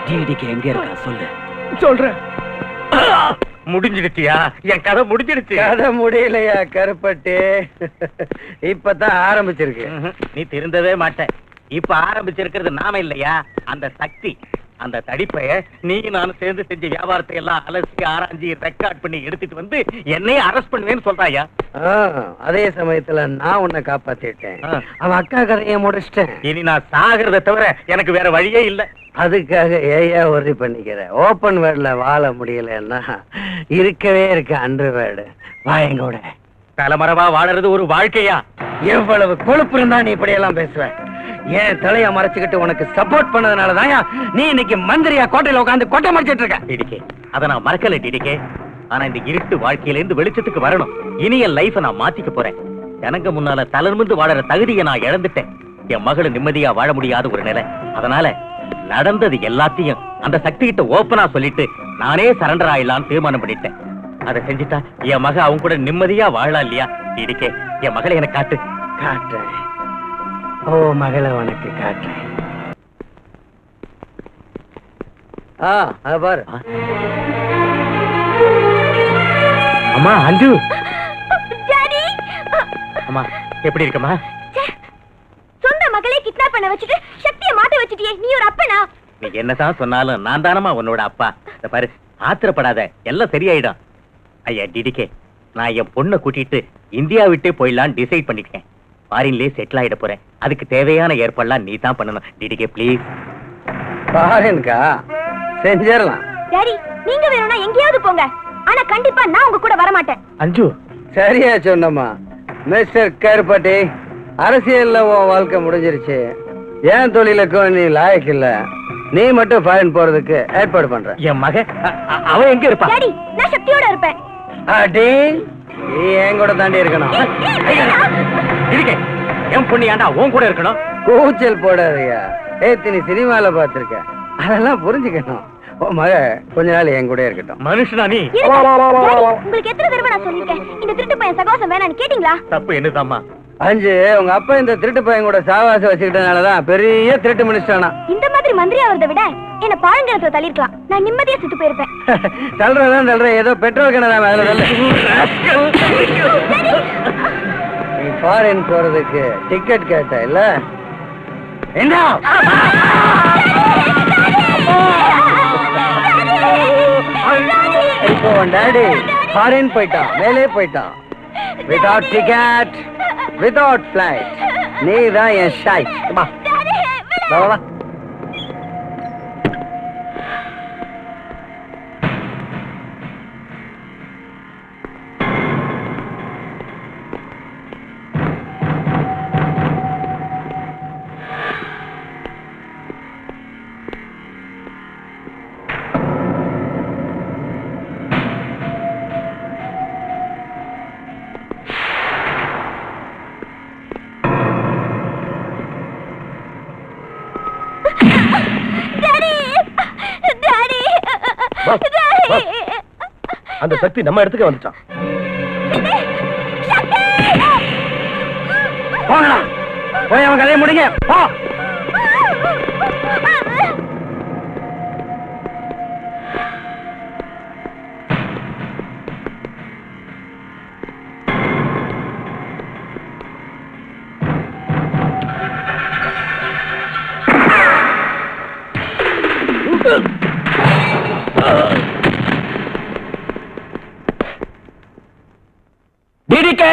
டிடிக்கு எங்க இருக்கா சொல்லு. சொல்றேன். முடிஞ்சிடுச்சியா? என் கதை முடிஞ்சிடுச்சு. கதை முடியலையா கருப்பட்டி? இப்பதான் ஆரம்பிச்சிருக்கு. நீ திருந்தவே மாட்ட. இப்ப ஆரம்பிச்சிருக்கிறது நாம இல்லையா, அந்த சக்தி. அந்த தடிப்பைய நீ நானும் சேர்ந்து செஞ்ச வியாபாரத்தை எல்லாம் அலசி ஆராய்ச்சி ரெக்கார்ட் பண்ணி எடுத்துட்டு வந்து என்னையே அரெஸ்ட் பண்ணுவேன்னு சொல்றாயா? அதே சமயத்துல நான் உன்னை காப்பாத்திட்டேன். அவன் அக்கா கதையை முடிச்சிட்டேன். இனி நான் சாகிறத தவிர எனக்கு வேற வழியே இல்ல. அதுக்காக ஏயா உறுதி பண்ணிக்கிற? ஓப்பன் வேர்ட்ல வாழ முடியலன்னா இருக்கவே இருக்க அண்டர் வேர்டு வாயங்கூட. தலைமறைவா வாழறது ஒரு வாழ்க்கையா? எவ்வளவு கொழுப்பு இருந்தா நீ இப்படி எல்லாம் பேசுவ? ஏன் தலைய மறைச்சுக்கிட்டு உனக்கு சப்போர்ட் பண்ணதுனாலதான் நீ இன்னைக்கு மந்திரியா கோட்டையில உட்காந்து கொட்டை மறைச்சிட்டு இருக்க. டிடிகே, அத நான் மறக்கல டிடிகே. ஆனா இந்த இருட்டு வாழ்க்கையில இருந்து வெளிச்சத்துக்கு வரணும். இனி என் லைஃப நான் மாத்திக்க போறேன். எனக்கு முன்னால தளர்ந்து வாழற தகுதியை நான் இழந்துட்டேன். என் மகளை நிம்மதியா வாழ முடியாத ஒரு நிலை. அதனால நடந்தது எல்லாத்தையும் அந்த சக்தி கிட்ட ஓப்பனா சொல்லிட்டு நானே சரண்டர் ஆயிடலான்னு தீர்மானம் பண்ணிட்டேன். அதை செஞ்சுட்டா என் மக அவங்க கூட நிம்மதியா வாழலாம் இல்லையா? டிடிகே, என் மகளை எனக்கு காட்டு. காட்டுறேன். ஓ மகளை உனக்கு காட்டுறேன். பாரு. அம்மா அஞ்சு. அம்மா எப்படி இருக்கமா? சொந்த மகளே கிட்னாப் பண்ண வச்சுட்டு சக்தியை மாட்ட வச்சுட்டியே, நீ ஒரு அப்பனா? நீ என்னதான் சொன்னாலும் நான் தானமா உன்னோட அப்பா. இத பாரு, ஆத்திரப்படாத, எல்லாம் சரியாயிடும். ஐயா டிடிகே, நான் என் பொண்ணை கூட்டிட்டு இந்தியா விட்டே போயிடலான்னு டிசைட் பண்ணிட்டேன். ஃபாரின்லயே செட்டில் ஆயிட போறேன். அதுக்கு தேவையான ஏற்பாடுலாம் நீ தான் பண்ணணும். டிடிகே ப்ளீஸ். ஃபாரின்கா? செஞ்சிடலாம். டாடி, நீங்க வேணும்னா எங்கேயாவது போங்க. ஆனா கண்டிப்பா நான் உங்க கூட வர மாட்டேன். அஞ்சு, சரியா சொன்னம்மா. மிஸ்டர் கருப்பட்டி, அரசியல்ல உன் வாழ்க்கை முடிஞ்சிருச்சு. ஏன் தொழிலுக்கும் நீ லாயக்கு இல்ல. நீ மட்டும் ஃபாரின் போறதுக்கு ஏற்பாடு பண்ற. என் மக அவ எங்க இருப்பா? டாடி, நான் சக்தியோட இருப்பேன். அடி, நீ என் கூட தாண்டி இருக்கணும். டிடிகே, என் பொண்ணு ஏன்டா உன் கூட இருக்கணும்? கூச்சல் போடாதயா. நீ சினிமால பாத்திருக்க, அதெல்லாம் புரிஞ்சுக்கணும். உன் மக கொஞ்ச நாள் என் கூட இருக்கட்டும். மனுஷனா நீ? உங்களுக்கு எத்தனை தடவை நான் சொல்லிருக்கேன் இந்த திருட்டு பையன் சகவாசம் வேணான்னு கேட்டீங்களா? தப்பு என்னதாம்மா? அஞ்சு, உங்க அப்பா இந்த திருட்டு பையன் கூட சாவாசம் வச்சுக்கிட்டனாலதான் பெரிய திருட்டு மனுஷனா. இந்த மாதிரி மந்திரி ஆவறதை விட என்ன பாழங்கிணத்துல தள்ளிருக்கலாம். நான் நிம்மதியா செத்து போயிருப்பேன். தள்ளுறதான் தள்ளுறேன், ஏதோ பெட்ரோல் கிணறாம அதுல தள்ளு. நீ ஃபாரின் போறதுக்கு டிக்கெட் கேட்ட இல்ல? என்ன இப்போ டாடி ஃபாரின் போயிட்டான், மேலே போயிட்டான். Without ticket, without flight. நீ தான் என் ஷாய். வா வா. அந்த சக்தி நம்ம இடத்துக்கு வந்துட்டான். போங்கடா, போய் அவன் கதையை முடிங்க. போ. டிடிகே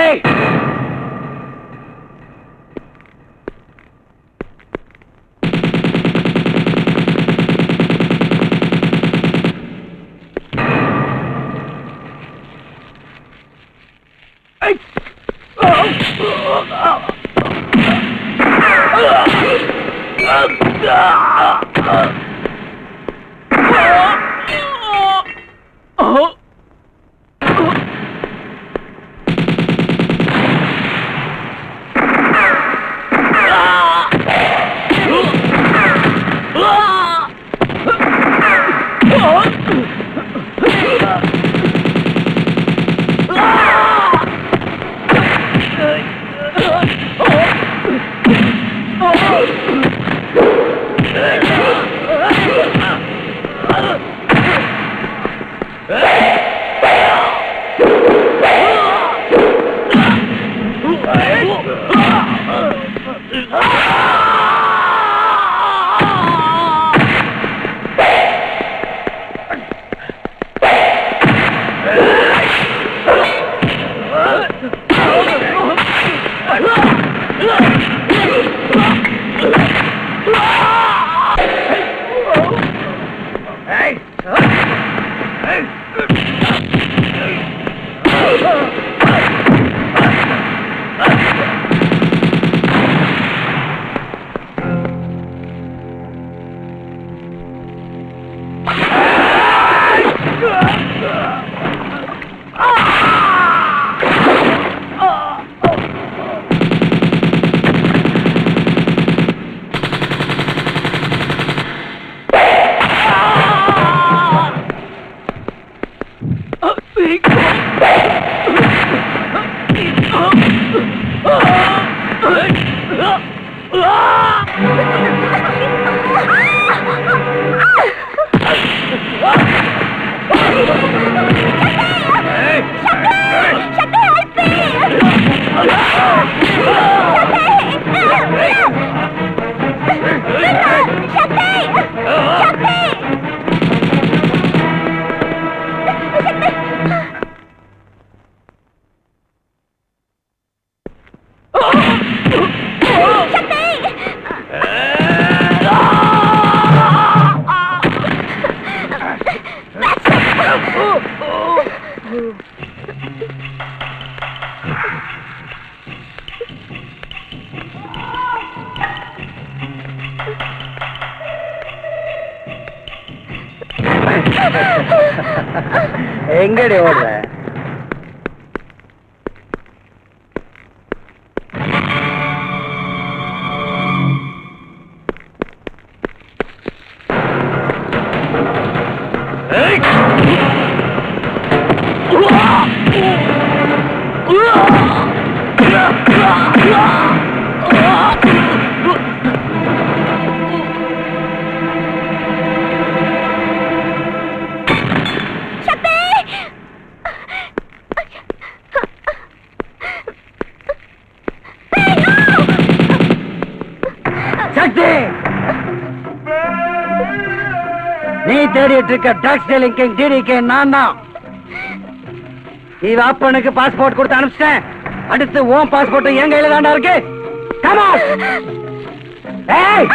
எங்கடி ஓடுற? நீ தேடிட்டு இருக்க ட்ரக்ஸ் டீலிங் கிங் டிடிகே நான் தான். இவ அப்பனுக்கு பாஸ்போர்ட் கொடுத்து அனுப்பிச்சிட்டேன். அடுத்து உன் பாஸ்போர்ட் என் கையில தாண்டா இருக்கு. Come on. ஏய்